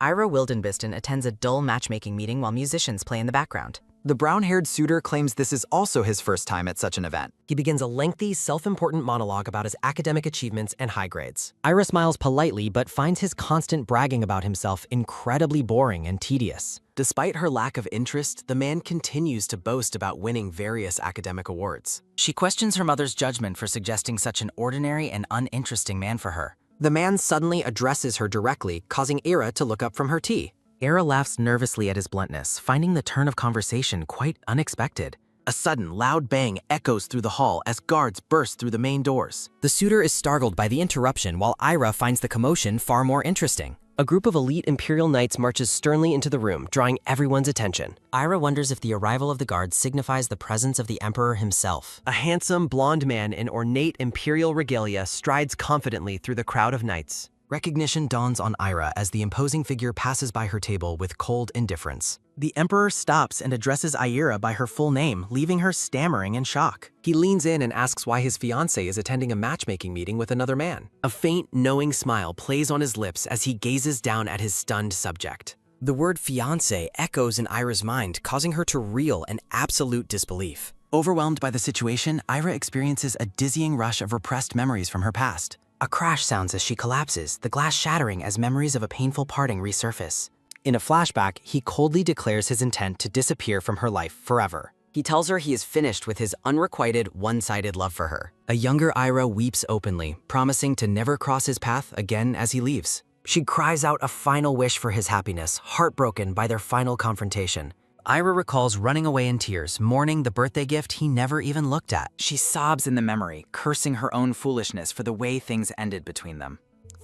Ira Wildenbisten attends a dull matchmaking meeting while musicians play in the background. The brown-haired suitor claims this is also his first time at such an event. He begins a lengthy, self-important monologue about his academic achievements and high grades. Ira smiles politely but finds his constant bragging about himself incredibly boring and tedious. Despite her lack of interest, the man continues to boast about winning various academic awards. She questions her mother's judgment for suggesting such an ordinary and uninteresting man for her. The man suddenly addresses her directly, causing Ira to look up from her tea. Ira laughs nervously at his bluntness, finding the turn of conversation quite unexpected. A sudden, loud bang echoes through the hall as guards burst through the main doors. The suitor is startled by the interruption while Ira finds the commotion far more interesting. A group of elite Imperial Knights marches sternly into the room, drawing everyone's attention. Ira wonders if the arrival of the guards signifies the presence of the Emperor himself. A handsome, blonde man in ornate Imperial regalia strides confidently through the crowd of knights. Recognition dawns on Ira as the imposing figure passes by her table with cold indifference. The Emperor stops and addresses Ira by her full name, leaving her stammering in shock. He leans in and asks why his fiancée is attending a matchmaking meeting with another man. A faint, knowing smile plays on his lips as he gazes down at his stunned subject. The word fiancé echoes in Ira's mind, causing her to reel in absolute disbelief. Overwhelmed by the situation, Ira experiences a dizzying rush of repressed memories from her past. A crash sounds as she collapses, the glass shattering as memories of a painful parting resurface. In a flashback, he coldly declares his intent to disappear from her life forever. He tells her he is finished with his unrequited, one-sided love for her. A younger Ira weeps openly, promising to never cross his path again as he leaves. She cries out a final wish for his happiness, heartbroken by their final confrontation. Ira recalls running away in tears, mourning the birthday gift he never even looked at. She sobs in the memory, cursing her own foolishness for the way things ended between them.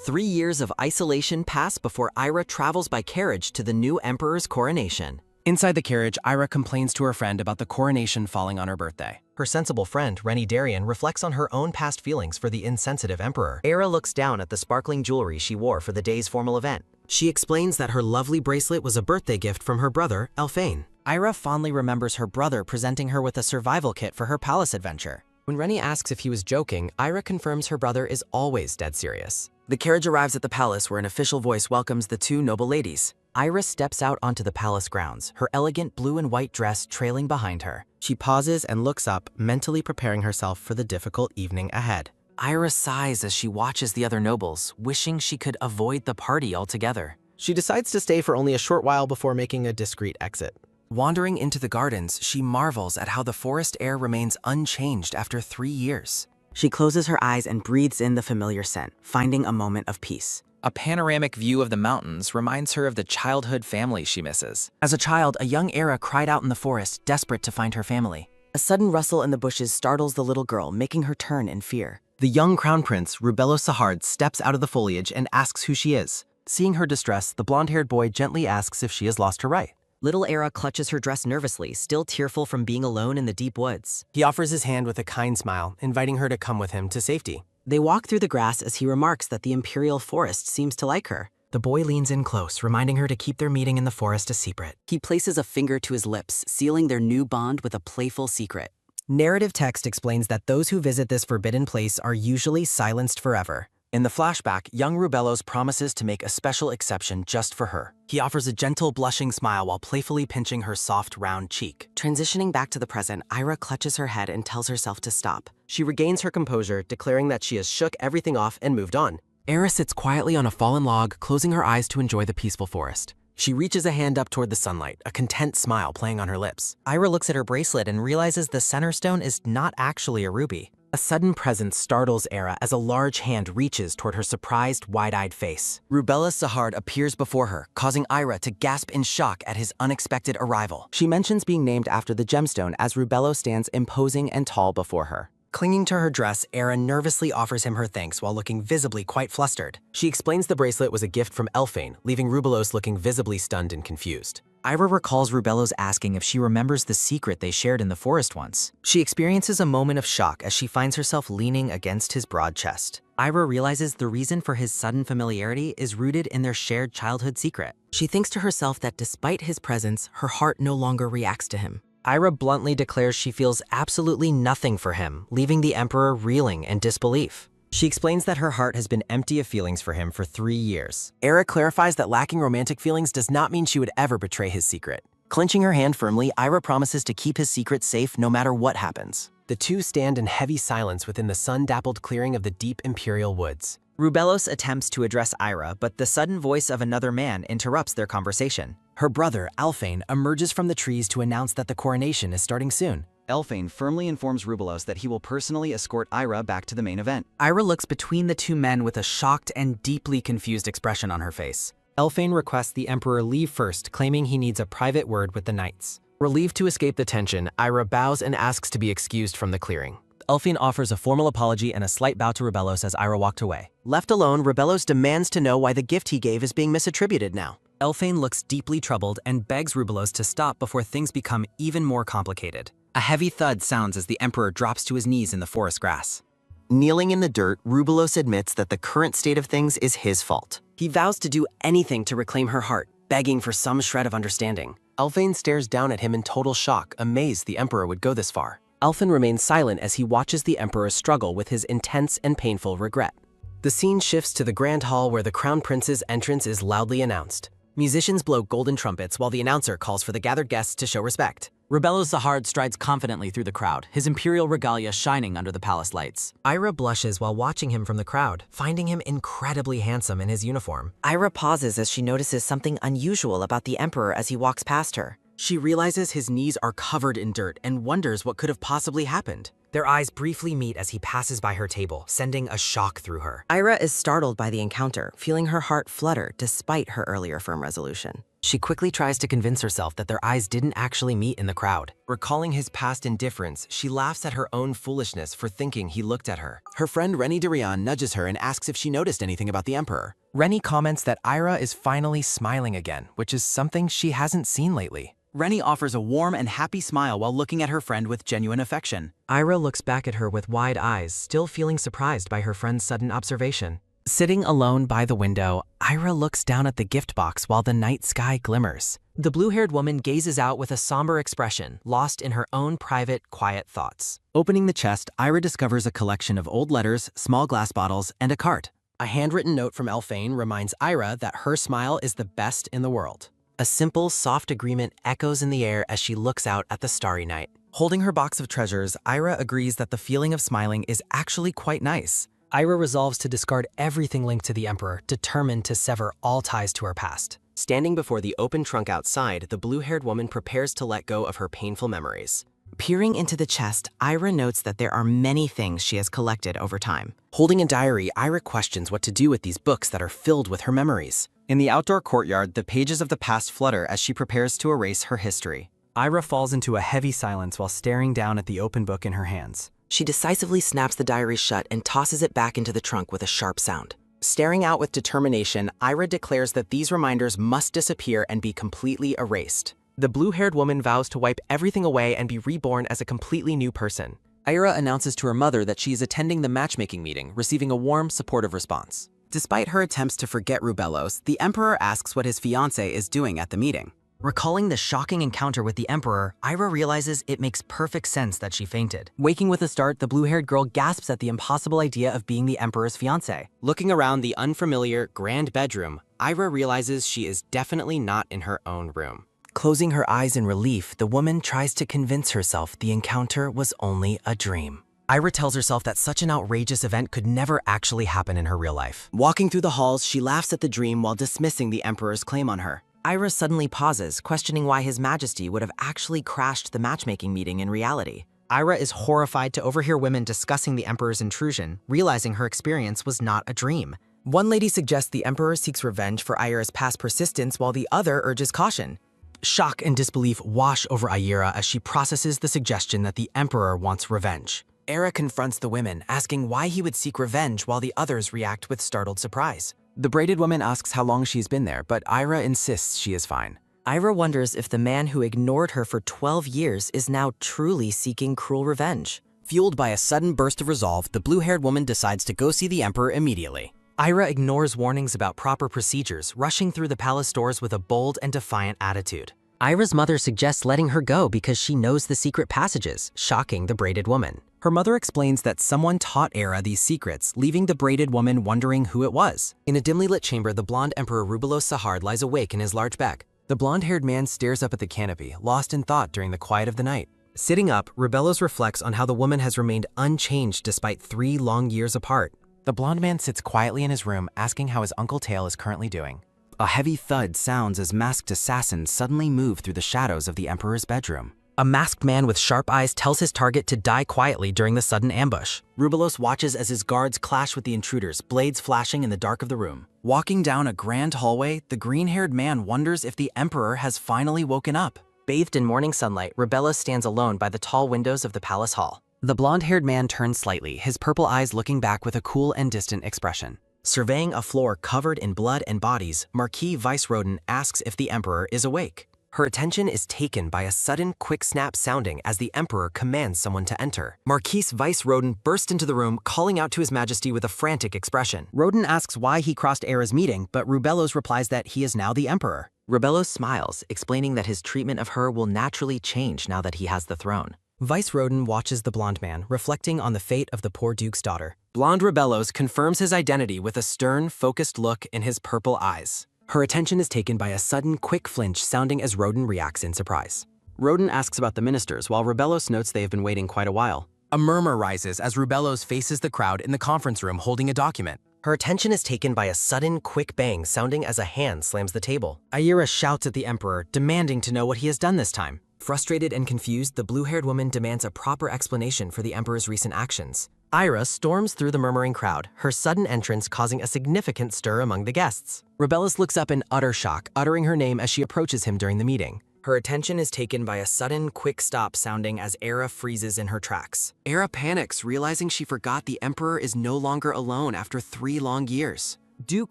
3 years of isolation pass before Ira travels by carriage to the new Emperor's coronation. Inside the carriage, Ira complains to her friend about the coronation falling on her birthday. Her sensible friend, Rennie Darien, reflects on her own past feelings for the insensitive Emperor. Ira looks down at the sparkling jewelry she wore for the day's formal event. She explains that her lovely bracelet was a birthday gift from her brother, Elfane. Ira fondly remembers her brother presenting her with a survival kit for her palace adventure. When Rennie asks if he was joking, Ira confirms her brother is always dead serious. The carriage arrives at the palace where an official voice welcomes the two noble ladies. Ira steps out onto the palace grounds, her elegant blue and white dress trailing behind her. She pauses and looks up, mentally preparing herself for the difficult evening ahead. Ira sighs as she watches the other nobles, wishing she could avoid the party altogether. She decides to stay for only a short while before making a discreet exit. Wandering into the gardens, she marvels at how the forest air remains unchanged after 3 years. She closes her eyes and breathes in the familiar scent, finding a moment of peace. A panoramic view of the mountains reminds her of the childhood family she misses. As a child, a young Ira cried out in the forest, desperate to find her family. A sudden rustle in the bushes startles the little girl, making her turn in fear. The young crown prince, Rubello Sahard, steps out of the foliage and asks who she is. Seeing her distress, the blonde-haired boy gently asks if she has lost her right. Little Ira clutches her dress nervously, still tearful from being alone in the deep woods. He offers his hand with a kind smile, inviting her to come with him to safety. They walk through the grass as he remarks that the imperial forest seems to like her. The boy leans in close, reminding her to keep their meeting in the forest a secret. He places a finger to his lips, sealing their new bond with a playful secret. Narrative text explains that those who visit this forbidden place are usually silenced forever. In the flashback, young Rubellos promises to make a special exception just for her. He offers a gentle, blushing smile while playfully pinching her soft, round cheek. Transitioning back to the present, Ira clutches her head and tells herself to stop. She regains her composure, declaring that she has shook everything off and moved on. Ira sits quietly on a fallen log, closing her eyes to enjoy the peaceful forest. She reaches a hand up toward the sunlight, a content smile playing on her lips. Ira looks at her bracelet and realizes the center stone is not actually a ruby. A sudden presence startles Ira as a large hand reaches toward her surprised, wide-eyed face. Rubella Sahard appears before her, causing Ira to gasp in shock at his unexpected arrival. She mentions being named after the gemstone as Rubello stands imposing and tall before her. Clinging to her dress, Ira nervously offers him her thanks while looking visibly quite flustered. She explains the bracelet was a gift from Elfane, leaving Rubellos looking visibly stunned and confused. Ira recalls Rubellos asking if she remembers the secret they shared in the forest once. She experiences a moment of shock as she finds herself leaning against his broad chest. Ira realizes the reason for his sudden familiarity is rooted in their shared childhood secret. She thinks to herself that despite his presence, her heart no longer reacts to him. Ira bluntly declares she feels absolutely nothing for him, leaving the Emperor reeling in disbelief. She explains that her heart has been empty of feelings for him for 3 years. Aira clarifies that lacking romantic feelings does not mean she would ever betray his secret. Clenching her hand firmly, Aira promises to keep his secret safe no matter what happens. The two stand in heavy silence within the sun-dappled clearing of the deep imperial woods. Rubelos attempts to address Aira, but the sudden voice of another man interrupts their conversation. Her brother, Alphane, emerges from the trees to announce that the coronation is starting soon. Alphane firmly informs Rubelos that he will personally escort Aira back to the main event. Aira looks between the two men with a shocked and deeply confused expression on her face. Alphane requests the Emperor leave first, claiming he needs a private word with the knights. Relieved to escape the tension, Aira bows and asks to be excused from the clearing. Alphane offers a formal apology and a slight bow to Rubelos as Aira walked away. Left alone, Rubelos demands to know why the gift he gave is being misattributed now. Alphane looks deeply troubled and begs Rubelos to stop before things become even more complicated. A heavy thud sounds as the Emperor drops to his knees in the forest grass. Kneeling in the dirt, Rubelos admits that the current state of things is his fault. He vows to do anything to reclaim her heart, begging for some shred of understanding. Alphane stares down at him in total shock, amazed the Emperor would go this far. Alphane remains silent as he watches the Emperor struggle with his intense and painful regret. The scene shifts to the Grand Hall where the Crown Prince's entrance is loudly announced. Musicians blow golden trumpets while the announcer calls for the gathered guests to show respect. Rubelos the Hard strides confidently through the crowd, his imperial regalia shining under the palace lights. Aira blushes while watching him from the crowd, finding him incredibly handsome in his uniform. Aira pauses as she notices something unusual about the Emperor as he walks past her. She realizes his knees are covered in dirt and wonders what could have possibly happened. Their eyes briefly meet as he passes by her table, sending a shock through her. Aira is startled by the encounter, feeling her heart flutter despite her earlier firm resolution. She quickly tries to convince herself that their eyes didn't actually meet in the crowd. Recalling his past indifference, she laughs at her own foolishness for thinking he looked at her. Her friend Rennie Durian nudges her and asks if she noticed anything about the Emperor. Rennie comments that Aira is finally smiling again, which is something she hasn't seen lately. Rennie offers a warm and happy smile while looking at her friend with genuine affection. Aira looks back at her with wide eyes, still feeling surprised by her friend's sudden observation. Sitting alone by the window, Aira looks down at the gift box while the night sky glimmers. The blue-haired woman gazes out with a somber expression, lost in her own private, quiet thoughts. Opening the chest, Aira discovers a collection of old letters, small glass bottles, and a cart. A handwritten note from Alphane reminds Aira that her smile is the best in the world. A simple, soft agreement echoes in the air as she looks out at the starry night. Holding her box of treasures, Aira agrees that the feeling of smiling is actually quite nice. Aira resolves to discard everything linked to the Emperor, determined to sever all ties to her past. Standing before the open trunk outside, the blue-haired woman prepares to let go of her painful memories. Peering into the chest, Aira notes that there are many things she has collected over time. Holding a diary, Aira questions what to do with these books that are filled with her memories. In the outdoor courtyard, the pages of the past flutter as she prepares to erase her history. Aira falls into a heavy silence while staring down at the open book in her hands. She decisively snaps the diary shut and tosses it back into the trunk with a sharp sound. Staring out with determination, Aira declares that these reminders must disappear and be completely erased. The blue-haired woman vows to wipe everything away and be reborn as a completely new person. Aira announces to her mother that she is attending the matchmaking meeting, receiving a warm, supportive response. Despite her attempts to forget Rubelos, the Emperor asks what his fiancée is doing at the meeting. Recalling the shocking encounter with the Emperor, Aira realizes it makes perfect sense that she fainted. Waking with a start, the blue-haired girl gasps at the impossible idea of being the Emperor's fiancée. Looking around the unfamiliar, grand bedroom, Aira realizes she is definitely not in her own room. Closing her eyes in relief, the woman tries to convince herself the encounter was only a dream. Aira tells herself that such an outrageous event could never actually happen in her real life. Walking through the halls, she laughs at the dream while dismissing the Emperor's claim on her. Aira suddenly pauses, questioning why His Majesty would have actually crashed the matchmaking meeting in reality. Aira is horrified to overhear women discussing the Emperor's intrusion, realizing her experience was not a dream. One lady suggests the Emperor seeks revenge for Aira's past persistence while the other urges caution. Shock and disbelief wash over Aira as she processes the suggestion that the Emperor wants revenge. Aira confronts the women, asking why he would seek revenge while the others react with startled surprise. The braided woman asks how long she's been there, but Aira insists she is fine. Aira wonders if the man who ignored her for 12 years is now truly seeking cruel revenge. Fueled by a sudden burst of resolve, the blue-haired woman decides to go see the Emperor immediately. Aira ignores warnings about proper procedures, rushing through the palace doors with a bold and defiant attitude. Aira's mother suggests letting her go because she knows the secret passages, shocking the braided woman. Her mother explains that someone taught Era these secrets, leaving the braided woman wondering who it was. In a dimly lit chamber, the blonde Emperor Rubelos Sahard lies awake in his large bed. The blonde-haired man stares up at the canopy, lost in thought during the quiet of the night. Sitting up, Rubelos reflects on how the woman has remained unchanged despite 3 long years apart. The blonde man sits quietly in his room, asking how his Uncle Tail is currently doing. A heavy thud sounds as masked assassins suddenly move through the shadows of the Emperor's bedroom. A masked man with sharp eyes tells his target to die quietly during the sudden ambush. Rubelos watches as his guards clash with the intruders, blades flashing in the dark of the room. Walking down a grand hallway, the green-haired man wonders if the Emperor has finally woken up. Bathed in morning sunlight, Rubelos stands alone by the tall windows of the palace hall. The blonde-haired man turns slightly, his purple eyes looking back with a cool and distant expression. Surveying a floor covered in blood and bodies, Marquis Vice Roden asks if the Emperor is awake. Her attention is taken by a sudden, quick snap sounding as the Emperor commands someone to enter. Marquis Vice Roden bursts into the room, calling out to His Majesty with a frantic expression. Roden asks why he crossed Era's meeting, but Rubelos replies that he is now the Emperor. Rubelos smiles, explaining that his treatment of her will naturally change now that he has the throne. Vice Roden watches the blonde man, reflecting on the fate of the poor Duke's daughter. Blonde Rubelos confirms his identity with a stern, focused look in his purple eyes. Her attention is taken by a sudden, quick flinch sounding as Roden reacts in surprise. Roden asks about the ministers, while Rubelos notes they have been waiting quite a while. A murmur rises as Rubelos faces the crowd in the conference room holding a document. Her attention is taken by a sudden, quick bang sounding as a hand slams the table. Aira shouts at the Emperor, demanding to know what he has done this time. Frustrated and confused, the blue-haired woman demands a proper explanation for the Emperor's recent actions. Aira storms through the murmuring crowd, her sudden entrance causing a significant stir among the guests. Rubelos looks up in utter shock, uttering her name as she approaches him during the meeting. Her attention is taken by a sudden, quick stop sounding as Era freezes in her tracks. Era panics, realizing she forgot the Emperor is no longer alone after 3 long years. Duke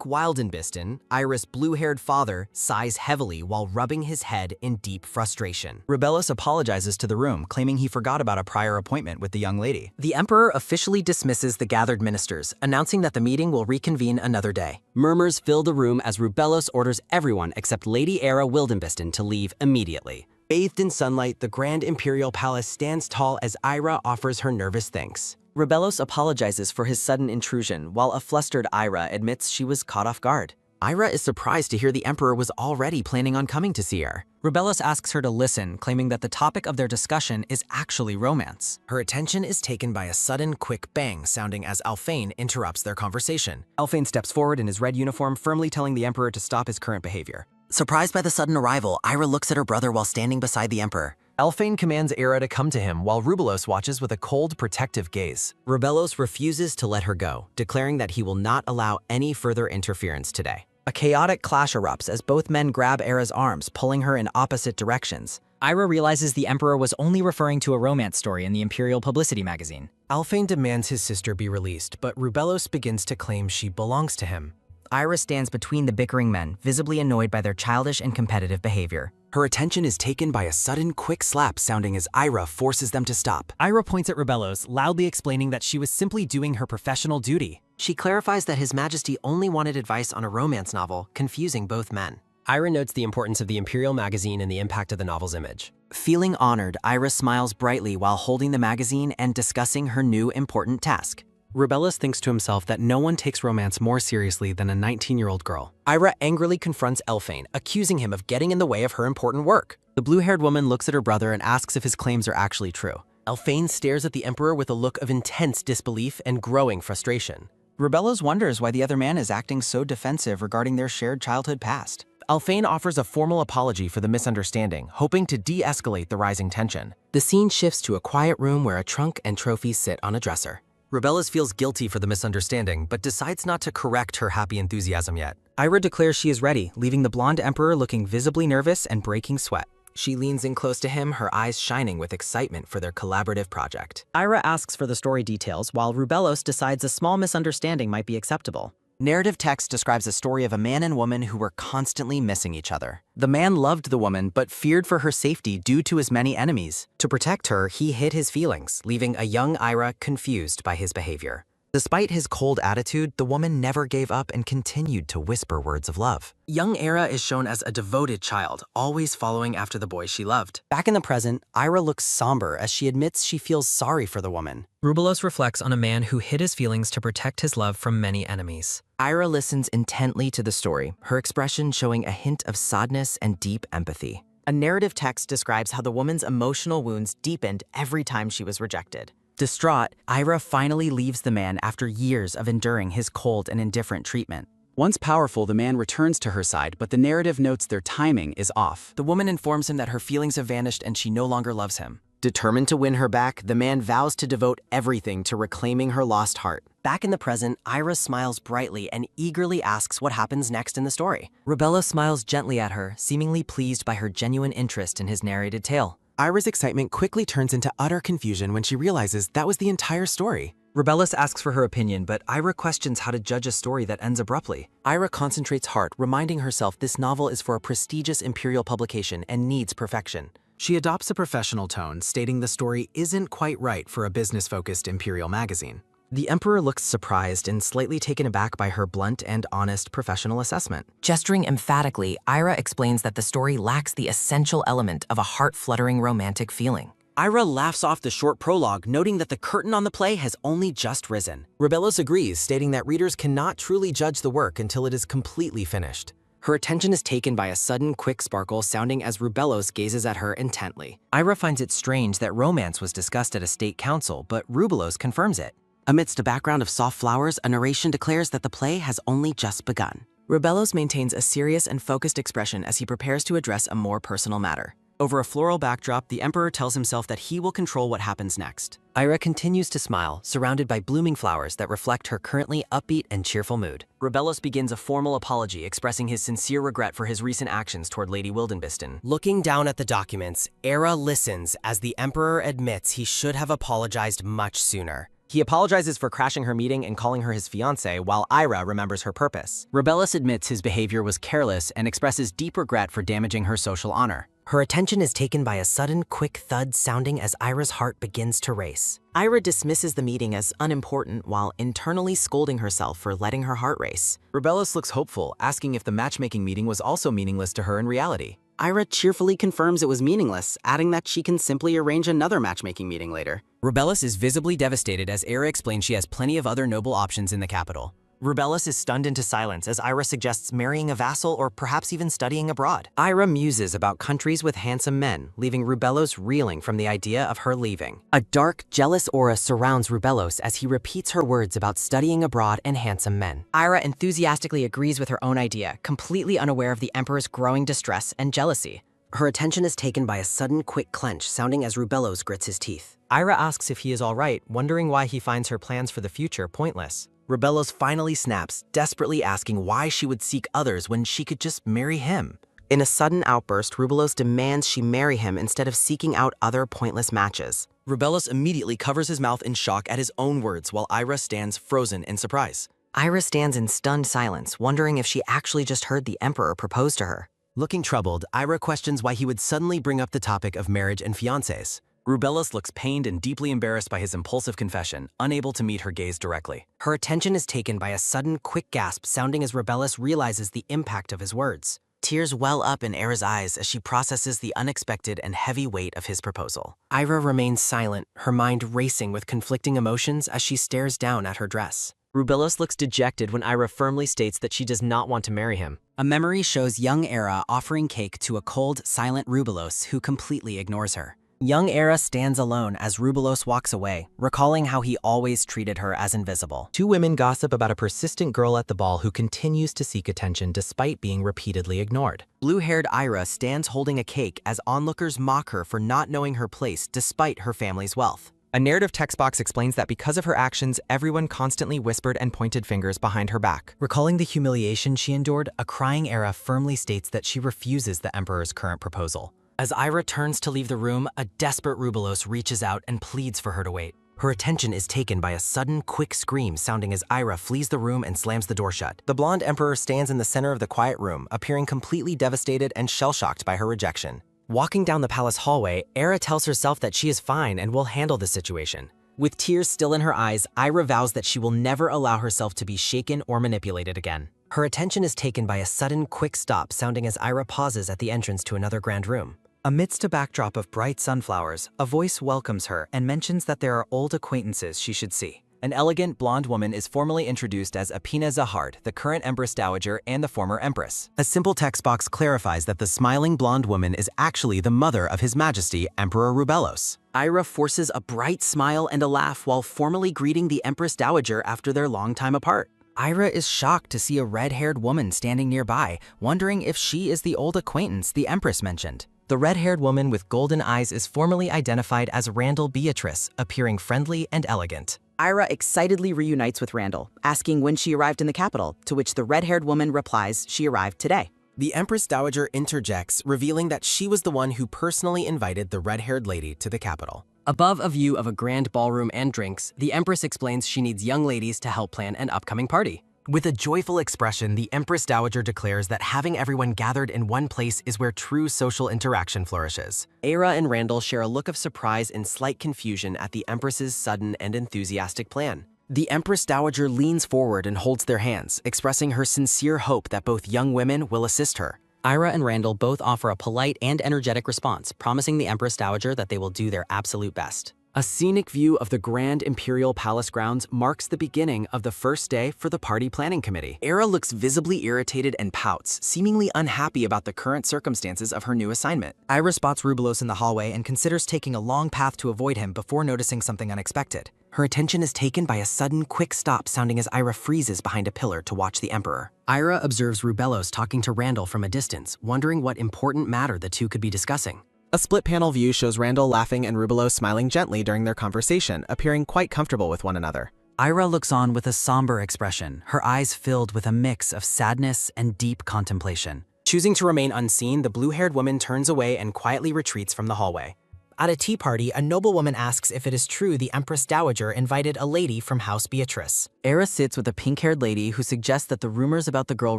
Wildenbisten, Ira's blue-haired father, sighs heavily while rubbing his head in deep frustration. Rubelos apologizes to the room, claiming he forgot about a prior appointment with the young lady. The Emperor officially dismisses the gathered ministers, announcing that the meeting will reconvene another day. Murmurs fill the room as Rubelos orders everyone except Lady Era Wildenbisten to leave immediately. Bathed in sunlight, the Grand Imperial Palace stands tall as Ira offers her nervous thanks. Rubelos apologizes for his sudden intrusion, while a flustered Ira admits she was caught off guard. Ira is surprised to hear the Emperor was already planning on coming to see her. Rubelos asks her to listen, claiming that the topic of their discussion is actually romance. Her attention is taken by a sudden, quick bang sounding as Alphane interrupts their conversation. Alphane steps forward in his red uniform, firmly telling the Emperor to stop his current behavior. Surprised by the sudden arrival, Ira looks at her brother while standing beside the Emperor. Alphane commands Era to come to him, while Rubelos watches with a cold, protective gaze. Rubelos refuses to let her go, declaring that he will not allow any further interference today. A chaotic clash erupts as both men grab Era's arms, pulling her in opposite directions. Ira realizes the Emperor was only referring to a romance story in the Imperial Publicity magazine. Alphane demands his sister be released, but Rubelos begins to claim she belongs to him. Ira stands between the bickering men, visibly annoyed by their childish and competitive behavior. Her attention is taken by a sudden, quick slap sounding as Ira forces them to stop. Ira points at Rubelos, loudly explaining that she was simply doing her professional duty. She clarifies that His Majesty only wanted advice on a romance novel, confusing both men. Ira notes the importance of the Imperial magazine and the impact of the novel's image. Feeling honored, Ira smiles brightly while holding the magazine and discussing her new important task. Rubelos thinks to himself that no one takes romance more seriously than a 19-year-old girl. Ira angrily confronts Alphane, accusing him of getting in the way of her important work. The blue-haired woman looks at her brother and asks if his claims are actually true. Alphane stares at the Emperor with a look of intense disbelief and growing frustration. Rubelos wonders why the other man is acting so defensive regarding their shared childhood past. Alphane offers a formal apology for the misunderstanding, hoping to de-escalate the rising tension. The scene shifts to a quiet room where a trunk and trophies sit on a dresser. Rubelos feels guilty for the misunderstanding, but decides not to correct her happy enthusiasm yet. Ira declares she is ready, leaving the blonde Emperor looking visibly nervous and breaking sweat. She leans in close to him, her eyes shining with excitement for their collaborative project. Ira asks for the story details, while Rubelos decides a small misunderstanding might be acceptable. Narrative text describes a story of a man and woman who were constantly missing each other. The man loved the woman but feared for her safety due to his many enemies. To protect her, he hid his feelings, leaving a young Ira confused by his behavior. Despite his cold attitude, the woman never gave up and continued to whisper words of love. Young Era is shown as a devoted child, always following after the boy she loved. Back in the present, Ira looks somber as she admits she feels sorry for the woman. Rubelos reflects on a man who hid his feelings to protect his love from many enemies. Ira listens intently to the story, her expression showing a hint of sadness and deep empathy. A narrative text describes how the woman's emotional wounds deepened every time she was rejected. Distraught, Ira finally leaves the man after years of enduring his cold and indifferent treatment. Once powerful, the man returns to her side, but the narrative notes their timing is off. The woman informs him that her feelings have vanished and she no longer loves him. Determined to win her back, the man vows to devote everything to reclaiming her lost heart. Back in the present, Ira smiles brightly and eagerly asks what happens next in the story. Rubello smiles gently at her, seemingly pleased by her genuine interest in his narrated tale. Ira's excitement quickly turns into utter confusion when she realizes that was the entire story. Rubellus asks for her opinion, but Ira questions how to judge a story that ends abruptly. Ira concentrates hard, reminding herself this novel is for a prestigious imperial publication and needs perfection. She adopts a professional tone, stating the story isn't quite right for a business-focused imperial magazine. The Emperor looks surprised and slightly taken aback by her blunt and honest professional assessment. Gesturing emphatically, Ira explains that the story lacks the essential element of a heart-fluttering romantic feeling. Ira laughs off the short prologue, noting that the curtain on the play has only just risen. Rubellus agrees, stating that readers cannot truly judge the work until it is completely finished. Her attention is taken by a sudden, quick sparkle sounding as Rubellos gazes at her intently. Ira finds it strange that romance was discussed at a state council, but Rubellos confirms it. Amidst a background of soft flowers, a narration declares that the play has only just begun. Rubellos maintains a serious and focused expression as he prepares to address a more personal matter. Over a floral backdrop, the Emperor tells himself that he will control what happens next. Ira continues to smile, surrounded by blooming flowers that reflect her currently upbeat and cheerful mood. Rubellos begins a formal apology, expressing his sincere regret for his recent actions toward Lady Wildenbisten. Looking down at the documents, Ira listens as the Emperor admits he should have apologized much sooner. He apologizes for crashing her meeting and calling her his fiancée, while Ira remembers her purpose. Rubellus admits his behavior was careless and expresses deep regret for damaging her social honor. Her attention is taken by a sudden, quick thud sounding as Ira's heart begins to race. Ira dismisses the meeting as unimportant while internally scolding herself for letting her heart race. Rubellus looks hopeful, asking if the matchmaking meeting was also meaningless to her in reality. Ira cheerfully confirms it was meaningless, adding that she can simply arrange another matchmaking meeting later. Rubellus is visibly devastated as Ira explains she has plenty of other noble options in the capital. Rubellus is stunned into silence as Ira suggests marrying a vassal or perhaps even studying abroad. Ira muses about countries with handsome men, leaving Rubellos reeling from the idea of her leaving. A dark, jealous aura surrounds Rubellos as he repeats her words about studying abroad and handsome men. Ira enthusiastically agrees with her own idea, completely unaware of the Emperor's growing distress and jealousy. Her attention is taken by a sudden, quick clench, sounding as Rubellos grits his teeth. Ira asks if he is all right, wondering why he finds her plans for the future pointless. Rubellos finally snaps, desperately asking why she would seek others when she could just marry him. In a sudden outburst, Rubellos demands she marry him instead of seeking out other pointless matches. Rubellos immediately covers his mouth in shock at his own words while Ira stands frozen in surprise. Ira stands in stunned silence, wondering if she actually just heard the Emperor propose to her. Looking troubled, Ira questions why he would suddenly bring up the topic of marriage and fiancés. Rubellus looks pained and deeply embarrassed by his impulsive confession, unable to meet her gaze directly. Her attention is taken by a sudden, quick gasp sounding as Rubellus realizes the impact of his words. Tears well up in Ira's eyes as she processes the unexpected and heavy weight of his proposal. Ira remains silent, her mind racing with conflicting emotions as she stares down at her dress. Rubellus looks dejected when Ira firmly states that she does not want to marry him. A memory shows young Ira offering cake to a cold, silent Rubellos who completely ignores her. Young Ira stands alone as Rubellos walks away, recalling how he always treated her as invisible. Two women gossip about a persistent girl at the ball who continues to seek attention despite being repeatedly ignored. Blue-haired Ira stands holding a cake as onlookers mock her for not knowing her place despite her family's wealth. A narrative text box explains that because of her actions, everyone constantly whispered and pointed fingers behind her back. Recalling the humiliation she endured, a crying Ira firmly states that she refuses the Emperor's current proposal. As Ira turns to leave the room, a desperate Rubellos reaches out and pleads for her to wait. Her attention is taken by a sudden, quick scream sounding as Ira flees the room and slams the door shut. The blonde Emperor stands in the center of the quiet room, appearing completely devastated and shell-shocked by her rejection. Walking down the palace hallway, Ira tells herself that she is fine and will handle the situation. With tears still in her eyes, Ira vows that she will never allow herself to be shaken or manipulated again. Her attention is taken by a sudden, quick stop sounding as Ira pauses at the entrance to another grand room. Amidst a backdrop of bright sunflowers, a voice welcomes her and mentions that there are old acquaintances she should see. An elegant blonde woman is formally introduced as Apina Zahard, the current Empress Dowager and the former Empress. A simple text box clarifies that the smiling blonde woman is actually the mother of His Majesty Emperor Rubelos. Ira forces a bright smile and a laugh while formally greeting the Empress Dowager after their long time apart. Ira is shocked to see a red-haired woman standing nearby, wondering if she is the old acquaintance the Empress mentioned. The red-haired woman with golden eyes is formally identified as Randall Beatrice, appearing friendly and elegant. Ira excitedly reunites with Randall, asking when she arrived in the capital, to which the red-haired woman replies she arrived today. The Empress Dowager interjects, revealing that she was the one who personally invited the red-haired lady to the capital. Above a view of a grand ballroom and drinks, the Empress explains she needs young ladies to help plan an upcoming party. With a joyful expression, the Empress Dowager declares that having everyone gathered in one place is where true social interaction flourishes. Ira and Randall share a look of surprise and slight confusion at the Empress's sudden and enthusiastic plan. The Empress Dowager leans forward and holds their hands, expressing her sincere hope that both young women will assist her. Ira and Randall both offer a polite and energetic response, promising the Empress Dowager that they will do their absolute best. A scenic view of the Grand Imperial Palace grounds marks the beginning of the first day for the party planning committee. Ira looks visibly irritated and pouts, seemingly unhappy about the current circumstances of her new assignment. Ira spots Rubelos in the hallway and considers taking a long path to avoid him before noticing something unexpected. Her attention is taken by a sudden, quick stop sounding as Ira freezes behind a pillar to watch the Emperor. Ira observes Rubelos talking to Randall from a distance, wondering what important matter the two could be discussing. A split-panel view shows Randall laughing and Rubelos smiling gently during their conversation, appearing quite comfortable with one another. Ira looks on with a somber expression, her eyes filled with a mix of sadness and deep contemplation. Choosing to remain unseen, the blue-haired woman turns away and quietly retreats from the hallway. At a tea party, a noblewoman asks if it is true the Empress Dowager invited a lady from House Beatrice. Ira sits with a pink-haired lady who suggests that the rumors about the girl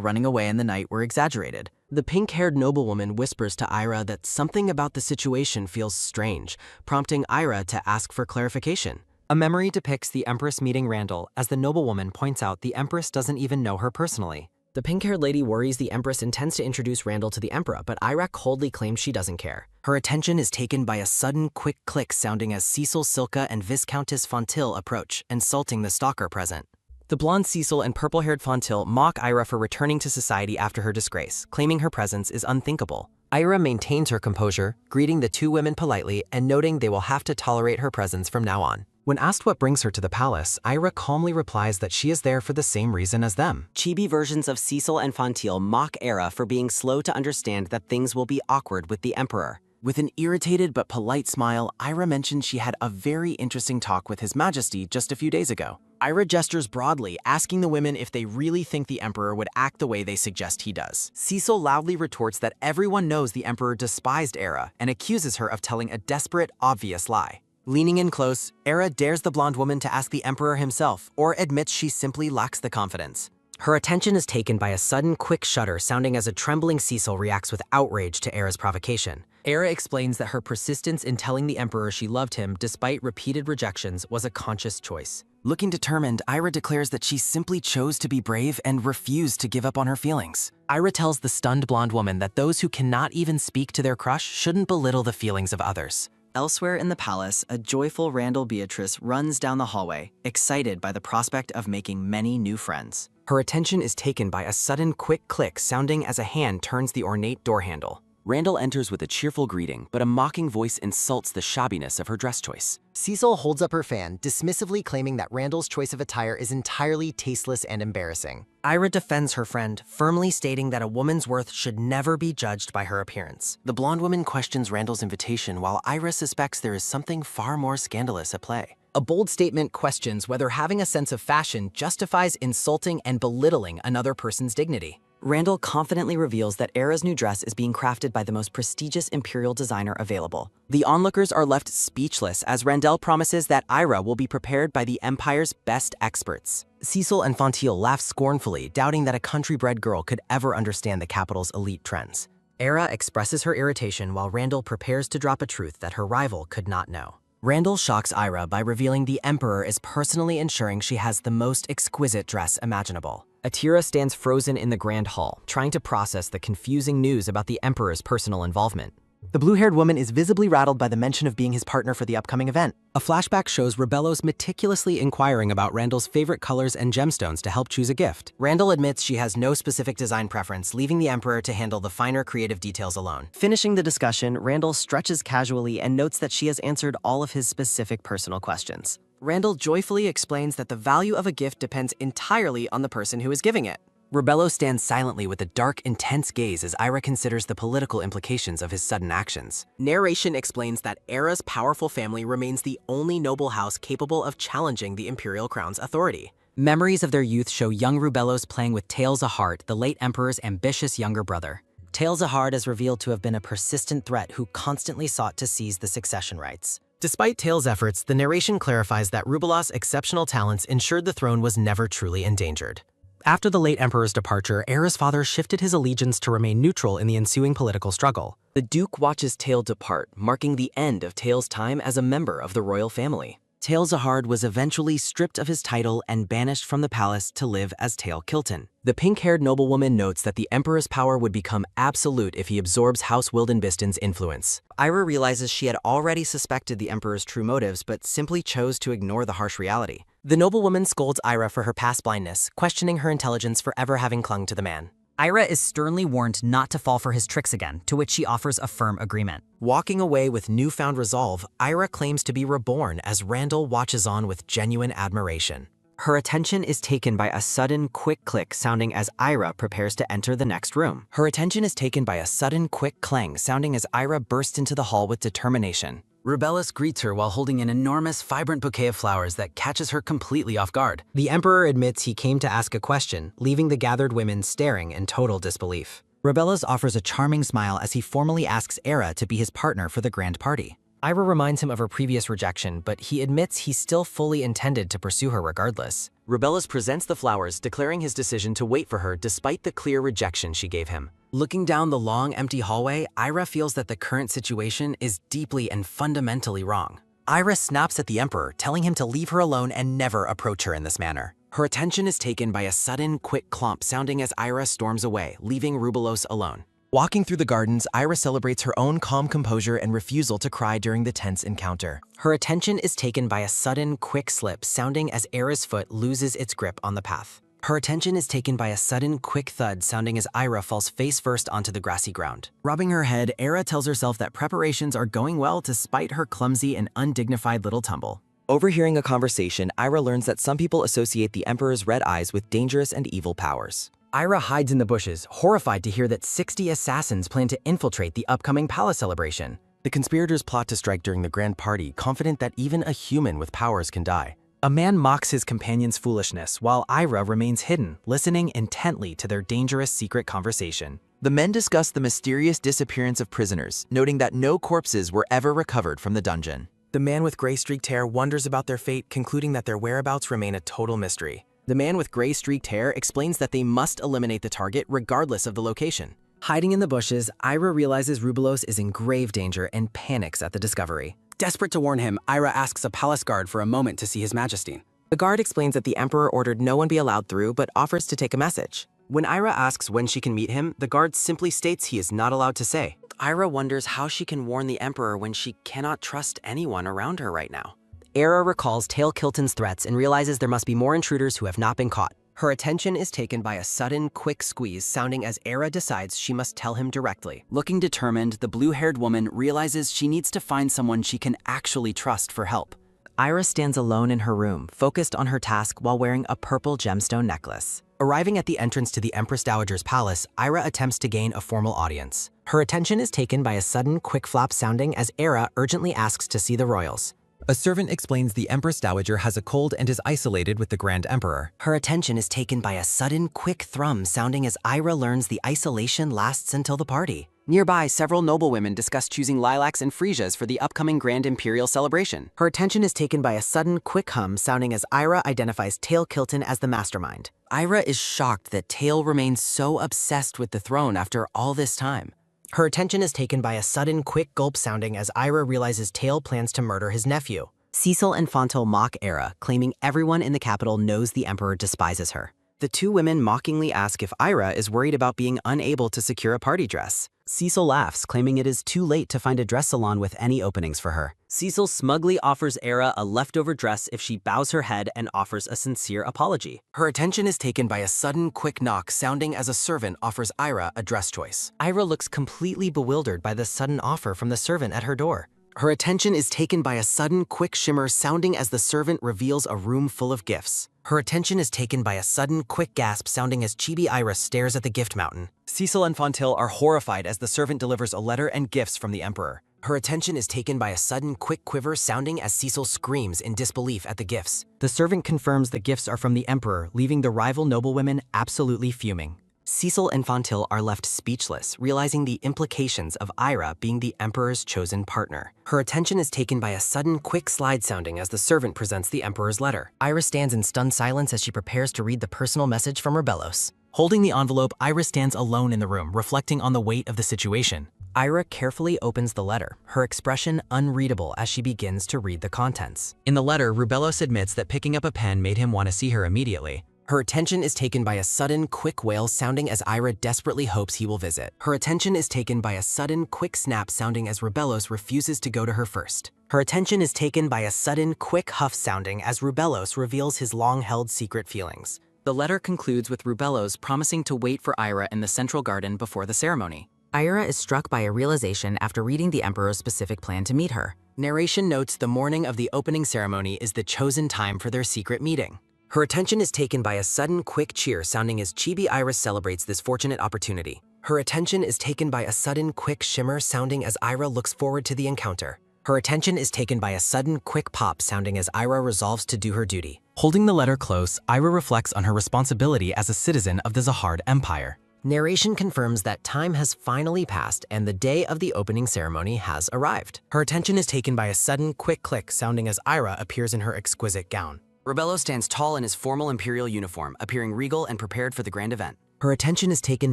running away in the night were exaggerated. The pink-haired noblewoman whispers to Ira that something about the situation feels strange, prompting Ira to ask for clarification. A memory depicts the Empress meeting Randall, as the noblewoman points out the Empress doesn't even know her personally. The pink-haired lady worries the Empress intends to introduce Randall to the Emperor, but Ira coldly claims she doesn't care. Her attention is taken by a sudden, quick click sounding as Cecil Silka and Viscountess Fontil approach, insulting the stalker present. The blonde Cecil and purple-haired Fontil mock Ira for returning to society after her disgrace, claiming her presence is unthinkable. Ira maintains her composure, greeting the two women politely and noting they will have to tolerate her presence from now on. When asked what brings her to the palace, Ira calmly replies that she is there for the same reason as them. Chibi versions of Cecil and Fontil mock Ira for being slow to understand that things will be awkward with the Emperor. With an irritated but polite smile, Ira mentions she had a very interesting talk with His Majesty just a few days ago. Ira gestures broadly, asking the women if they really think the Emperor would act the way they suggest he does. Cecil loudly retorts that everyone knows the Emperor despised Ira and accuses her of telling a desperate, obvious lie. Leaning in close, Ira dares the blonde woman to ask the Emperor himself, or admits she simply lacks the confidence. Her attention is taken by a sudden, quick shudder sounding as a trembling Cecil reacts with outrage to Ira's provocation. Ira explains that her persistence in telling the Emperor she loved him despite repeated rejections was a conscious choice. Looking determined, Ira declares that she simply chose to be brave and refused to give up on her feelings. Ira tells the stunned blonde woman that those who cannot even speak to their crush shouldn't belittle the feelings of others. Elsewhere in the palace, a joyful Randall Beatrice runs down the hallway, excited by the prospect of making many new friends. Her attention is taken by a sudden quick click sounding as a hand turns the ornate door handle. Randall enters with a cheerful greeting, but a mocking voice insults the shabbiness of her dress choice. Cecil holds up her fan, dismissively claiming that Randall's choice of attire is entirely tasteless and embarrassing. Ira defends her friend, firmly stating that a woman's worth should never be judged by her appearance. The blonde woman questions Randall's invitation while Ira suspects there is something far more scandalous at play. A bold statement questions whether having a sense of fashion justifies insulting and belittling another person's dignity. Randall confidently reveals that Ira's new dress is being crafted by the most prestigious imperial designer available. The onlookers are left speechless as Randall promises that Ira will be prepared by the Empire's best experts. Cecil and Fontil laugh scornfully, doubting that a country-bred girl could ever understand the capital's elite trends. Ira expresses her irritation while Randall prepares to drop a truth that her rival could not know. Randall shocks Ira by revealing the Emperor is personally ensuring she has the most exquisite dress imaginable. Atira stands frozen in the Grand Hall, trying to process the confusing news about the Emperor's personal involvement. The blue-haired woman is visibly rattled by the mention of being his partner for the upcoming event. A flashback shows Rebellos meticulously inquiring about Randall's favorite colors and gemstones to help choose a gift. Randall admits she has no specific design preference, leaving the Emperor to handle the finer creative details alone. Finishing the discussion, Randall stretches casually and notes that she has answered all of his specific personal questions. Randall joyfully explains that the value of a gift depends entirely on the person who is giving it. Rebello stands silently with a dark, intense gaze as Ira considers the political implications of his sudden actions. Narration explains that Era's powerful family remains the only noble house capable of challenging the imperial crown's authority. Memories of their youth show young Rubellos playing with Tail Zahart, the late emperor's ambitious younger brother. Tail Zahart is revealed to have been a persistent threat who constantly sought to seize the succession rights. Despite Tail's efforts, the narration clarifies that Rubelos' exceptional talents ensured the throne was never truly endangered. After the late emperor's departure, Era's father shifted his allegiance to remain neutral in the ensuing political struggle. The Duke watches Tail depart, marking the end of Tail's time as a member of the royal family. Tail Zahard was eventually stripped of his title and banished from the palace to live as Tail Kilton. The pink-haired noblewoman notes that the Emperor's power would become absolute if he absorbs House Wildenbiston's influence. Ira realizes she had already suspected the Emperor's true motives, but simply chose to ignore the harsh reality. The noblewoman scolds Ira for her past blindness, questioning her intelligence for ever having clung to the man. Ira is sternly warned not to fall for his tricks again, to which she offers a firm agreement. Walking away with newfound resolve, Ira claims to be reborn as Randall watches on with genuine admiration. Her attention is taken by a sudden, quick click sounding as Ira prepares to enter the next room. Her attention is taken by a sudden, quick clang sounding as Ira bursts into the hall with determination. Rubellus greets her while holding an enormous, vibrant bouquet of flowers that catches her completely off guard. The Emperor admits he came to ask a question, leaving the gathered women staring in total disbelief. Rebellos offers a charming smile as he formally asks Era to be his partner for the grand party. Ira reminds him of her previous rejection, but he admits he still fully intended to pursue her regardless. Rebellos presents the flowers, declaring his decision to wait for her despite the clear rejection she gave him. Looking down the long, empty hallway, Ira feels that the current situation is deeply and fundamentally wrong. Ira snaps at the Emperor, telling him to leave her alone and never approach her in this manner. Her attention is taken by a sudden, quick clomp sounding as Ira storms away, leaving Rubelos alone. Walking through the gardens, Ira celebrates her own calm composure and refusal to cry during the tense encounter. Her attention is taken by a sudden, quick slip sounding as Era's foot loses its grip on the path. Her attention is taken by a sudden, quick thud sounding as Ira falls face first onto the grassy ground. Rubbing her head, Era tells herself that preparations are going well despite her clumsy and undignified little tumble. Overhearing a conversation, Ira learns that some people associate the Emperor's red eyes with dangerous and evil powers. Ira hides in the bushes, horrified to hear that 60 assassins plan to infiltrate the upcoming palace celebration. The conspirators plot to strike during the grand party, confident that even a human with powers can die. A man mocks his companion's foolishness, while Ira remains hidden, listening intently to their dangerous secret conversation. The men discuss the mysterious disappearance of prisoners, noting that no corpses were ever recovered from the dungeon. The man with gray-streaked hair wonders about their fate, concluding that their whereabouts remain a total mystery. The man with gray-streaked hair explains that they must eliminate the target regardless of the location. Hiding in the bushes, Ira realizes Rubelos is in grave danger and panics at the discovery. Desperate to warn him, Ira asks a palace guard for a moment to see His Majesty. The guard explains that the Emperor ordered no one be allowed through, but offers to take a message. When Ira asks when she can meet him, the guard simply states he is not allowed to say. Ira wonders how she can warn the Emperor when she cannot trust anyone around her right now. Era recalls Tail Kilton's threats and realizes there must be more intruders who have not been caught. Her attention is taken by a sudden, quick squeeze sounding as Era decides she must tell him directly. Looking determined, the blue-haired woman realizes she needs to find someone she can actually trust for help. Ira stands alone in her room, focused on her task while wearing a purple gemstone necklace. Arriving at the entrance to the Empress Dowager's palace, Ira attempts to gain a formal audience. Her attention is taken by a sudden, quick flap sounding as Era urgently asks to see the royals. A servant explains the Empress Dowager has a cold and is isolated with the Grand Emperor. Her attention is taken by a sudden, quick thrum sounding as Ira learns the isolation lasts until the party. Nearby, several noblewomen discuss choosing lilacs and freesias for the upcoming Grand Imperial celebration. Her attention is taken by a sudden, quick hum sounding as Ira identifies Tail Kilton as the mastermind. Ira is shocked that Tail remains so obsessed with the throne after all this time. Her attention is taken by a sudden, quick gulp sounding as Ira realizes Tail plans to murder his nephew. Cecil and Fontil mock Era, claiming everyone in the capital knows the Emperor despises her. The two women mockingly ask if Ira is worried about being unable to secure a party dress. Cecil laughs, claiming it is too late to find a dress salon with any openings for her. Cecil smugly offers Era a leftover dress if she bows her head and offers a sincere apology. Her attention is taken by a sudden, quick knock sounding as a servant offers Ira a dress choice. Ira looks completely bewildered by the sudden offer from the servant at her door. Her attention is taken by a sudden, quick shimmer sounding as the servant reveals a room full of gifts. Her attention is taken by a sudden, quick gasp sounding as Chibi Ira stares at the gift mountain. Cecil and Fontil are horrified as the servant delivers a letter and gifts from the Emperor. Her attention is taken by a sudden, quick quiver sounding as Cecil screams in disbelief at the gifts. The servant confirms the gifts are from the Emperor, leaving the rival noblewomen absolutely fuming. Cecil and Fontil are left speechless, realizing the implications of Ira being the Emperor's chosen partner. Her attention is taken by a sudden, quick slide sounding as the servant presents the Emperor's letter. Ira stands in stunned silence as she prepares to read the personal message from Rebellos. Holding the envelope, Ira stands alone in the room, reflecting on the weight of the situation. Ira carefully opens the letter, her expression unreadable as she begins to read the contents. In the letter, Rubellos admits that picking up a pen made him want to see her immediately. Her attention is taken by a sudden, quick wail sounding as Ira desperately hopes he will visit. Her attention is taken by a sudden, quick snap sounding as Rubellos refuses to go to her first. Her attention is taken by a sudden, quick huff sounding as Rubellos reveals his long-held secret feelings. The letter concludes with Rubellos promising to wait for Ira in the central garden before the ceremony. Ira is struck by a realization after reading the Emperor's specific plan to meet her. Narration notes the morning of the opening ceremony is the chosen time for their secret meeting. Her attention is taken by a sudden, quick cheer sounding as Chibi Ira celebrates this fortunate opportunity. Her attention is taken by a sudden, quick shimmer sounding as Ira looks forward to the encounter. Her attention is taken by a sudden, quick pop sounding as Ira resolves to do her duty. Holding the letter close, Ira reflects on her responsibility as a citizen of the Zahard Empire. Narration confirms that time has finally passed and the day of the opening ceremony has arrived. Her attention is taken by a sudden, quick click sounding as Ira appears in her exquisite gown. Rebello stands tall in his formal imperial uniform, appearing regal and prepared for the grand event. Her attention is taken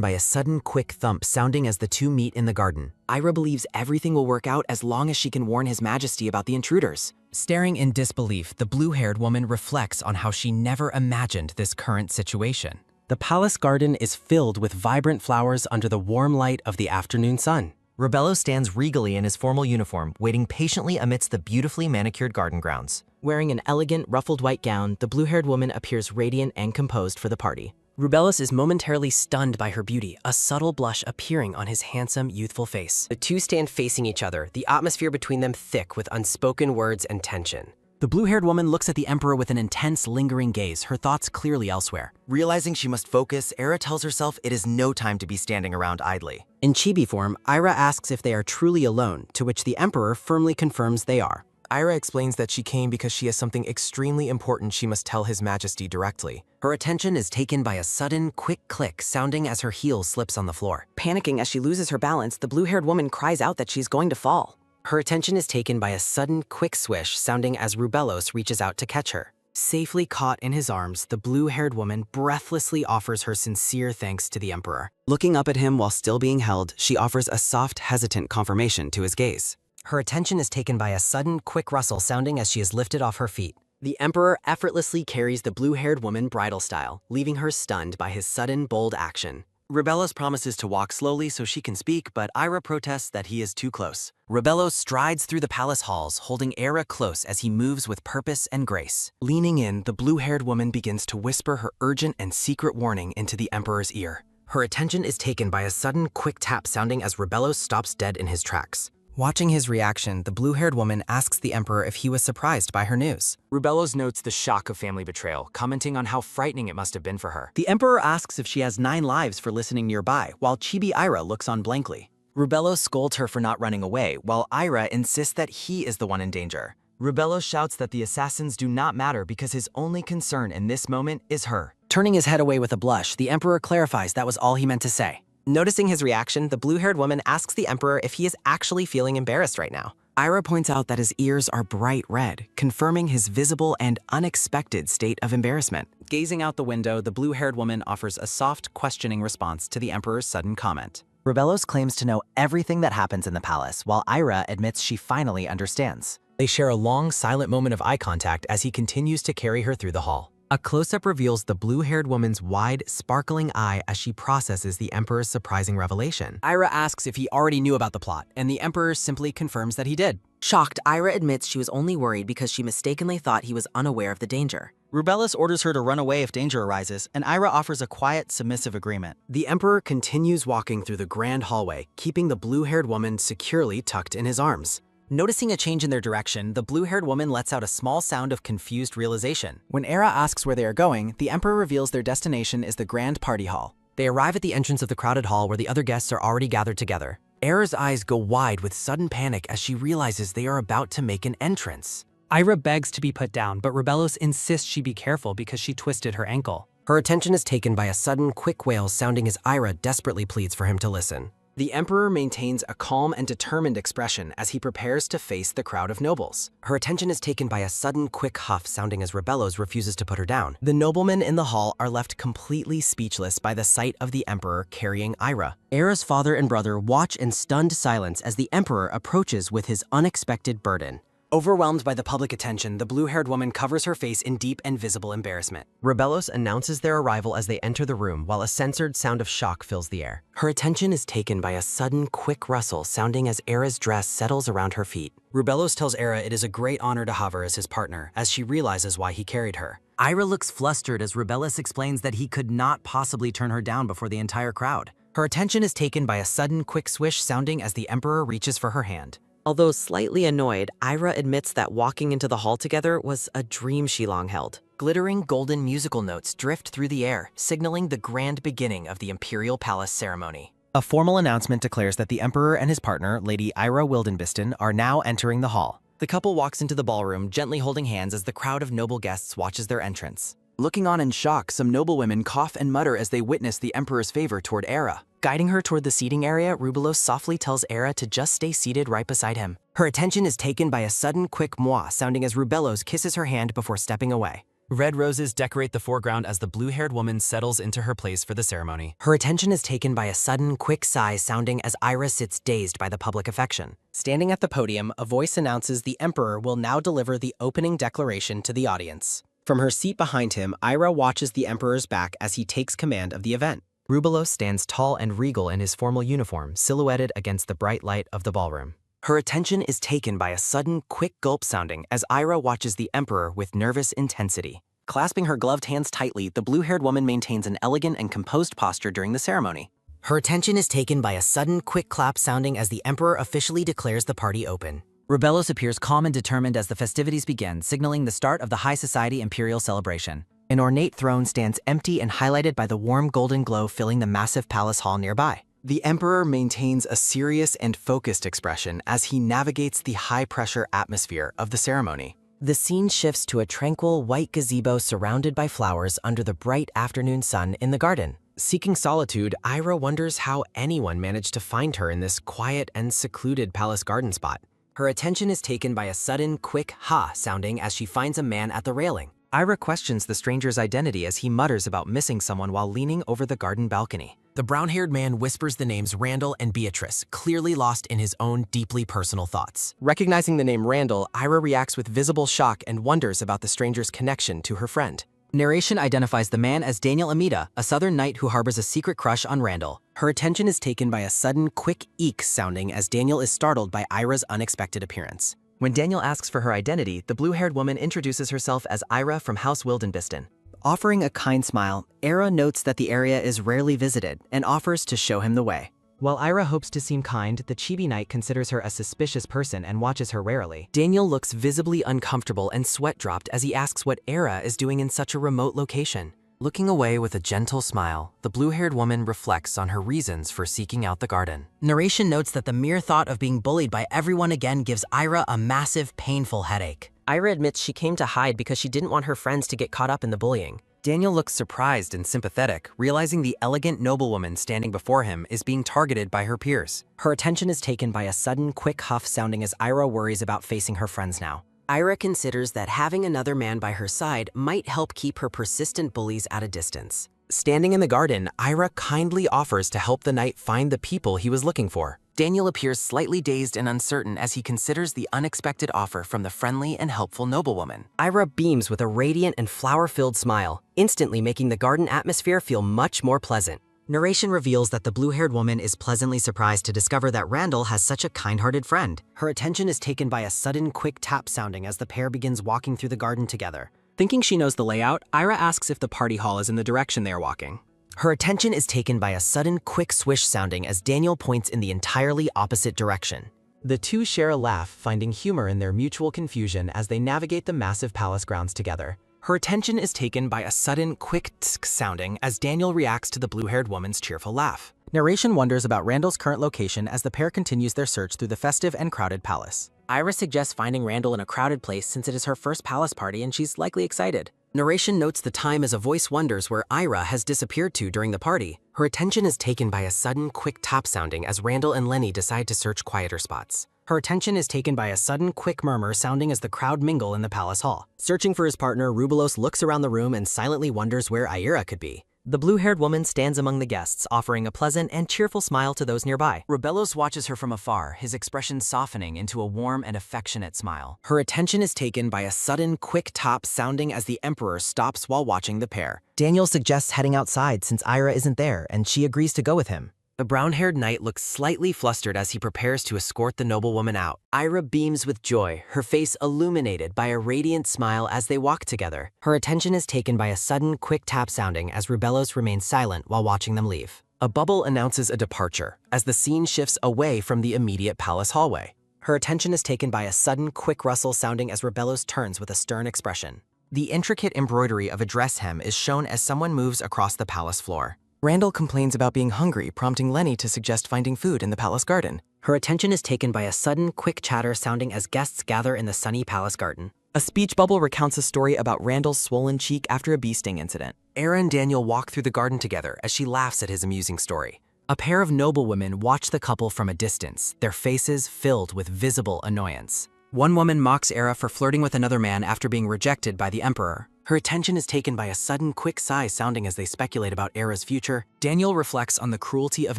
by a sudden, quick thump sounding as the two meet in the garden. Ira believes everything will work out as long as she can warn His Majesty about the intruders. Staring in disbelief, the blue-haired woman reflects on how she never imagined this current situation. The palace garden is filled with vibrant flowers under the warm light of the afternoon sun. Rebello stands regally in his formal uniform, waiting patiently amidst the beautifully manicured garden grounds. Wearing an elegant, ruffled white gown, the blue-haired woman appears radiant and composed for the party. Rubellos is momentarily stunned by her beauty, a subtle blush appearing on his handsome, youthful face. The two stand facing each other, the atmosphere between them thick with unspoken words and tension. The blue-haired woman looks at the Emperor with an intense, lingering gaze, her thoughts clearly elsewhere. Realizing she must focus, Era tells herself it is no time to be standing around idly. In chibi form, Ira asks if they are truly alone, to which the Emperor firmly confirms they are. Ira explains that she came because she has something extremely important she must tell His Majesty directly. Her attention is taken by a sudden, quick click sounding as her heel slips on the floor. Panicking as she loses her balance, the blue-haired woman cries out that she's going to fall. Her attention is taken by a sudden, quick swish sounding as Rubellos reaches out to catch her. Safely caught in his arms, the blue-haired woman breathlessly offers her sincere thanks to the Emperor. Looking up at him while still being held, she offers a soft, hesitant confirmation to his gaze. Her attention is taken by a sudden, quick rustle sounding as she is lifted off her feet. The Emperor effortlessly carries the blue-haired woman bridal style, leaving her stunned by his sudden, bold action. Rebellos promises to walk slowly so she can speak, but Ira protests that he is too close. Rebellos strides through the palace halls, holding Era close as he moves with purpose and grace. Leaning in, the blue-haired woman begins to whisper her urgent and secret warning into the Emperor's ear. Her attention is taken by a sudden, quick tap sounding as Rebellos stops dead in his tracks. Watching his reaction, the blue-haired woman asks the Emperor if he was surprised by her news. Rubellos notes the shock of family betrayal, commenting on how frightening it must have been for her. The Emperor asks if she has 9 lives for listening nearby, while Chibi Ira looks on blankly. Rubello scolds her for not running away, while Ira insists that he is the one in danger. Rubello shouts that the assassins do not matter because his only concern in this moment is her. Turning his head away with a blush, the Emperor clarifies that was all he meant to say. Noticing his reaction, the blue-haired woman asks the Emperor if he is actually feeling embarrassed right now. Ira points out that his ears are bright red, confirming his visible and unexpected state of embarrassment. Gazing out the window, the blue-haired woman offers a soft, questioning response to the Emperor's sudden comment. Rubelos claims to know everything that happens in the palace, while Ira admits she finally understands. They share a long, silent moment of eye contact as he continues to carry her through the hall. A close-up reveals the blue-haired woman's wide, sparkling eye as she processes the Emperor's surprising revelation. Ira asks if he already knew about the plot, and the Emperor simply confirms that he did. Shocked, Ira admits she was only worried because she mistakenly thought he was unaware of the danger. Rubelos orders her to run away if danger arises, and Ira offers a quiet, submissive agreement. The Emperor continues walking through the grand hallway, keeping the blue-haired woman securely tucked in his arms. Noticing a change in their direction, the blue-haired woman lets out a small sound of confused realization. When Era asks where they are going, the Emperor reveals their destination is the Grand Party Hall. They arrive at the entrance of the crowded hall where the other guests are already gathered together. Era's eyes go wide with sudden panic as she realizes they are about to make an entrance. Ira begs to be put down, but Rubelos insists she be careful because she twisted her ankle. Her attention is taken by a sudden, quick wail sounding as Ira desperately pleads for him to listen. The Emperor maintains a calm and determined expression as he prepares to face the crowd of nobles. Her attention is taken by a sudden, quick huff sounding as Rubelos refuses to put her down. The noblemen in the hall are left completely speechless by the sight of the Emperor carrying Ira. Era's father and brother watch in stunned silence as the Emperor approaches with his unexpected burden. Overwhelmed by the public attention, the blue-haired woman covers her face in deep and visible embarrassment. Rubelos announces their arrival as they enter the room while a censored sound of shock fills the air. Her attention is taken by a sudden, quick rustle sounding as Era's dress settles around her feet. Rubelos tells Era it is a great honor to have her as his partner, as she realizes why he carried her. Ira looks flustered as Rubelos explains that he could not possibly turn her down before the entire crowd. Her attention is taken by a sudden, quick swish sounding as the Emperor reaches for her hand. Although slightly annoyed, Ira admits that walking into the hall together was a dream she long held. Glittering golden musical notes drift through the air, signaling the grand beginning of the Imperial Palace ceremony. A formal announcement declares that the Emperor and his partner, Lady Ira Wildenbisten, are now entering the hall. The couple walks into the ballroom, gently holding hands as the crowd of noble guests watches their entrance. Looking on in shock, some noblewomen cough and mutter as they witness the Emperor's favor toward Era. Guiding her toward the seating area, Rubelos softly tells Era to just stay seated right beside him. Her attention is taken by a sudden, quick moi sounding as Rubelos kisses her hand before stepping away. Red roses decorate the foreground as the blue-haired woman settles into her place for the ceremony. Her attention is taken by a sudden, quick sigh sounding as Ira sits dazed by the public affection. Standing at the podium, a voice announces the Emperor will now deliver the opening declaration to the audience. From her seat behind him, Ira watches the Emperor's back as he takes command of the event. Rubelos stands tall and regal in his formal uniform, silhouetted against the bright light of the ballroom. Her attention is taken by a sudden, quick gulp sounding as Ira watches the Emperor with nervous intensity. Clasping her gloved hands tightly, the blue-haired woman maintains an elegant and composed posture during the ceremony. Her attention is taken by a sudden, quick clap sounding as the Emperor officially declares the party open. Rubelos appears calm and determined as the festivities begin, signaling the start of the high society imperial celebration. An ornate throne stands empty and highlighted by the warm golden glow filling the massive palace hall nearby. The Emperor maintains a serious and focused expression as he navigates the high-pressure atmosphere of the ceremony. The scene shifts to a tranquil white gazebo surrounded by flowers under the bright afternoon sun in the garden. Seeking solitude, Ira wonders how anyone managed to find her in this quiet and secluded palace garden spot. Her attention is taken by a sudden, quick ha sounding as she finds a man at the railing. Ira questions the stranger's identity as he mutters about missing someone while leaning over the garden balcony. The brown-haired man whispers the names Randall and Beatrice, clearly lost in his own deeply personal thoughts. Recognizing the name Randall, Ira reacts with visible shock and wonders about the stranger's connection to her friend. Narration identifies the man as Daniel Amida, a southern knight who harbors a secret crush on Randall. Her attention is taken by a sudden, quick eek sounding as Daniel is startled by Ira's unexpected appearance. When Daniel asks for her identity, the blue-haired woman introduces herself as Ira from House Wildenbisten. Offering a kind smile, Era notes that the area is rarely visited and offers to show him the way. While Ira hopes to seem kind, the chibi knight considers her a suspicious person and watches her warily. Daniel looks visibly uncomfortable and sweat-dropped as he asks what Era is doing in such a remote location. Looking away with a gentle smile, the blue-haired woman reflects on her reasons for seeking out the garden. Narration notes that the mere thought of being bullied by everyone again gives Ira a massive, painful headache. Ira admits she came to hide because she didn't want her friends to get caught up in the bullying. Daniel looks surprised and sympathetic, realizing the elegant noblewoman standing before him is being targeted by her peers. Her attention is taken by a sudden, quick huff sounding as Ira worries about facing her friends now. Ira considers that having another man by her side might help keep her persistent bullies at a distance. Standing in the garden, Ira kindly offers to help the knight find the people he was looking for. Daniel appears slightly dazed and uncertain as he considers the unexpected offer from the friendly and helpful noblewoman. Ira beams with a radiant and flower-filled smile, instantly making the garden atmosphere feel much more pleasant. Narration reveals that the blue-haired woman is pleasantly surprised to discover that Randall has such a kind-hearted friend. Her attention is taken by a sudden quick tap sounding as the pair begins walking through the garden together. Thinking she knows the layout, Ira asks if the party hall is in the direction they are walking. Her attention is taken by a sudden quick swish sounding as Daniel points in the entirely opposite direction. The two share a laugh, finding humor in their mutual confusion as they navigate the massive palace grounds together. Her attention is taken by a sudden, quick tsk sounding as Daniel reacts to the blue-haired woman's cheerful laugh. Narration wonders about Randall's current location as the pair continues their search through the festive and crowded palace. Ira suggests finding Randall in a crowded place since it is her first palace party and she's likely excited. Narration notes the time as a voice wonders where Ira has disappeared to during the party. Her attention is taken by a sudden, quick tap sounding as Randall and Lenny decide to search quieter spots. Her attention is taken by a sudden, quick murmur sounding as the crowd mingle in the palace hall. Searching for his partner, Rubelos looks around the room and silently wonders where Ira could be. The blue-haired woman stands among the guests, offering a pleasant and cheerful smile to those nearby. Rubelos watches her from afar, his expression softening into a warm and affectionate smile. Her attention is taken by a sudden, quick tap sounding as the Emperor stops while watching the pair. Daniel suggests heading outside since Ira isn't there, and she agrees to go with him. The brown-haired knight looks slightly flustered as he prepares to escort the noblewoman out. Ira beams with joy, her face illuminated by a radiant smile as they walk together. Her attention is taken by a sudden, quick tap sounding as Rubelos remains silent while watching them leave. A bubble announces a departure as the scene shifts away from the immediate palace hallway. Her attention is taken by a sudden, quick rustle sounding as Rubelos turns with a stern expression. The intricate embroidery of a dress hem is shown as someone moves across the palace floor. Randall complains about being hungry, prompting Lenny to suggest finding food in the palace garden. Her attention is taken by a sudden, quick chatter sounding as guests gather in the sunny palace garden. A speech bubble recounts a story about Randall's swollen cheek after a bee sting incident. Era and Daniel walk through the garden together as she laughs at his amusing story. A pair of noblewomen watch the couple from a distance, their faces filled with visible annoyance. One woman mocks Era for flirting with another man after being rejected by the Emperor. Her attention is taken by a sudden, quick sigh sounding as they speculate about Era's future. Daniel reflects on the cruelty of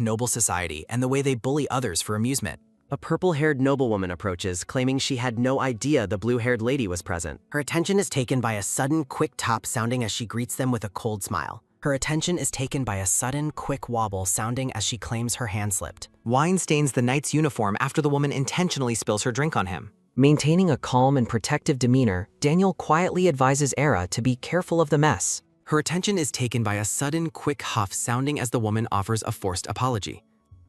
noble society and the way they bully others for amusement. A purple-haired noblewoman approaches, claiming she had no idea the blue-haired lady was present. Her attention is taken by a sudden, quick tap sounding as she greets them with a cold smile. Her attention is taken by a sudden, quick wobble sounding as she claims her hand slipped. Wine stains the knight's uniform after the woman intentionally spills her drink on him. Maintaining a calm and protective demeanor, Daniel quietly advises Era to be careful of the mess. Her attention is taken by a sudden, quick huff sounding as the woman offers a forced apology.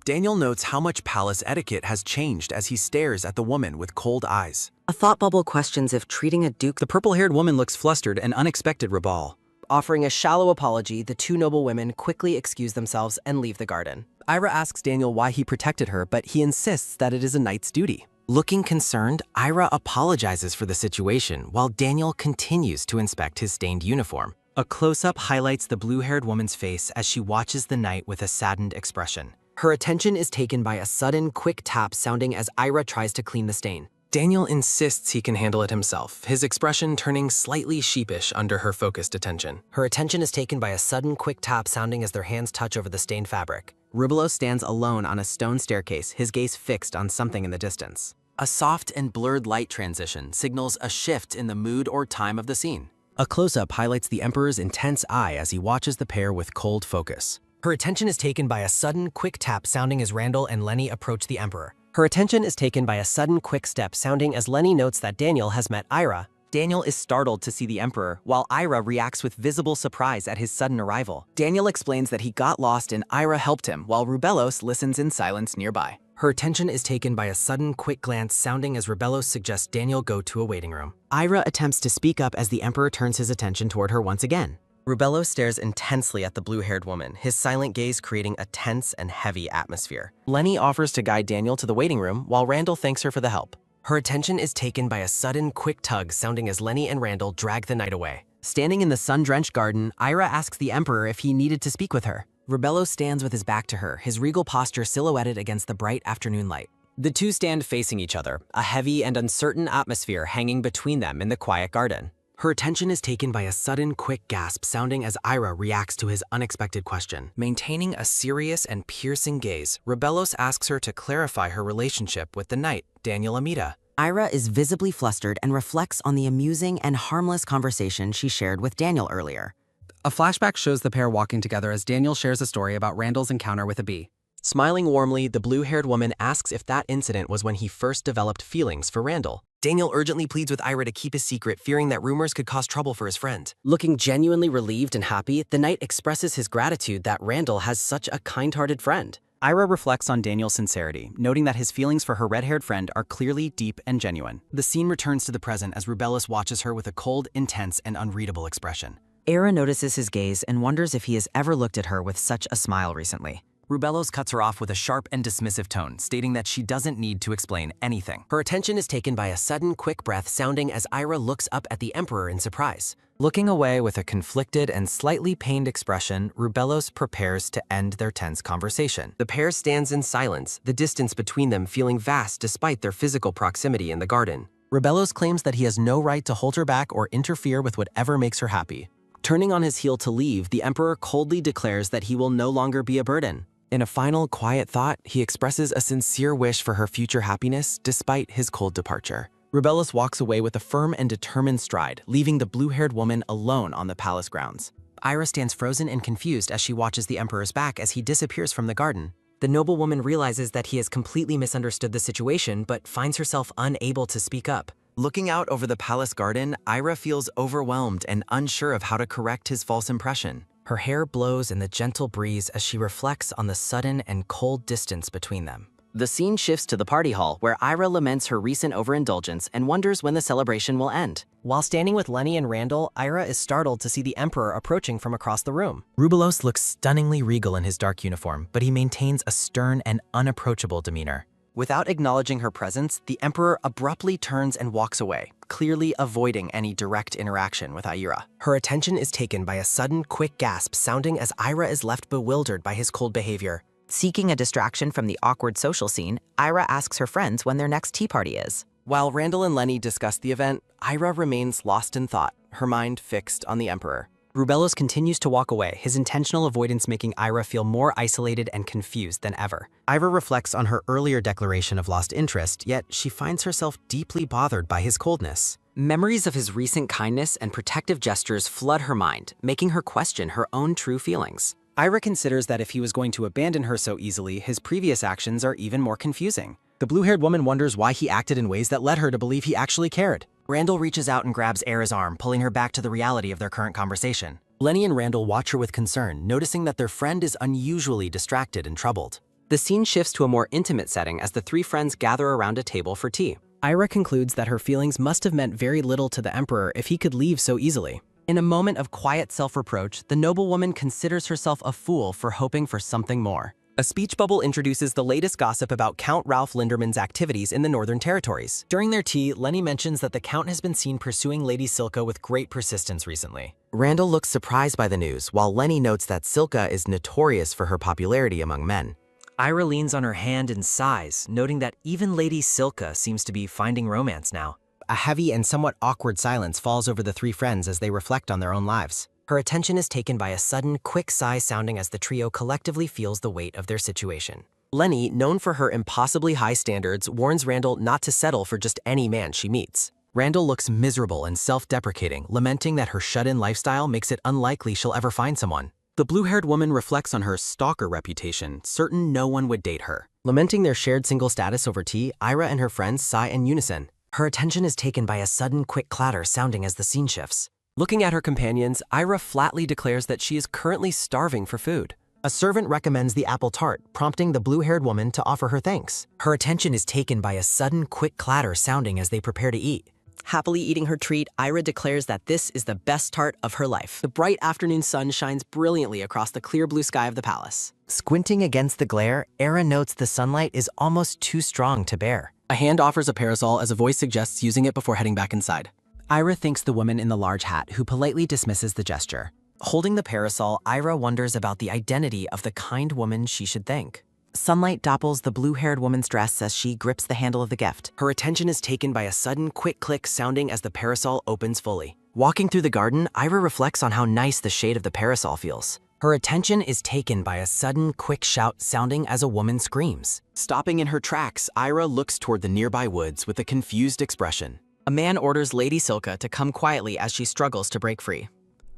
Daniel notes how much palace etiquette has changed as he stares at the woman with cold eyes. A thought bubble questions if treating a duke. The purple-haired woman looks flustered and unexpected Rabal. Offering a shallow apology, the two noble women quickly excuse themselves and leave the garden. Ira asks Daniel why he protected her, but he insists that it is a knight's duty. Looking concerned, Ira apologizes for the situation while Daniel continues to inspect his stained uniform. A close-up highlights the blue-haired woman's face as she watches the knight with a saddened expression. Her attention is taken by a sudden, quick tap sounding as Ira tries to clean the stain. Daniel insists he can handle it himself, his expression turning slightly sheepish under her focused attention. Her attention is taken by a sudden, quick tap sounding as their hands touch over the stained fabric. Rubelos stands alone on a stone staircase, his gaze fixed on something in the distance. A soft and blurred light transition signals a shift in the mood or time of the scene. A close-up highlights the Emperor's intense eye as he watches the pair with cold focus. Her attention is taken by a sudden, quick tap sounding as Randall and Lenny approach the Emperor. Her attention is taken by a sudden, quick step sounding as Lenny notes that Daniel has met Ira. Daniel is startled to see the Emperor, while Ira reacts with visible surprise at his sudden arrival. Daniel explains that he got lost and Ira helped him, while Rubelos listens in silence nearby. Her attention is taken by a sudden, quick glance sounding as Rubelos suggests Daniel go to a waiting room. Ira attempts to speak up as the Emperor turns his attention toward her once again. Rubelos stares intensely at the blue-haired woman, his silent gaze creating a tense and heavy atmosphere. Lenny offers to guide Daniel to the waiting room, while Randall thanks her for the help. Her attention is taken by a sudden, quick tug sounding as Lenny and Randall drag the knight away. Standing in the sun-drenched garden, Ira asks the Emperor if he needed to speak with her. Rubelos stands with his back to her, his regal posture silhouetted against the bright afternoon light. The two stand facing each other, a heavy and uncertain atmosphere hanging between them in the quiet garden. Her attention is taken by a sudden, quick gasp sounding as Ira reacts to his unexpected question. Maintaining a serious and piercing gaze, Rebellos asks her to clarify her relationship with the knight, Daniel Amita. Ira is visibly flustered and reflects on the amusing and harmless conversation she shared with Daniel earlier. A flashback shows the pair walking together as Daniel shares a story about Randall's encounter with a bee. Smiling warmly, the blue-haired woman asks if that incident was when he first developed feelings for Randall. Daniel urgently pleads with Ira to keep his secret, fearing that rumors could cause trouble for his friend. Looking genuinely relieved and happy, the knight expresses his gratitude that Randall has such a kind-hearted friend. Ira reflects on Daniel's sincerity, noting that his feelings for her red-haired friend are clearly deep and genuine. The scene returns to the present as Rubellus watches her with a cold, intense, and unreadable expression. Ira notices his gaze and wonders if he has ever looked at her with such a smile recently. Rubellos cuts her off with a sharp and dismissive tone, stating that she doesn't need to explain anything. Her attention is taken by a sudden, quick breath sounding as Ira looks up at the Emperor in surprise. Looking away with a conflicted and slightly pained expression, Rubellos prepares to end their tense conversation. The pair stands in silence, the distance between them feeling vast despite their physical proximity in the garden. Rebellos claims that he has no right to hold her back or interfere with whatever makes her happy. Turning on his heel to leave, the Emperor coldly declares that he will no longer be a burden. In a final, quiet thought, he expresses a sincere wish for her future happiness despite his cold departure. Rubellus walks away with a firm and determined stride, leaving the blue-haired woman alone on the palace grounds. Ira stands frozen and confused as she watches the Emperor's back as he disappears from the garden. The noblewoman realizes that he has completely misunderstood the situation but finds herself unable to speak up. Looking out over the palace garden, Ira feels overwhelmed and unsure of how to correct his false impression. Her hair blows in the gentle breeze as she reflects on the sudden and cold distance between them. The scene shifts to the party hall, where Ira laments her recent overindulgence and wonders when the celebration will end. While standing with Lenny and Randall, Ira is startled to see the Emperor approaching from across the room. Rubellos looks stunningly regal in his dark uniform, but he maintains a stern and unapproachable demeanor. Without acknowledging her presence, the Emperor abruptly turns and walks away, clearly avoiding any direct interaction with Ira. Her attention is taken by a sudden, quick gasp sounding as Ira is left bewildered by his cold behavior. Seeking a distraction from the awkward social scene, Ira asks her friends when their next tea party is. While Randall and Lenny discuss the event, Ira remains lost in thought, her mind fixed on the Emperor. Rubellos continues to walk away, his intentional avoidance making Ira feel more isolated and confused than ever. Ira reflects on her earlier declaration of lost interest, yet she finds herself deeply bothered by his coldness. Memories of his recent kindness and protective gestures flood her mind, making her question her own true feelings. Ira considers that if he was going to abandon her so easily, his previous actions are even more confusing. The blue-haired woman wonders why he acted in ways that led her to believe he actually cared. Randall reaches out and grabs Ira's arm, pulling her back to the reality of their current conversation. Lenny and Randall watch her with concern, noticing that their friend is unusually distracted and troubled. The scene shifts to a more intimate setting as the three friends gather around a table for tea. Ira concludes that her feelings must have meant very little to the Emperor if he could leave so easily. In a moment of quiet self-reproach, the noblewoman considers herself a fool for hoping for something more. A speech bubble introduces the latest gossip about Count Ralph Linderman's activities in the Northern Territories. During their tea, Lenny mentions that the Count has been seen pursuing Lady Silka with great persistence recently. Randall looks surprised by the news, while Lenny notes that Silka is notorious for her popularity among men. Ira leans on her hand and sighs, noting that even Lady Silka seems to be finding romance now. A heavy and somewhat awkward silence falls over the three friends as they reflect on their own lives. Her attention is taken by a sudden, quick sigh sounding as the trio collectively feels the weight of their situation. Lenny, known for her impossibly high standards, warns Randall not to settle for just any man she meets. Randall looks miserable and self-deprecating, lamenting that her shut-in lifestyle makes it unlikely she'll ever find someone. The blue-haired woman reflects on her stalker reputation, certain no one would date her. Lamenting their shared single status over tea, Ira and her friends sigh in unison. Her attention is taken by a sudden, quick clatter sounding as the scene shifts. Looking at her companions, Ira flatly declares that she is currently starving for food. A servant recommends the apple tart, prompting the blue-haired woman to offer her thanks. Her attention is taken by a sudden, quick clatter sounding as they prepare to eat. Happily eating her treat, Ira declares that this is the best tart of her life. The bright afternoon sun shines brilliantly across the clear blue sky of the palace. Squinting against the glare, Ira notes the sunlight is almost too strong to bear. A hand offers a parasol as a voice suggests using it before heading back inside. Ira thanks the woman in the large hat, who politely dismisses the gesture. Holding the parasol, Ira wonders about the identity of the kind woman she should thank. Sunlight dapples the blue-haired woman's dress as she grips the handle of the gift. Her attention is taken by a sudden, quick click sounding as the parasol opens fully. Walking through the garden, Ira reflects on how nice the shade of the parasol feels. Her attention is taken by a sudden, quick shout sounding as a woman screams. Stopping in her tracks, Ira looks toward the nearby woods with a confused expression. A man orders Lady Silka to come quietly as she struggles to break free.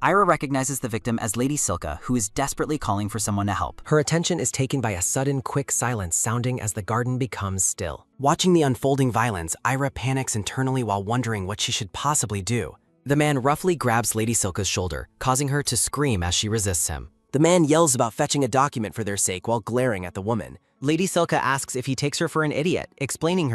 Ira recognizes the victim as Lady Silka, who is desperately calling for someone to help. Her attention is taken by a sudden, quick silence sounding as the garden becomes still. Watching the unfolding violence, Ira panics internally while wondering what she should possibly do. The man roughly grabs Lady Silka's shoulder, causing her to scream as she resists him. The man yells about fetching a document for their sake while glaring at the woman. Lady Silka asks if he takes her for an idiot, explaining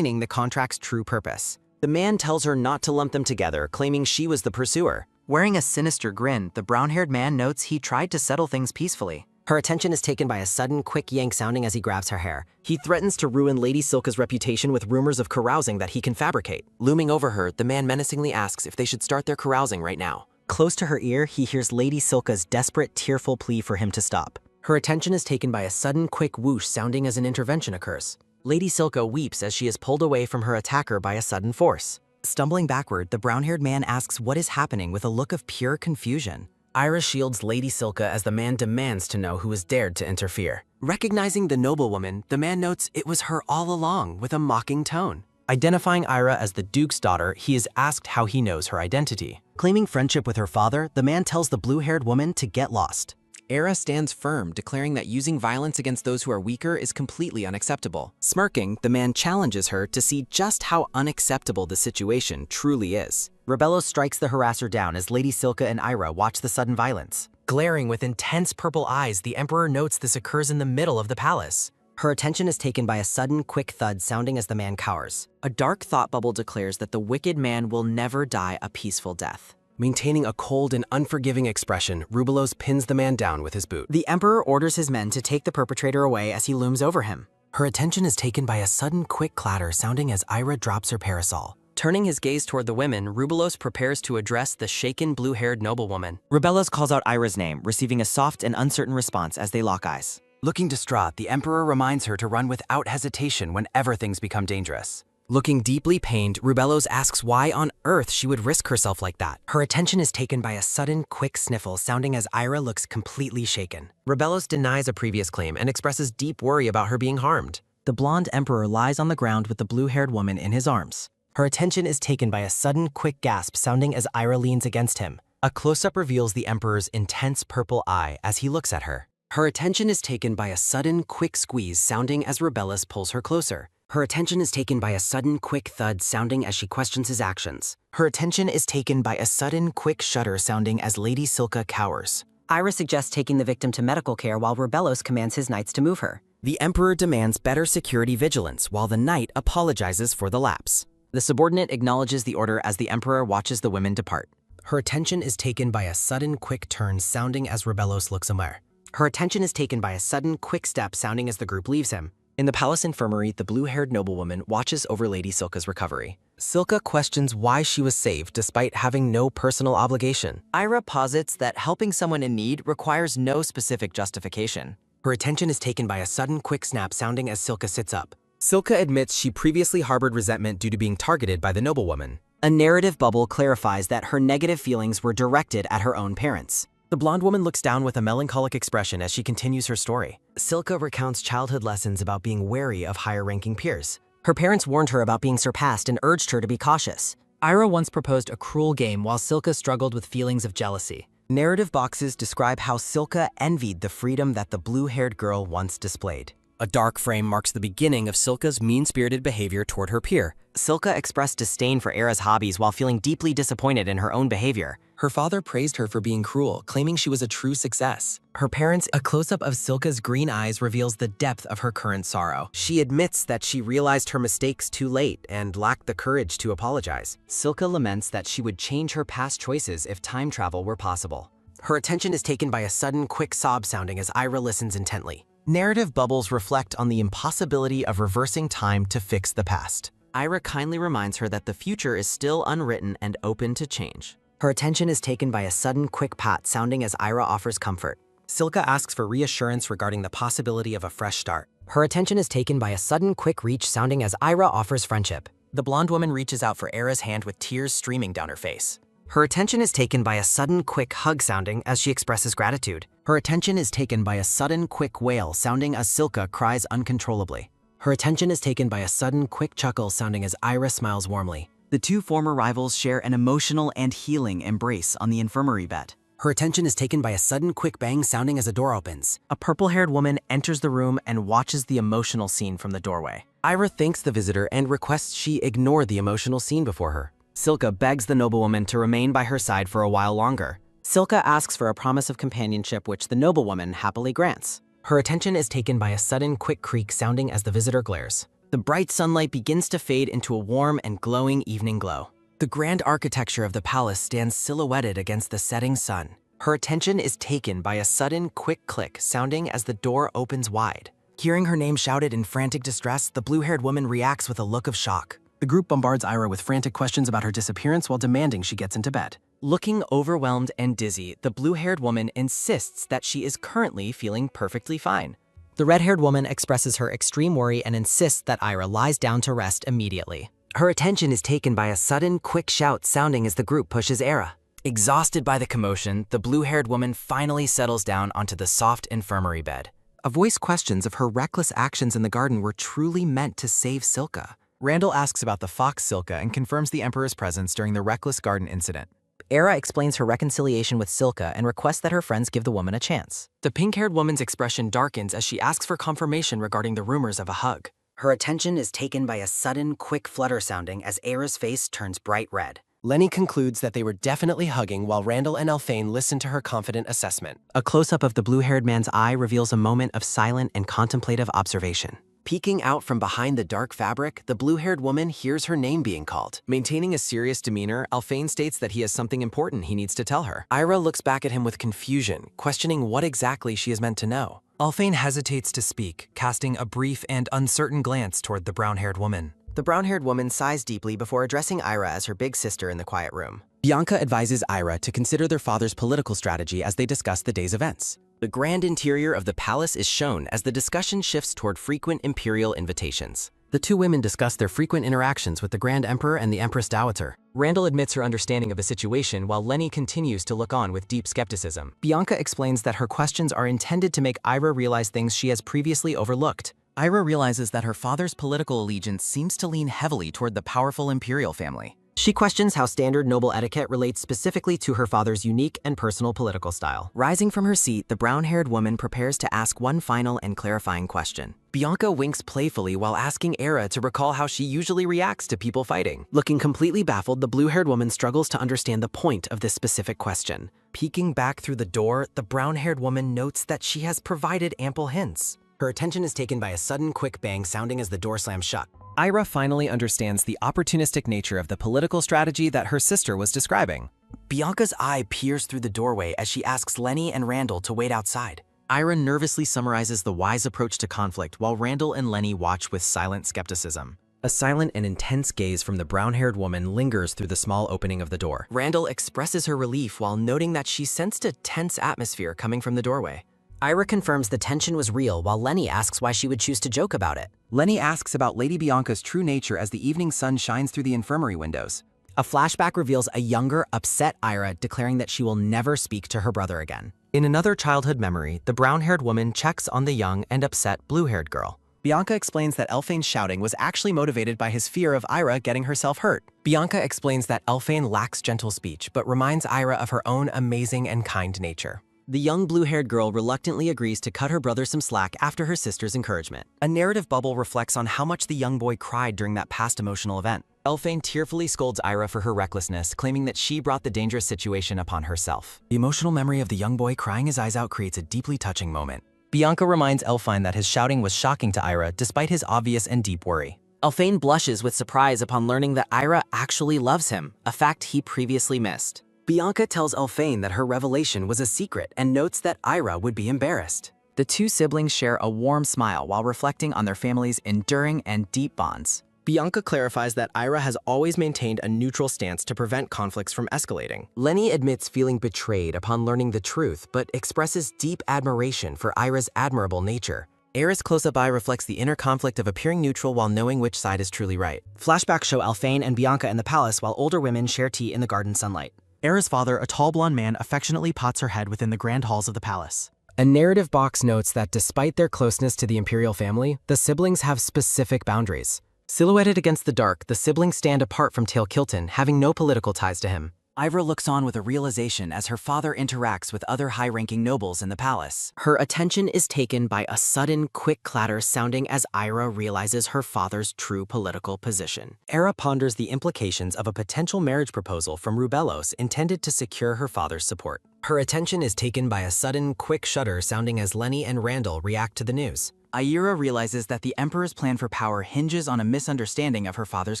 the contract's true purpose. The man tells her not to lump them together, claiming she was the pursuer. Wearing a sinister grin, the brown-haired man notes he tried to settle things peacefully. Her attention is taken by a sudden, quick yank sounding as he grabs her hair. He threatens to ruin Lady Silka's reputation with rumors of carousing that he can fabricate. Looming over her, the man menacingly asks if they should start their carousing right now. Close to her ear, he hears Lady Silka's desperate, tearful plea for him to stop. Her attention is taken by a sudden, quick whoosh sounding as an intervention occurs. Lady Silka weeps as she is pulled away from her attacker by a sudden force. Stumbling backward, the brown-haired man asks what is happening with a look of pure confusion. Ira shields Lady Silka as the man demands to know who has dared to interfere. Recognizing the noblewoman, the man notes it was her all along with a mocking tone. Identifying Ira as the Duke's daughter, he is asked how he knows her identity. Claiming friendship with her father, the man tells the blue-haired woman to get lost. Ira stands firm, declaring that using violence against those who are weaker is completely unacceptable. Smirking, the man challenges her to see just how unacceptable the situation truly is. Rebello strikes the harasser down as Lady Silka and Ira watch the sudden violence. Glaring with intense purple eyes, the Emperor notes this occurs in the middle of the palace. Her attention is taken by a sudden, quick thud sounding as the man cowers. A dark thought bubble declares that the wicked man will never die a peaceful death. Maintaining a cold and unforgiving expression, Rubelos pins the man down with his boot. The Emperor orders his men to take the perpetrator away as he looms over him. Her attention is taken by a sudden, quick clatter sounding as Ira drops her parasol. Turning his gaze toward the women, Rubelos prepares to address the shaken, blue-haired noblewoman. Rebellos calls out Ira's name, receiving a soft and uncertain response as they lock eyes. Looking distraught, the Emperor reminds her to run without hesitation whenever things become dangerous. Looking deeply pained, Rubelos asks why on earth she would risk herself like that. Her attention is taken by a sudden, quick sniffle sounding as Ira looks completely shaken. Rubelos denies a previous claim and expresses deep worry about her being harmed. The blonde Emperor lies on the ground with the blue-haired woman in his arms. Her attention is taken by a sudden, quick gasp sounding as Ira leans against him. A close-up reveals the Emperor's intense purple eye as he looks at her. Her attention is taken by a sudden, quick squeeze sounding as Rebellos pulls her closer. Her attention is taken by a sudden, quick thud sounding as she questions his actions. Her attention is taken by a sudden, quick shudder sounding as Lady Silka cowers. Ira suggests taking the victim to medical care while Rebellos commands his knights to move her. The Emperor demands better security vigilance while the knight apologizes for the lapse. The subordinate acknowledges the order as the Emperor watches the women depart. Her attention is taken by a sudden, quick turn sounding as Rebellos looks aware. Her attention is taken by a sudden, quick step sounding as the group leaves him. In the palace infirmary, the blue-haired noblewoman watches over Lady Silka's recovery. Silka questions why she was saved despite having no personal obligation. Ira posits that helping someone in need requires no specific justification. Her attention is taken by a sudden, quick snap sounding as Silka sits up. Silka admits she previously harbored resentment due to being targeted by the noblewoman. A narrative bubble clarifies that her negative feelings were directed at her own parents. The blonde woman looks down with a melancholic expression as she continues her story. Silka recounts childhood lessons about being wary of higher-ranking peers. Her parents warned her about being surpassed and urged her to be cautious. Ira once proposed a cruel game while Silka struggled with feelings of jealousy. Narrative boxes describe how Silka envied the freedom that the blue-haired girl once displayed. A dark frame marks the beginning of Silka's mean-spirited behavior toward her peer. Silka expressed disdain for Ira's hobbies while feeling deeply disappointed in her own behavior. Her father praised her for being cruel, claiming she was a true success. Her parents, a close-up of Silka's green eyes reveals the depth of her current sorrow. She admits that she realized her mistakes too late and lacked the courage to apologize. Silka laments that she would change her past choices if time travel were possible. Her attention is taken by a sudden, quick sob sounding as Ira listens intently. Narrative bubbles reflect on the impossibility of reversing time to fix the past. Ira kindly reminds her that the future is still unwritten and open to change. Her attention is taken by a sudden, quick pat sounding as Ira offers comfort. Silka asks for reassurance regarding the possibility of a fresh start. Her attention is taken by a sudden, quick reach sounding as Ira offers friendship. The blonde woman reaches out for Era's hand with tears streaming down her face. Her attention is taken by a sudden, quick hug sounding as she expresses gratitude. Her attention is taken by a sudden, quick wail sounding as Silka cries uncontrollably. Her attention is taken by a sudden, quick chuckle sounding as Ira smiles warmly. The two former rivals share an emotional and healing embrace on the infirmary bed. Her attention is taken by a sudden, quick bang sounding as a door opens. A purple-haired woman enters the room and watches the emotional scene from the doorway. Ira thanks the visitor and requests she ignore the emotional scene before her. Silka begs the noblewoman to remain by her side for a while longer. Silka asks for a promise of companionship which the noblewoman happily grants. Her attention is taken by a sudden, quick creak sounding as the visitor glares. The bright sunlight begins to fade into a warm and glowing evening glow. The grand architecture of the palace stands silhouetted against the setting sun. Her attention is taken by a sudden, quick click sounding as the door opens wide. Hearing her name shouted in frantic distress, the blue-haired woman reacts with a look of shock. The group bombards Ira with frantic questions about her disappearance while demanding she gets into bed. Looking overwhelmed and dizzy, the blue-haired woman insists that she is currently feeling perfectly fine. The red-haired woman expresses her extreme worry and insists that Ira lies down to rest immediately. Her attention is taken by a sudden, quick shout sounding as the group pushes Era. Exhausted by the commotion, the blue-haired woman finally settles down onto the soft infirmary bed. A voice questions if her reckless actions in the garden were truly meant to save Silka. Randall asks about the fox Silka and confirms the Emperor's presence during the reckless garden incident. Era explains her reconciliation with Silka and requests that her friends give the woman a chance. The pink-haired woman's expression darkens as she asks for confirmation regarding the rumors of a hug. Her attention is taken by a sudden, quick flutter sounding as Era's face turns bright red. Lenny concludes that they were definitely hugging while Randall and Elfane listen to her confident assessment. A close-up of the blue-haired man's eye reveals a moment of silent and contemplative observation. Peeking out from behind the dark fabric, the blue-haired woman hears her name being called. Maintaining a serious demeanor, Elfane states that he has something important he needs to tell her. Ira looks back at him with confusion, questioning what exactly she is meant to know. Elfane hesitates to speak, casting a brief and uncertain glance toward the brown-haired woman. The brown-haired woman sighs deeply before addressing Ira as her big sister in the quiet room. Bianca advises Ira to consider their father's political strategy as they discuss the day's events. The grand interior of the palace is shown as the discussion shifts toward frequent imperial invitations. The two women discuss their frequent interactions with the Grand Emperor and the Empress Dowager. Randall admits her understanding of the situation while Lenny continues to look on with deep skepticism. Bianca explains that her questions are intended to make Ira realize things she has previously overlooked. Ira realizes that her father's political allegiance seems to lean heavily toward the powerful imperial family. She questions how standard noble etiquette relates specifically to her father's unique and personal political style. Rising from her seat, the brown-haired woman prepares to ask one final and clarifying question. Bianca winks playfully while asking Era to recall how she usually reacts to people fighting. Looking completely baffled, the blue-haired woman struggles to understand the point of this specific question. Peeking back through the door, the brown-haired woman notes that she has provided ample hints. Her attention is taken by a sudden quick bang sounding as the door slams shut. Ira finally understands the opportunistic nature of the political strategy that her sister was describing. Bianca's eye peers through the doorway as she asks Lenny and Randall to wait outside. Ira nervously summarizes the wise approach to conflict while Randall and Lenny watch with silent skepticism. A silent and intense gaze from the brown-haired woman lingers through the small opening of the door. Randall expresses her relief while noting that she sensed a tense atmosphere coming from the doorway. Ira confirms the tension was real while Lenny asks why she would choose to joke about it. Lenny asks about Lady Bianca's true nature as the evening sun shines through the infirmary windows. A flashback reveals a younger, upset Ira declaring that she will never speak to her brother again. In another childhood memory, the brown-haired woman checks on the young and upset blue-haired girl. Bianca explains that Elfane's shouting was actually motivated by his fear of Ira getting herself hurt. Bianca explains that Elfane lacks gentle speech, but reminds Ira of her own amazing and kind nature. The young blue-haired girl reluctantly agrees to cut her brother some slack after her sister's encouragement. A narrative bubble reflects on how much the young boy cried during that past emotional event. Elfane tearfully scolds Ira for her recklessness, claiming that she brought the dangerous situation upon herself. The emotional memory of the young boy crying his eyes out creates a deeply touching moment. Bianca reminds Elfane that his shouting was shocking to Ira despite his obvious and deep worry. Elfane blushes with surprise upon learning that Ira actually loves him, a fact he previously missed. Bianca tells Elfane that her revelation was a secret and notes that Ira would be embarrassed. The two siblings share a warm smile while reflecting on their family's enduring and deep bonds. Bianca clarifies that Ira has always maintained a neutral stance to prevent conflicts from escalating. Lenny admits feeling betrayed upon learning the truth, but expresses deep admiration for Ira's admirable nature. Era's close-up eye reflects the inner conflict of appearing neutral while knowing which side is truly right. Flashbacks show Alphane and Bianca in the palace while older women share tea in the garden sunlight. Era's father, a tall blonde man, affectionately pots her head within the grand halls of the palace. A narrative box notes that despite their closeness to the imperial family, the siblings have specific boundaries. Silhouetted against the dark, the siblings stand apart from Tail Kilton, having no political ties to him. Ira looks on with a realization as her father interacts with other high-ranking nobles in the palace. Her attention is taken by a sudden, quick clatter sounding as Ira realizes her father's true political position. Era ponders the implications of a potential marriage proposal from Rubellos intended to secure her father's support. Her attention is taken by a sudden, quick shudder sounding as Lenny and Randall react to the news. Aira realizes that the Emperor's plan for power hinges on a misunderstanding of her father's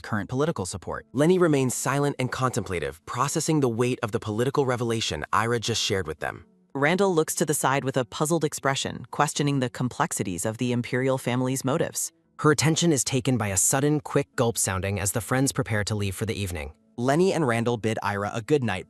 current political support. Lenny remains silent and contemplative, processing the weight of the political revelation Ira just shared with them. Randall looks to the side with a puzzled expression, questioning the complexities of the Imperial family's motives. Her attention is taken by a sudden, quick gulp sounding as the friends prepare to leave for the evening. Lenny and Randall bid Ira a good night,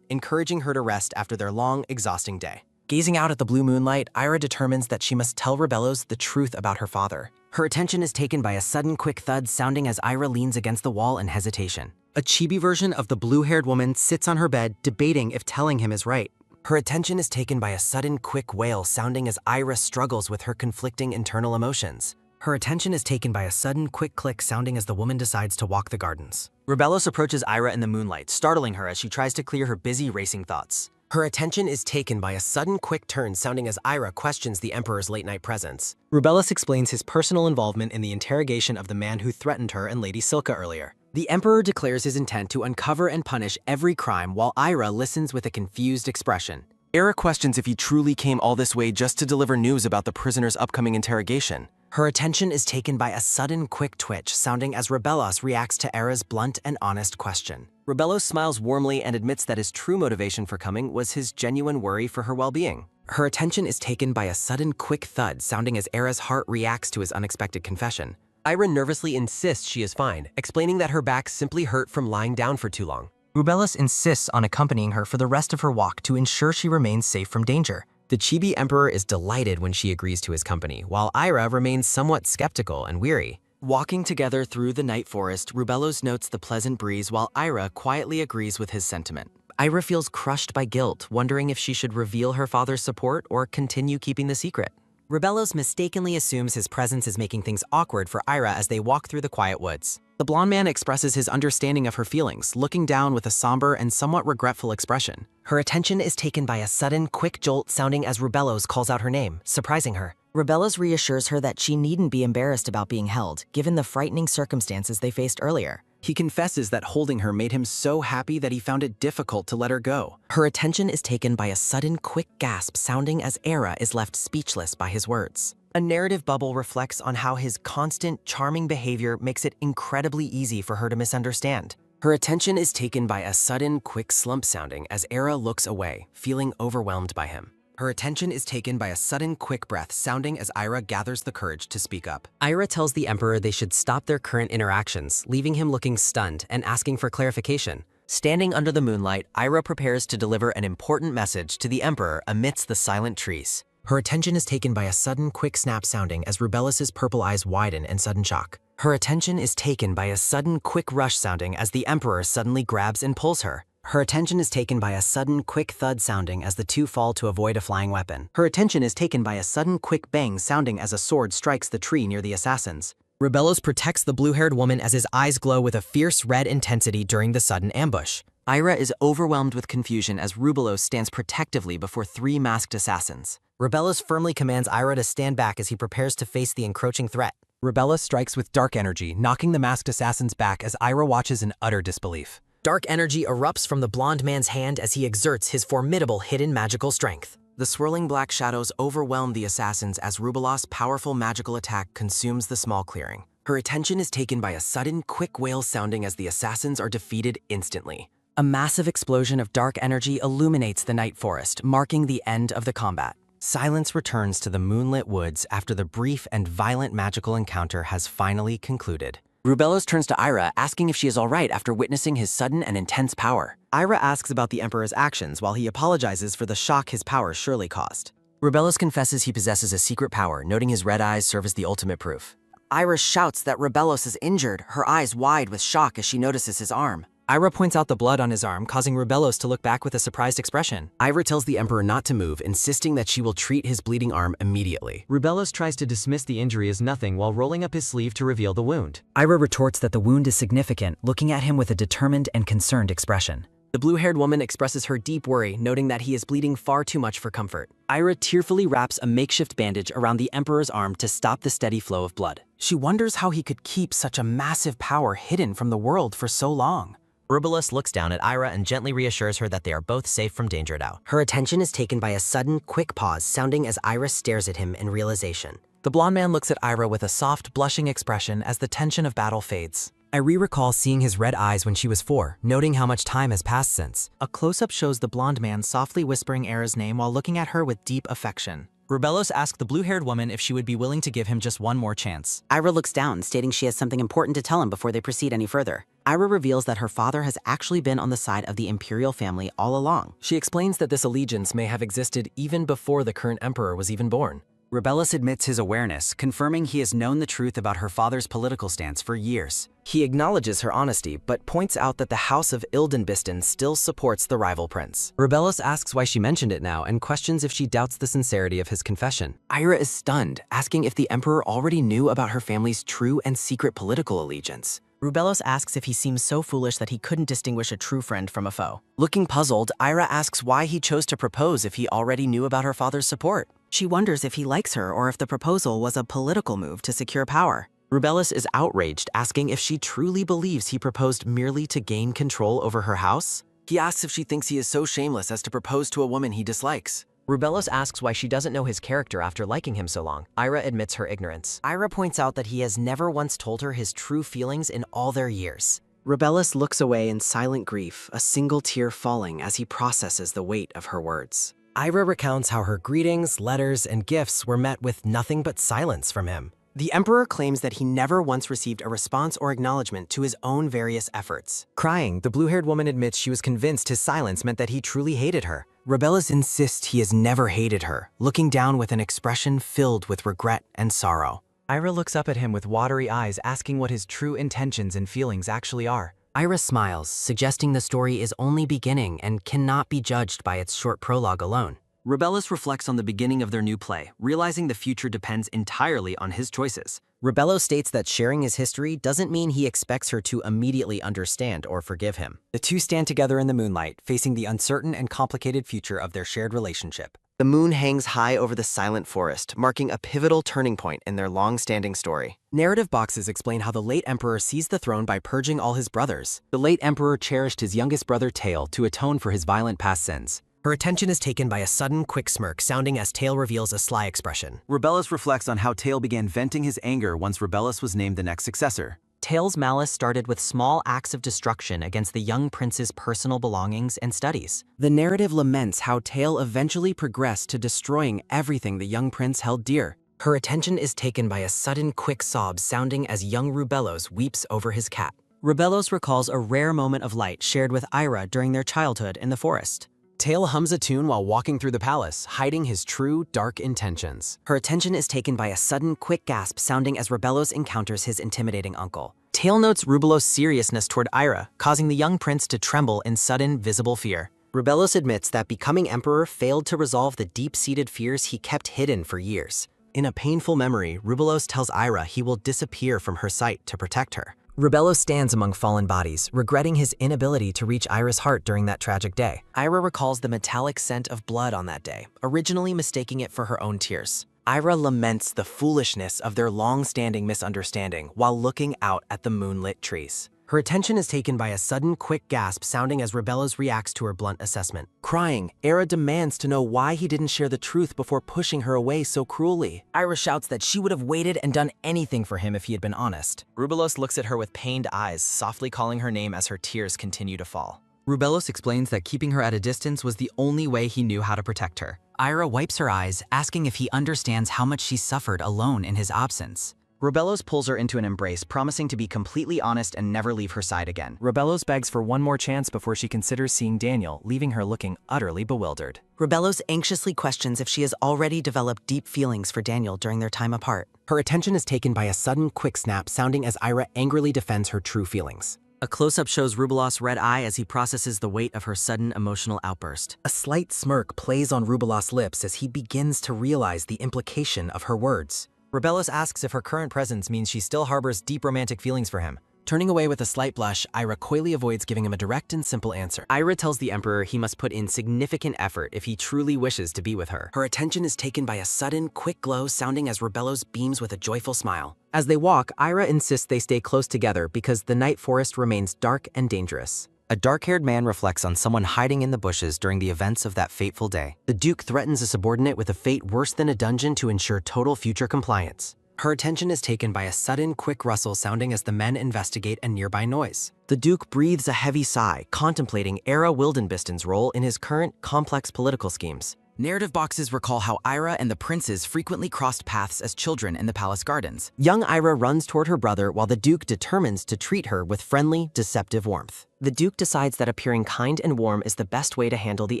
encouraging her to rest after their long, exhausting day. Gazing out at the blue moonlight, Ira determines that she must tell Rubellos the truth about her father. Her attention is taken by a sudden quick thud sounding as Ira leans against the wall in hesitation. A chibi version of the blue-haired woman sits on her bed, debating if telling him is right. Her attention is taken by a sudden quick wail sounding as Ira struggles with her conflicting internal emotions. Her attention is taken by a sudden quick click sounding as the woman decides to walk the gardens. Rubellos approaches Ira in the moonlight, startling her as she tries to clear her busy racing thoughts. Her attention is taken by a sudden quick turn sounding as Ira questions the Emperor's late-night presence. Rubellos explains his personal involvement in the interrogation of the man who threatened her and Lady Silka earlier. The Emperor declares his intent to uncover and punish every crime while Ira listens with a confused expression. Ira questions if he truly came all this way just to deliver news about the prisoner's upcoming interrogation. Her attention is taken by a sudden quick twitch sounding as Rubellos reacts to Era's blunt and honest question. Rubellos smiles warmly and admits that his true motivation for coming was his genuine worry for her well-being. Her attention is taken by a sudden quick thud sounding as Era's heart reacts to his unexpected confession. Ira nervously insists she is fine, explaining that her back simply hurt from lying down for too long. Rubellos insists on accompanying her for the rest of her walk to ensure she remains safe from danger. The Chibi Emperor is delighted when she agrees to his company, while Ira remains somewhat skeptical and weary. Walking together through the night forest, Rubellos notes the pleasant breeze while Ira quietly agrees with his sentiment. Ira feels crushed by guilt, wondering if she should reveal her father's support or continue keeping the secret. Rubellos mistakenly assumes his presence is making things awkward for Ira as they walk through the quiet woods. The blonde man expresses his understanding of her feelings, looking down with a somber and somewhat regretful expression. Her attention is taken by a sudden, quick jolt sounding as Rubellos calls out her name, surprising her. Rubellos reassures her that she needn't be embarrassed about being held, given the frightening circumstances they faced earlier. He confesses that holding her made him so happy that he found it difficult to let her go. Her attention is taken by a sudden quick gasp sounding as Era is left speechless by his words. A narrative bubble reflects on how his constant, charming behavior makes it incredibly easy for her to misunderstand. Her attention is taken by a sudden, quick slump sounding as Era looks away, feeling overwhelmed by him. Her attention is taken by a sudden, quick breath sounding as Ira gathers the courage to speak up. Ira tells the Emperor they should stop their current interactions, leaving him looking stunned and asking for clarification. Standing under the moonlight, Ira prepares to deliver an important message to the Emperor amidst the silent trees. Her attention is taken by a sudden, quick snap sounding as Rubellos' purple eyes widen in sudden shock. Her attention is taken by a sudden, quick rush sounding as the Emperor suddenly grabs and pulls her. Her attention is taken by a sudden, quick thud sounding as the two fall to avoid a flying weapon. Her attention is taken by a sudden, quick bang sounding as a sword strikes the tree near the assassins. Rubellos protects the blue-haired woman as his eyes glow with a fierce red intensity during the sudden ambush. Ira is overwhelmed with confusion as Rubellos stands protectively before three masked assassins. Rubellos firmly commands Ira to stand back as he prepares to face the encroaching threat. Rubellos strikes with dark energy, knocking the masked assassins back as Ira watches in utter disbelief. Dark energy erupts from the blonde man's hand as he exerts his formidable hidden magical strength. The swirling black shadows overwhelm the assassins as Rubellos' powerful magical attack consumes the small clearing. Her attention is taken by a sudden, quick wail sounding as the assassins are defeated instantly. A massive explosion of dark energy illuminates the night forest, marking the end of the combat. Silence returns to the moonlit woods after the brief and violent magical encounter has finally concluded. Rubellos turns to Ira, asking if she is all right after witnessing his sudden and intense power. Ira asks about the Emperor's actions while he apologizes for the shock his power surely caused. Rubelos confesses he possesses a secret power, noting his red eyes serve as the ultimate proof. Ira shouts that Rubelos is injured, her eyes wide with shock as she notices his arm. Ira points out the blood on his arm, causing Rubelos to look back with a surprised expression. Ira tells the Emperor not to move, insisting that she will treat his bleeding arm immediately. Rubelos tries to dismiss the injury as nothing while rolling up his sleeve to reveal the wound. Ira retorts that the wound is significant, looking at him with a determined and concerned expression. The blue-haired woman expresses her deep worry, noting that he is bleeding far too much for comfort. Ira tearfully wraps a makeshift bandage around the Emperor's arm to stop the steady flow of blood. She wonders how he could keep such a massive power hidden from the world for so long. Rubelos looks down at Ira and gently reassures her that they are both safe from danger now. Her attention is taken by a sudden, quick pause, sounding as Ira stares at him in realization. The blonde man looks at Ira with a soft, blushing expression as the tension of battle fades. Ira recalls seeing his red eyes when she was 4, noting how much time has passed since. A close-up shows the blonde man softly whispering Ira's name while looking at her with deep affection. Rubelos asks the blue-haired woman if she would be willing to give him just one more chance. Ira looks down, stating she has something important to tell him before they proceed any further. Ira reveals that her father has actually been on the side of the imperial family all along. She explains that this allegiance may have existed even before the current emperor was even born. Rubelos admits his awareness, confirming he has known the truth about her father's political stance for years. He acknowledges her honesty, but points out that the House of Ildenbisten still supports the rival prince. Rubelos asks why she mentioned it now and questions if she doubts the sincerity of his confession. Ira is stunned, asking if the emperor already knew about her family's true and secret political allegiance. Rubelos asks if he seems so foolish that he couldn't distinguish a true friend from a foe. Looking puzzled, Ira asks why he chose to propose if he already knew about her father's support. She wonders if he likes her or if the proposal was a political move to secure power. Rubelos is outraged, asking if she truly believes he proposed merely to gain control over her house. He asks if she thinks he is so shameless as to propose to a woman he dislikes. Rubelos asks why she doesn't know his character after liking him so long. Ira admits her ignorance. Ira points out that he has never once told her his true feelings in all their years. Rubelos looks away in silent grief, a single tear falling as he processes the weight of her words. Ira recounts how her greetings, letters, and gifts were met with nothing but silence from him. The Emperor claims that he never once received a response or acknowledgement to his own various efforts. Crying, the blue-haired woman admits she was convinced his silence meant that he truly hated her. Rubelos insists he has never hated her, looking down with an expression filled with regret and sorrow. Ira looks up at him with watery eyes, asking what his true intentions and feelings actually are. Ira smiles, suggesting the story is only beginning and cannot be judged by its short prologue alone. Rubelos reflects on the beginning of their new play, realizing the future depends entirely on his choices. Rubelos states that sharing his history doesn't mean he expects her to immediately understand or forgive him. The two stand together in the moonlight, facing the uncertain and complicated future of their shared relationship. The moon hangs high over the silent forest, marking a pivotal turning point in their long-standing story. Narrative boxes explain how the late emperor seized the throne by purging all his brothers. The late emperor cherished his youngest brother Tail to atone for his violent past sins. Her attention is taken by a sudden, quick smirk, sounding as Tail reveals a sly expression. Rubelos reflects on how Tail began venting his anger once Rubelos was named the next successor. Tail's malice started with small acts of destruction against the young prince's personal belongings and studies. The narrative laments how Tail eventually progressed to destroying everything the young prince held dear. Her attention is taken by a sudden, quick sob sounding as young Rubelos weeps over his cat. Rubelos recalls a rare moment of light shared with Ira during their childhood in the forest. Tail hums a tune while walking through the palace, hiding his true, dark intentions. Her attention is taken by a sudden, quick gasp sounding as Rubelos encounters his intimidating uncle. Tail notes Rubelos' seriousness toward Ira, causing the young prince to tremble in sudden, visible fear. Rubelos admits that becoming emperor failed to resolve the deep-seated fears he kept hidden for years. In a painful memory, Rubelos tells Ira he will disappear from her sight to protect her. Rubelos stands among fallen bodies, regretting his inability to reach Ira's heart during that tragic day. Ira recalls the metallic scent of blood on that day, originally mistaking it for her own tears. Ira laments the foolishness of their long-standing misunderstanding while looking out at the moonlit trees. Her attention is taken by a sudden, quick gasp sounding as Rubelos reacts to her blunt assessment. Crying, Ira demands to know why he didn't share the truth before pushing her away so cruelly. Ira shouts that she would have waited and done anything for him if he had been honest. Rubelos looks at her with pained eyes, softly calling her name as her tears continue to fall. Rubelos explains that keeping her at a distance was the only way he knew how to protect her. Ira wipes her eyes, asking if he understands how much she suffered alone in his absence. Rubelos pulls her into an embrace, promising to be completely honest and never leave her side again. Rubelos begs for one more chance before she considers seeing Daniel, leaving her looking utterly bewildered. Rubelos anxiously questions if she has already developed deep feelings for Daniel during their time apart. Her attention is taken by a sudden, quick snap sounding as Ira angrily defends her true feelings. A close-up shows Rubelos' red eye as he processes the weight of her sudden emotional outburst. A slight smirk plays on Rubelos' lips as he begins to realize the implication of her words. Rubelos asks if her current presence means she still harbors deep romantic feelings for him. Turning away with a slight blush, Ira coyly avoids giving him a direct and simple answer. Ira tells the Emperor he must put in significant effort if he truly wishes to be with her. Her attention is taken by a sudden, quick glow sounding as Rubelos beams with a joyful smile. As they walk, Ira insists they stay close together because the night forest remains dark and dangerous. A dark-haired man reflects on someone hiding in the bushes during the events of that fateful day. The Duke threatens a subordinate with a fate worse than a dungeon to ensure total future compliance. Her attention is taken by a sudden, quick rustle sounding as the men investigate a nearby noise. The Duke breathes a heavy sigh, contemplating Era Wildenbisten's role in his current, complex political schemes. Narrative boxes recall how Ira and the princes frequently crossed paths as children in the palace gardens. Young Ira runs toward her brother while the Duke determines to treat her with friendly, deceptive warmth. The Duke decides that appearing kind and warm is the best way to handle the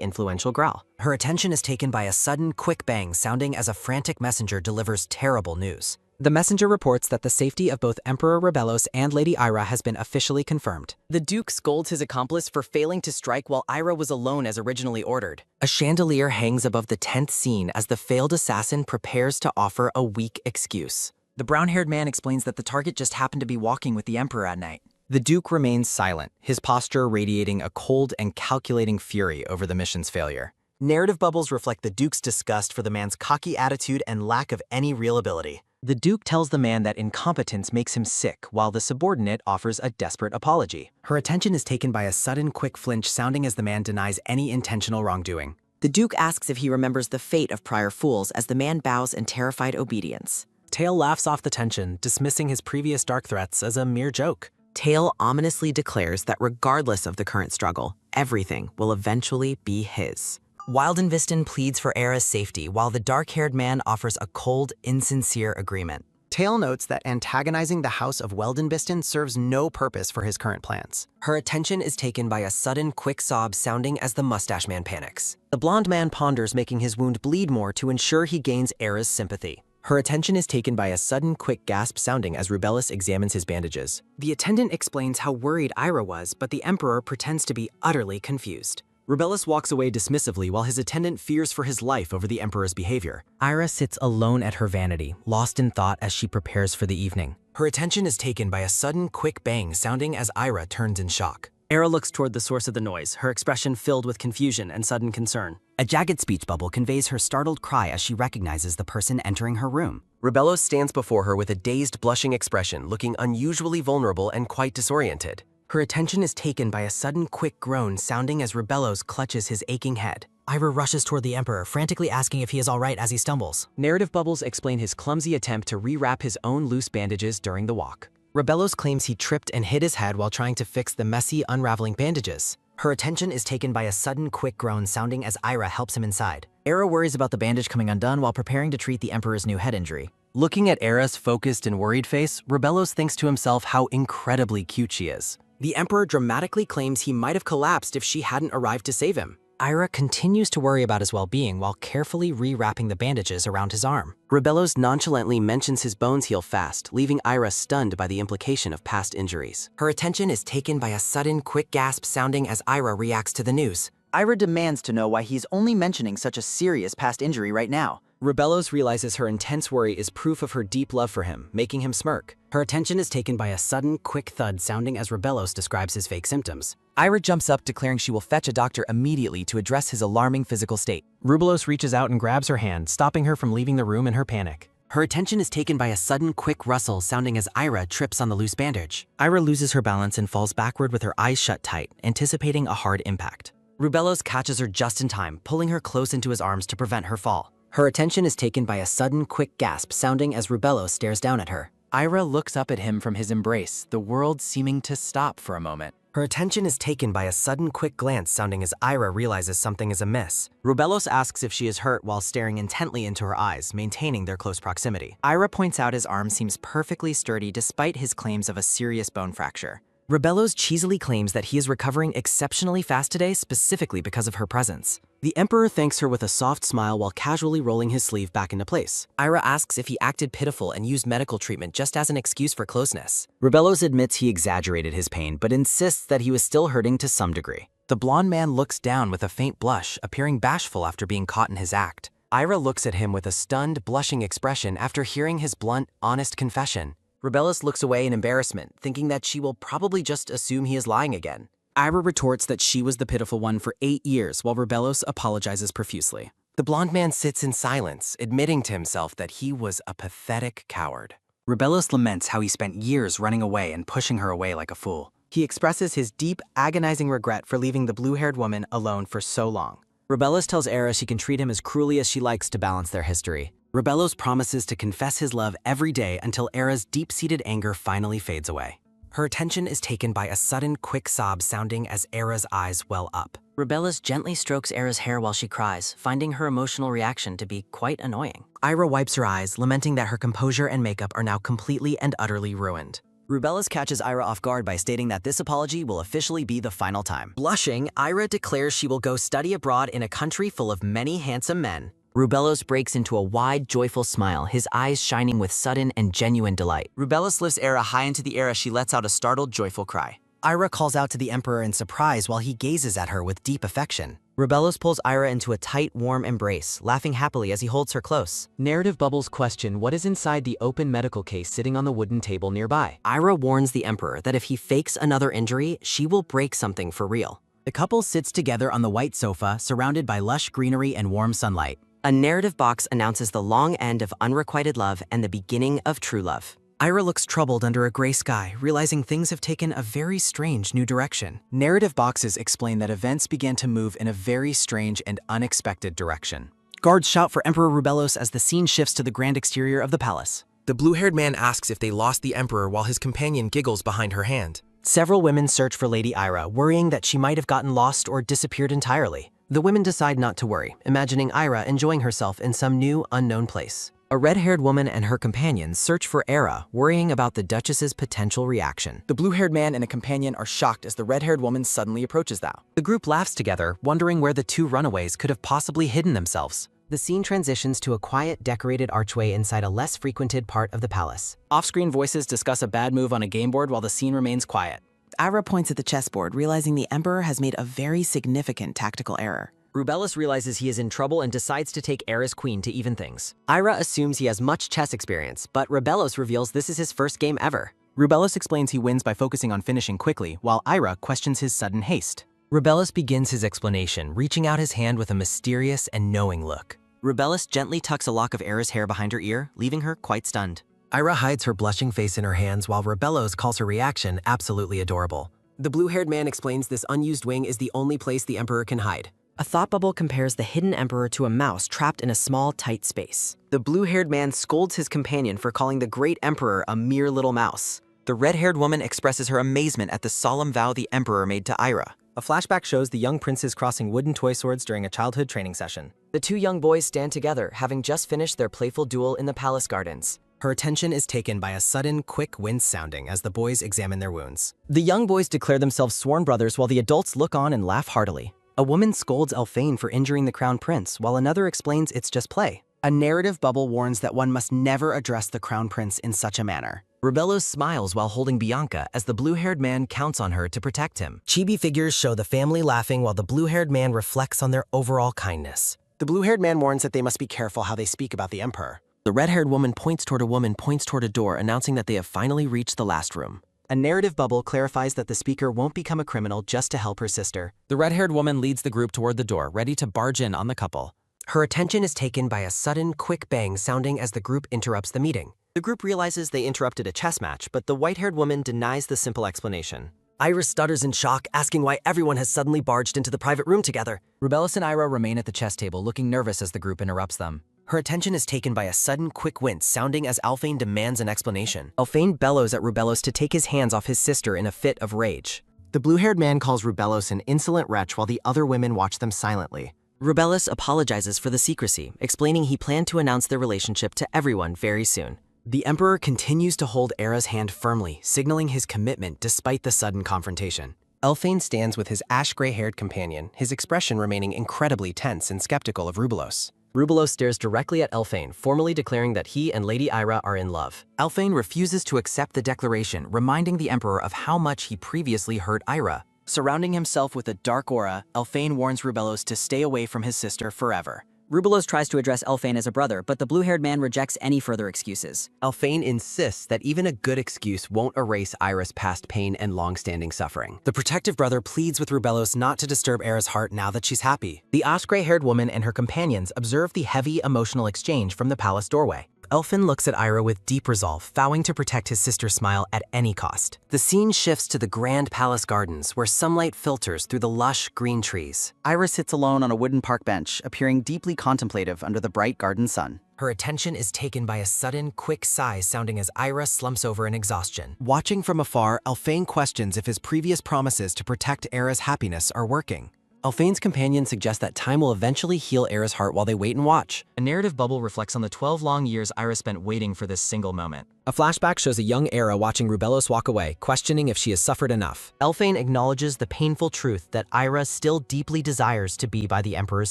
influential Graal. Her attention is taken by a sudden, quick bang sounding as a frantic messenger delivers terrible news. The messenger reports that the safety of both Emperor Rubelos and Lady Ira has been officially confirmed. The Duke scolds his accomplice for failing to strike while Ira was alone as originally ordered. A chandelier hangs above the tenth scene as the failed assassin prepares to offer a weak excuse. The brown-haired man explains that the target just happened to be walking with the Emperor at night. The Duke remains silent, his posture radiating a cold and calculating fury over the mission's failure. Narrative bubbles reflect the Duke's disgust for the man's cocky attitude and lack of any real ability. The Duke tells the man that incompetence makes him sick, while the subordinate offers a desperate apology. Her attention is taken by a sudden, quick flinch sounding as the man denies any intentional wrongdoing. The Duke asks if he remembers the fate of prior fools as the man bows in terrified obedience. Tail laughs off the tension, dismissing his previous dark threats as a mere joke. Tail ominously declares that regardless of the current struggle, everything will eventually be his. Wildenbisten pleads for Era's safety, while the dark-haired man offers a cold, insincere agreement. Tail notes that antagonizing the House of Wildenbisten serves no purpose for his current plans. Her attention is taken by a sudden, quick sob sounding as the mustache man panics. The blonde man ponders, making his wound bleed more to ensure he gains Era's sympathy. Her attention is taken by a sudden, quick gasp sounding as Rubelos examines his bandages. The attendant explains how worried Ira was, but the Emperor pretends to be utterly confused. Rubelos walks away dismissively while his attendant fears for his life over the Emperor's behavior. Ira sits alone at her vanity, lost in thought as she prepares for the evening. Her attention is taken by a sudden, quick bang sounding as Ira turns in shock. Era looks toward the source of the noise, her expression filled with confusion and sudden concern. A jagged speech bubble conveys her startled cry as she recognizes the person entering her room. Rubelos stands before her with a dazed, blushing expression, looking unusually vulnerable and quite disoriented. Her attention is taken by a sudden, quick groan sounding as Rubelos clutches his aching head. Ira rushes toward the Emperor, frantically asking if he is all right as he stumbles. Narrative bubbles explain his clumsy attempt to rewrap his own loose bandages during the walk. Rubelos claims he tripped and hit his head while trying to fix the messy, unraveling bandages. Her attention is taken by a sudden, quick groan sounding as Ira helps him inside. Era worries about the bandage coming undone while preparing to treat the Emperor's new head injury. Looking at Era's focused and worried face, Rubelos thinks to himself how incredibly cute she is. The Emperor dramatically claims he might have collapsed if she hadn't arrived to save him. Ira continues to worry about his well-being while carefully rewrapping the bandages around his arm. Rubelos nonchalantly mentions his bones heal fast, leaving Ira stunned by the implication of past injuries. Her attention is taken by a sudden, quick gasp sounding as Ira reacts to the news. Ira demands to know why he's only mentioning such a serious past injury right now. Rubelos realizes her intense worry is proof of her deep love for him, making him smirk. Her attention is taken by a sudden, quick thud sounding as Rubelos describes his fake symptoms. Ira jumps up, declaring she will fetch a doctor immediately to address his alarming physical state. Rubelos reaches out and grabs her hand, stopping her from leaving the room in her panic. Her attention is taken by a sudden, quick rustle sounding as Ira trips on the loose bandage. Ira loses her balance and falls backward with her eyes shut tight, anticipating a hard impact. Rubelos catches her just in time, pulling her close into his arms to prevent her fall. Her attention is taken by a sudden, quick gasp sounding as Rubelos stares down at her. Ira looks up at him from his embrace, the world seeming to stop for a moment. Her attention is taken by a sudden quick glance sounding as Ira realizes something is amiss. Rubelos asks if she is hurt while staring intently into her eyes, maintaining their close proximity. Ira points out his arm seems perfectly sturdy despite his claims of a serious bone fracture. Rubelos cheesily claims that he is recovering exceptionally fast today specifically because of her presence. The Emperor thanks her with a soft smile while casually rolling his sleeve back into place. Ira asks if he acted pitiful and used medical treatment just as an excuse for closeness. Rubelos admits he exaggerated his pain but insists that he was still hurting to some degree. The blonde man looks down with a faint blush, appearing bashful after being caught in his act. Ira looks at him with a stunned, blushing expression after hearing his blunt, honest confession. Rubelos looks away in embarrassment, thinking that she will probably just assume he is lying again. Ira retorts that she was the pitiful one for 8 years while Rubelos apologizes profusely. The blonde man sits in silence, admitting to himself that he was a pathetic coward. Rubelos laments how he spent years running away and pushing her away like a fool. He expresses his deep, agonizing regret for leaving the blue-haired woman alone for so long. Rubelos tells Era she can treat him as cruelly as she likes to balance their history. Rubelos promises to confess his love every day until Era's deep-seated anger finally fades away. Her attention is taken by a sudden, quick sob sounding as Era's eyes well up. Rubelos gently strokes Era's hair while she cries, finding her emotional reaction to be quite annoying. Ira wipes her eyes, lamenting that her composure and makeup are now completely and utterly ruined. Rubelos catches Ira off guard by stating that this apology will officially be the final time. Blushing, Ira declares she will go study abroad in a country full of many handsome men. Rubelos breaks into a wide, joyful smile, his eyes shining with sudden and genuine delight. Rubelos lifts Era high into the air as she lets out a startled, joyful cry. Ira calls out to the Emperor in surprise while he gazes at her with deep affection. Rubelos pulls Ira into a tight, warm embrace, laughing happily as he holds her close. Narrative bubbles question what is inside the open medical case sitting on the wooden table nearby. Ira warns the Emperor that if he fakes another injury, she will break something for real. The couple sits together on the white sofa, surrounded by lush greenery and warm sunlight. A narrative box announces the long end of unrequited love and the beginning of true love. Ira looks troubled under a gray sky, realizing things have taken a very strange new direction. Narrative boxes explain that events began to move in a very strange and unexpected direction. Guards shout for Emperor Rubelos as the scene shifts to the grand exterior of the palace. The blue-haired man asks if they lost the Emperor while his companion giggles behind her hand. Several women search for Lady Ira, worrying that she might have gotten lost or disappeared entirely. The women decide not to worry, imagining Ira enjoying herself in some new, unknown place. A red-haired woman and her companions search for Era, worrying about the Duchess's potential reaction. The blue-haired man and a companion are shocked as the red-haired woman suddenly approaches them. The group laughs together, wondering where the two runaways could have possibly hidden themselves. The scene transitions to a quiet, decorated archway inside a less frequented part of the palace. Off-screen voices discuss a bad move on a game board while the scene remains quiet. Ira points at the chessboard, realizing the Emperor has made a very significant tactical error. Rubelos realizes he is in trouble and decides to take Era's queen to even things. Ira assumes he has much chess experience, but Rubelos reveals this is his first game ever. Rubelos explains he wins by focusing on finishing quickly, while Ira questions his sudden haste. Rubelos begins his explanation, reaching out his hand with a mysterious and knowing look. Rubelos gently tucks a lock of Era's hair behind her ear, leaving her quite stunned. Ira hides her blushing face in her hands while Rubelos calls her reaction absolutely adorable. The blue-haired man explains this unused wing is the only place the Emperor can hide. A thought bubble compares the hidden Emperor to a mouse trapped in a small, tight space. The blue-haired man scolds his companion for calling the great Emperor a mere little mouse. The red-haired woman expresses her amazement at the solemn vow the Emperor made to Ira. A flashback shows the young princes crossing wooden toy swords during a childhood training session. The two young boys stand together, having just finished their playful duel in the palace gardens. Her attention is taken by a sudden, quick wind sounding as the boys examine their wounds. The young boys declare themselves sworn brothers while the adults look on and laugh heartily. A woman scolds Elphane for injuring the crown prince, while another explains it's just play. A narrative bubble warns that one must never address the crown prince in such a manner. Rubelos smiles while holding Bianca as the blue-haired man counts on her to protect him. Chibi figures show the family laughing while the blue-haired man reflects on their overall kindness. The blue-haired man warns that they must be careful how they speak about the Emperor. The red-haired woman points toward a door, announcing that they have finally reached the last room. A narrative bubble clarifies that the speaker won't become a criminal just to help her sister. The red-haired woman leads the group toward the door, ready to barge in on the couple. Her attention is taken by a sudden, quick bang sounding as the group interrupts the meeting. The group realizes they interrupted a chess match, but the white-haired woman denies the simple explanation. Ira stutters in shock, asking why everyone has suddenly barged into the private room together. Rubelos and Ira remain at the chess table, looking nervous as the group interrupts them. Her attention is taken by a sudden, quick wince sounding as Elphane demands an explanation. Elphane bellows at Rubelos to take his hands off his sister in a fit of rage. The blue-haired man calls Rubelos an insolent wretch while the other women watch them silently. Rubelos apologizes for the secrecy, explaining he planned to announce their relationship to everyone very soon. The Emperor continues to hold Era's hand firmly, signaling his commitment despite the sudden confrontation. Elphane stands with his ash-gray-haired companion, his expression remaining incredibly tense and skeptical of Rubelos. Rubelos stares directly at Elphane, formally declaring that he and Lady Ira are in love. Elphane refuses to accept the declaration, reminding the Emperor of how much he previously hurt Ira. Surrounding himself with a dark aura, Elphane warns Rubelos to stay away from his sister forever. Rubelos tries to address Elphane as a brother, but the blue-haired man rejects any further excuses. Elphane insists that even a good excuse won't erase Ira's past pain and long-standing suffering. The protective brother pleads with Rubelos not to disturb Era's heart now that she's happy. The ash-gray-haired woman and her companions observe the heavy emotional exchange from the palace doorway. Elphane looks at Ira with deep resolve, vowing to protect his sister's smile at any cost. The scene shifts to the grand palace gardens, where sunlight filters through the lush green trees. Ira sits alone on a wooden park bench, appearing deeply contemplative under the bright garden sun. Her attention is taken by a sudden, quick sigh sounding as Ira slumps over in exhaustion. Watching from afar, Elphane questions if his previous promises to protect Era's happiness are working. Elphane's companion suggests that time will eventually heal Era's heart while they wait and watch. A narrative bubble reflects on the 12 long years Ira spent waiting for this single moment. A flashback shows a young Era watching Rubelos walk away, questioning if she has suffered enough. Elphane acknowledges the painful truth that Ira still deeply desires to be by the Emperor's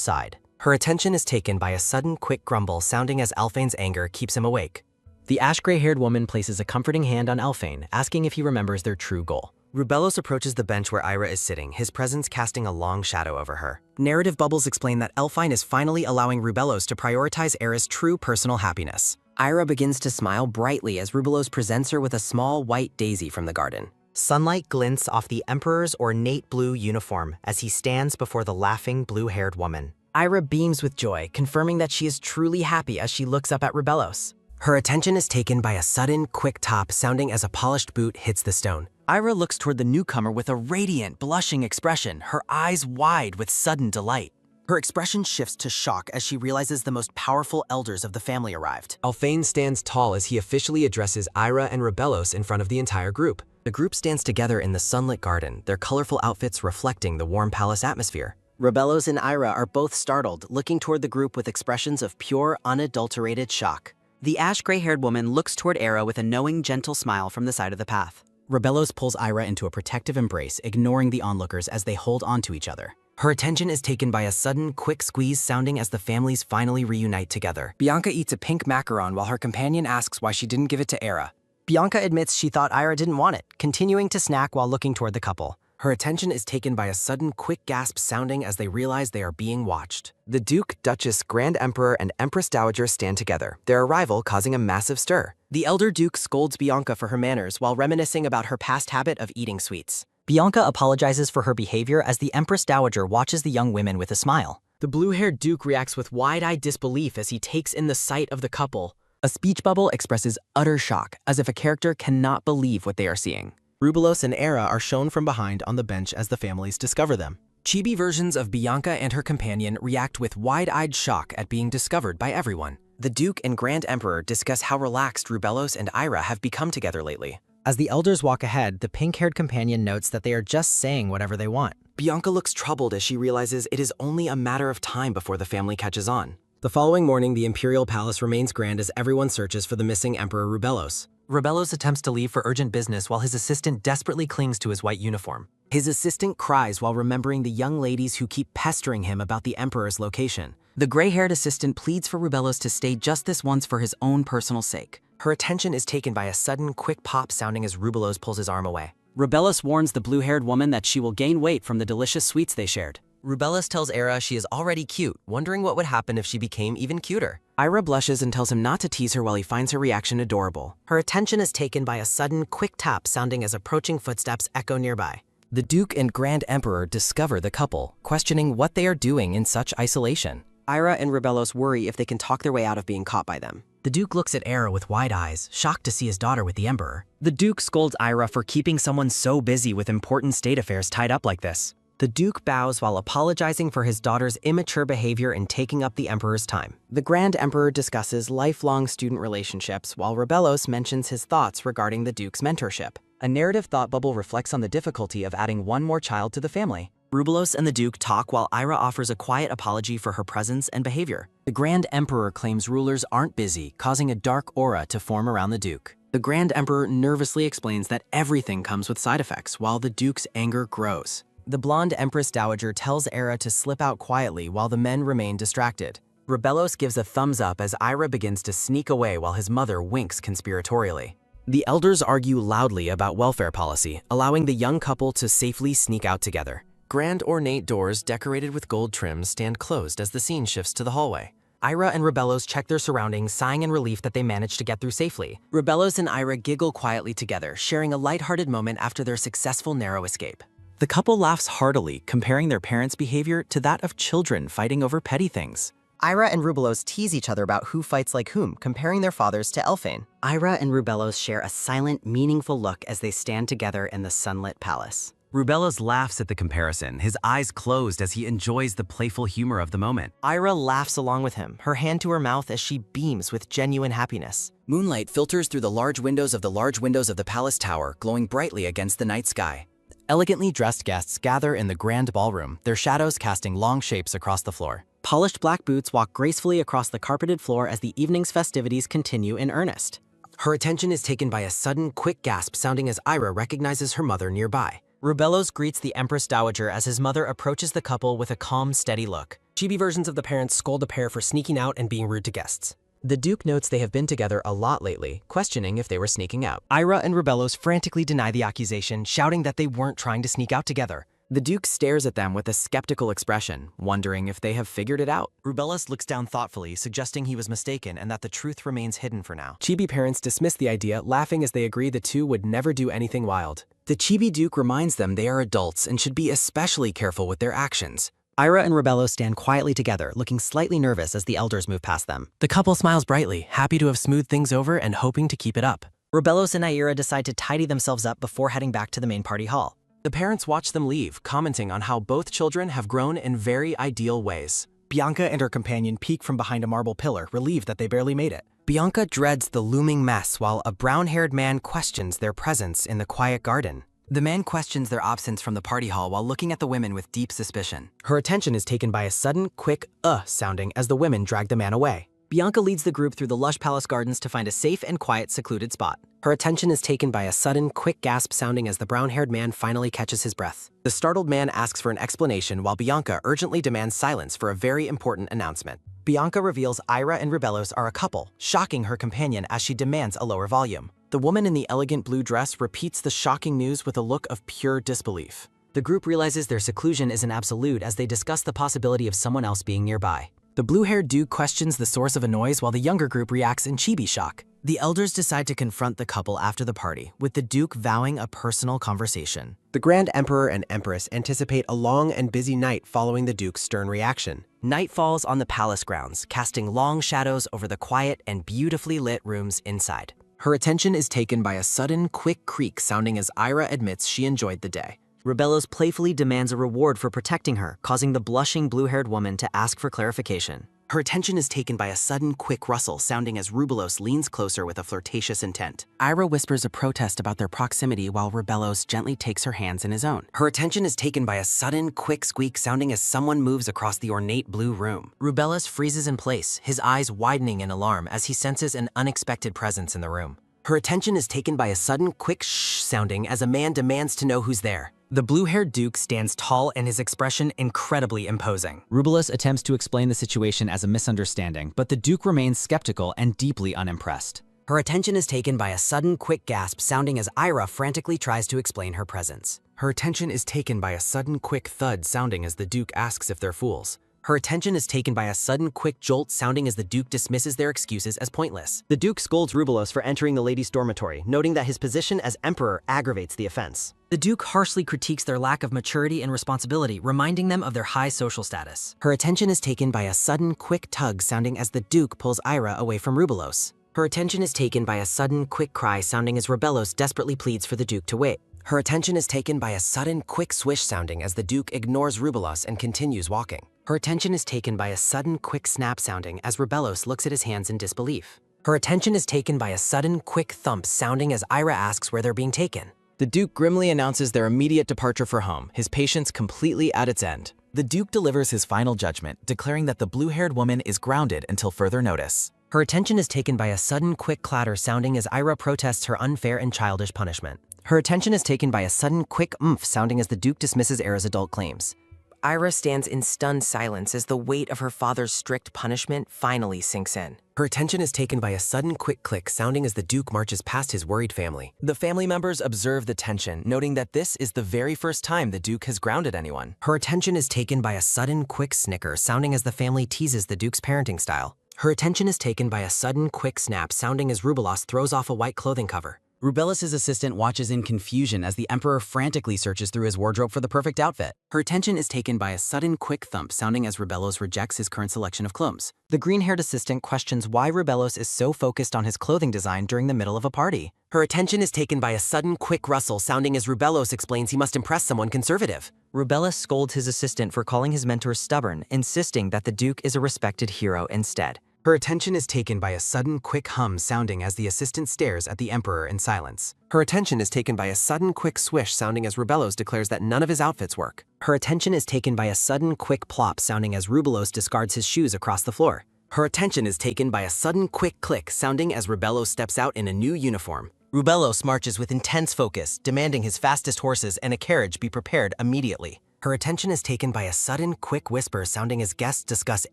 side. Her attention is taken by a sudden, quick grumble sounding as Elphane's anger keeps him awake. The ash-gray-haired woman places a comforting hand on Elphane, asking if he remembers their true goal. Rubelos approaches the bench where Ira is sitting, his presence casting a long shadow over her. Narrative bubbles explain that Elphine is finally allowing Rubelos to prioritize Era's true personal happiness. Ira begins to smile brightly as Rubelos presents her with a small white daisy from the garden. Sunlight glints off the Emperor's ornate blue uniform as he stands before the laughing blue-haired woman. Ira beams with joy, confirming that she is truly happy as she looks up at Rubelos. Her attention is taken by a sudden, quick tap sounding as a polished boot hits the stone. Ira looks toward the newcomer with a radiant, blushing expression, her eyes wide with sudden delight. Her expression shifts to shock as she realizes the most powerful elders of the family arrived. Elphane stands tall as he officially addresses Ira and Rubelos in front of the entire group. The group stands together in the sunlit garden, their colorful outfits reflecting the warm palace atmosphere. Rubelos and Ira are both startled, looking toward the group with expressions of pure, unadulterated shock. The ash-gray-haired woman looks toward Ira with a knowing, gentle smile from the side of the path. Rubelos pulls Ira into a protective embrace, ignoring the onlookers as they hold onto each other. Her attention is taken by a sudden, quick squeeze sounding as the families finally reunite together. Bianca eats a pink macaron while her companion asks why she didn't give it to Era. Bianca admits she thought Ira didn't want it, continuing to snack while looking toward the couple. Her attention is taken by a sudden, quick gasp sounding as they realize they are being watched. The Duke, Duchess, Grand Emperor, and Empress Dowager stand together, their arrival causing a massive stir. The elder Duke scolds Bianca for her manners while reminiscing about her past habit of eating sweets. Bianca apologizes for her behavior as the Empress Dowager watches the young women with a smile. The blue-haired Duke reacts with wide-eyed disbelief as he takes in the sight of the couple. A speech bubble expresses utter shock, as if a character cannot believe what they are seeing. Rubelos and Era are shown from behind on the bench as the families discover them. Chibi versions of Bianca and her companion react with wide-eyed shock at being discovered by everyone. The Duke and Grand Emperor discuss how relaxed Rubelos and Ira have become together lately. As the elders walk ahead, the pink-haired companion notes that they are just saying whatever they want. Bianca looks troubled as she realizes it is only a matter of time before the family catches on. The following morning, the Imperial Palace remains grand as everyone searches for the missing Emperor Rubelos. Rubelos attempts to leave for urgent business while his assistant desperately clings to his white uniform. His assistant cries while remembering the young ladies who keep pestering him about the Emperor's location. The gray-haired assistant pleads for Rubelos to stay just this once for his own personal sake. Her attention is taken by a sudden, quick pop sounding as Rubelos pulls his arm away. Rubelos warns the blue-haired woman that she will gain weight from the delicious sweets they shared. Rubelos tells Era she is already cute, wondering what would happen if she became even cuter. Ira blushes and tells him not to tease her while he finds her reaction adorable. Her attention is taken by a sudden, quick tap sounding as approaching footsteps echo nearby. The Duke and Grand Emperor discover the couple, questioning what they are doing in such isolation. Ira and Rubelos worry if they can talk their way out of being caught by them. The Duke looks at Era with wide eyes, shocked to see his daughter with the Emperor. The Duke scolds Ira for keeping someone so busy with important state affairs tied up like this. The Duke bows while apologizing for his daughter's immature behavior in taking up the Emperor's time. The Grand Emperor discusses lifelong student relationships while Rubelos mentions his thoughts regarding the Duke's mentorship. A narrative thought bubble reflects on the difficulty of adding one more child to the family. Rubelos and the Duke talk while Ira offers a quiet apology for her presence and behavior. The Grand Emperor claims rulers aren't busy, causing a dark aura to form around the Duke. The Grand Emperor nervously explains that everything comes with side effects, while the Duke's anger grows. The blonde Empress Dowager tells Ira to slip out quietly while the men remain distracted. Rubelos gives a thumbs up as Ira begins to sneak away while his mother winks conspiratorially. The elders argue loudly about welfare policy, allowing the young couple to safely sneak out together. Grand ornate doors decorated with gold trims stand closed as the scene shifts to the hallway. Ira and Rubelos check their surroundings, sighing in relief that they managed to get through safely. Rubelos and Ira giggle quietly together, sharing a lighthearted moment after their successful narrow escape. The couple laughs heartily, comparing their parents' behavior to that of children fighting over petty things. Ira and Rubelos tease each other about who fights like whom, comparing their fathers to Elfane. Ira and Rubelos share a silent, meaningful look as they stand together in the sunlit palace. Rubelos laughs at the comparison, his eyes closed as he enjoys the playful humor of the moment. Ira laughs along with him, her hand to her mouth as she beams with genuine happiness. Moonlight filters through the large windows of the palace tower, glowing brightly against the night sky. Elegantly dressed guests gather in the grand ballroom, their shadows casting long shapes across the floor. Polished black boots walk gracefully across the carpeted floor as the evening's festivities continue in earnest. Her attention is taken by a sudden, quick gasp sounding as Ira recognizes her mother nearby. Rubelos greets the Empress Dowager as his mother approaches the couple with a calm, steady look. Chibi versions of the parents scold the pair for sneaking out and being rude to guests. The Duke notes they have been together a lot lately, questioning if they were sneaking out. Ira and Rubelos frantically deny the accusation, shouting that they weren't trying to sneak out together. The Duke stares at them with a skeptical expression, wondering if they have figured it out. Rubelos looks down thoughtfully, suggesting he was mistaken and that the truth remains hidden for now. Chibi parents dismiss the idea, laughing as they agree the two would never do anything wild. The Chibi Duke reminds them they are adults and should be especially careful with their actions. Ira and Rubelos stand quietly together, looking slightly nervous as the elders move past them. The couple smiles brightly, happy to have smoothed things over and hoping to keep it up. Rubelos and Ira decide to tidy themselves up before heading back to the main party hall. The parents watch them leave, commenting on how both children have grown in very ideal ways. Bianca and her companion peek from behind a marble pillar, relieved that they barely made it. Bianca dreads the looming mess while a brown-haired man questions their presence in the quiet garden. The man questions their absence from the party hall while looking at the women with deep suspicion. Her attention is taken by a sudden, quick sounding as the women drag the man away. Bianca leads the group through the lush palace gardens to find a safe and quiet, secluded spot. Her attention is taken by a sudden, quick gasp sounding as the brown-haired man finally catches his breath. The startled man asks for an explanation while Bianca urgently demands silence for a very important announcement. Bianca reveals Ira and Rubelos are a couple, shocking her companion as she demands a lower volume. The woman in the elegant blue dress repeats the shocking news with a look of pure disbelief. The group realizes their seclusion isn't absolute as they discuss the possibility of someone else being nearby. The blue-haired Duke questions the source of a noise while the younger group reacts in chibi shock. The elders decide to confront the couple after the party, with the Duke vowing a personal conversation. The Grand Emperor and Empress anticipate a long and busy night following the Duke's stern reaction. Night falls on the palace grounds, casting long shadows over the quiet and beautifully lit rooms inside. Her attention is taken by a sudden, quick creak sounding as Ira admits she enjoyed the day. Rubelos playfully demands a reward for protecting her, causing the blushing blue-haired woman to ask for clarification. Her attention is taken by a sudden, quick rustle sounding as Rubelos leans closer with a flirtatious intent. Ira whispers a protest about their proximity while Rubelos gently takes her hands in his own. Her attention is taken by a sudden, quick squeak sounding as someone moves across the ornate blue room. Rubelos freezes in place, his eyes widening in alarm as he senses an unexpected presence in the room. Her attention is taken by a sudden, quick shh sounding as a man demands to know who's there. The blue-haired Duke stands tall and his expression incredibly imposing. Rubelos attempts to explain the situation as a misunderstanding, but the Duke remains skeptical and deeply unimpressed. Her attention is taken by a sudden, quick gasp sounding as Ira frantically tries to explain her presence. Her attention is taken by a sudden, quick thud sounding as the Duke asks if they're fools. Her attention is taken by a sudden, quick jolt sounding as the Duke dismisses their excuses as pointless. The Duke scolds Rubelos for entering the ladies' dormitory, noting that his position as emperor aggravates the offense. The Duke harshly critiques their lack of maturity and responsibility, reminding them of their high social status. Her attention is taken by a sudden, quick tug sounding as the Duke pulls Ira away from Rubelos. Her attention is taken by a sudden, quick cry sounding as Rubelos desperately pleads for the Duke to wait. Her attention is taken by a sudden, quick swish sounding as the Duke ignores Rubelos and continues walking. Her attention is taken by a sudden, quick snap sounding as Rubelos looks at his hands in disbelief. Her attention is taken by a sudden, quick thump sounding as Ira asks where they're being taken. The Duke grimly announces their immediate departure for home, his patience completely at its end. The Duke delivers his final judgment, declaring that the blue-haired woman is grounded until further notice. Her attention is taken by a sudden quick clatter sounding as Ira protests her unfair and childish punishment. Her attention is taken by a sudden quick oomph sounding as the Duke dismisses Era's adult claims. Ira stands in stunned silence as the weight of her father's strict punishment finally sinks in. Her attention is taken by a sudden quick click sounding as the Duke marches past his worried family. The family members observe the tension, noting that this is the very first time the Duke has grounded anyone. Her attention is taken by a sudden quick snicker sounding as the family teases the Duke's parenting style. Her attention is taken by a sudden quick snap sounding as Rubelos throws off a white clothing cover. Rubelos' assistant watches in confusion as the Emperor frantically searches through his wardrobe for the perfect outfit. Her attention is taken by a sudden quick thump sounding as Rubelos rejects his current selection of clothes. The green-haired assistant questions why Rubelos is so focused on his clothing design during the middle of a party. Her attention is taken by a sudden quick rustle sounding as Rubelos explains he must impress someone conservative. Rubelos scolds his assistant for calling his mentor stubborn, insisting that the Duke is a respected hero instead. Her attention is taken by a sudden quick hum sounding as the assistant stares at the Emperor in silence. Her attention is taken by a sudden quick swish sounding as Rubelos declares that none of his outfits work. Her attention is taken by a sudden quick plop sounding as Rubelos discards his shoes across the floor. Her attention is taken by a sudden quick click sounding as Rubelos steps out in a new uniform. Rubelos marches with intense focus, demanding his fastest horses and a carriage be prepared immediately. Her attention is taken by a sudden quick whisper sounding as guests discuss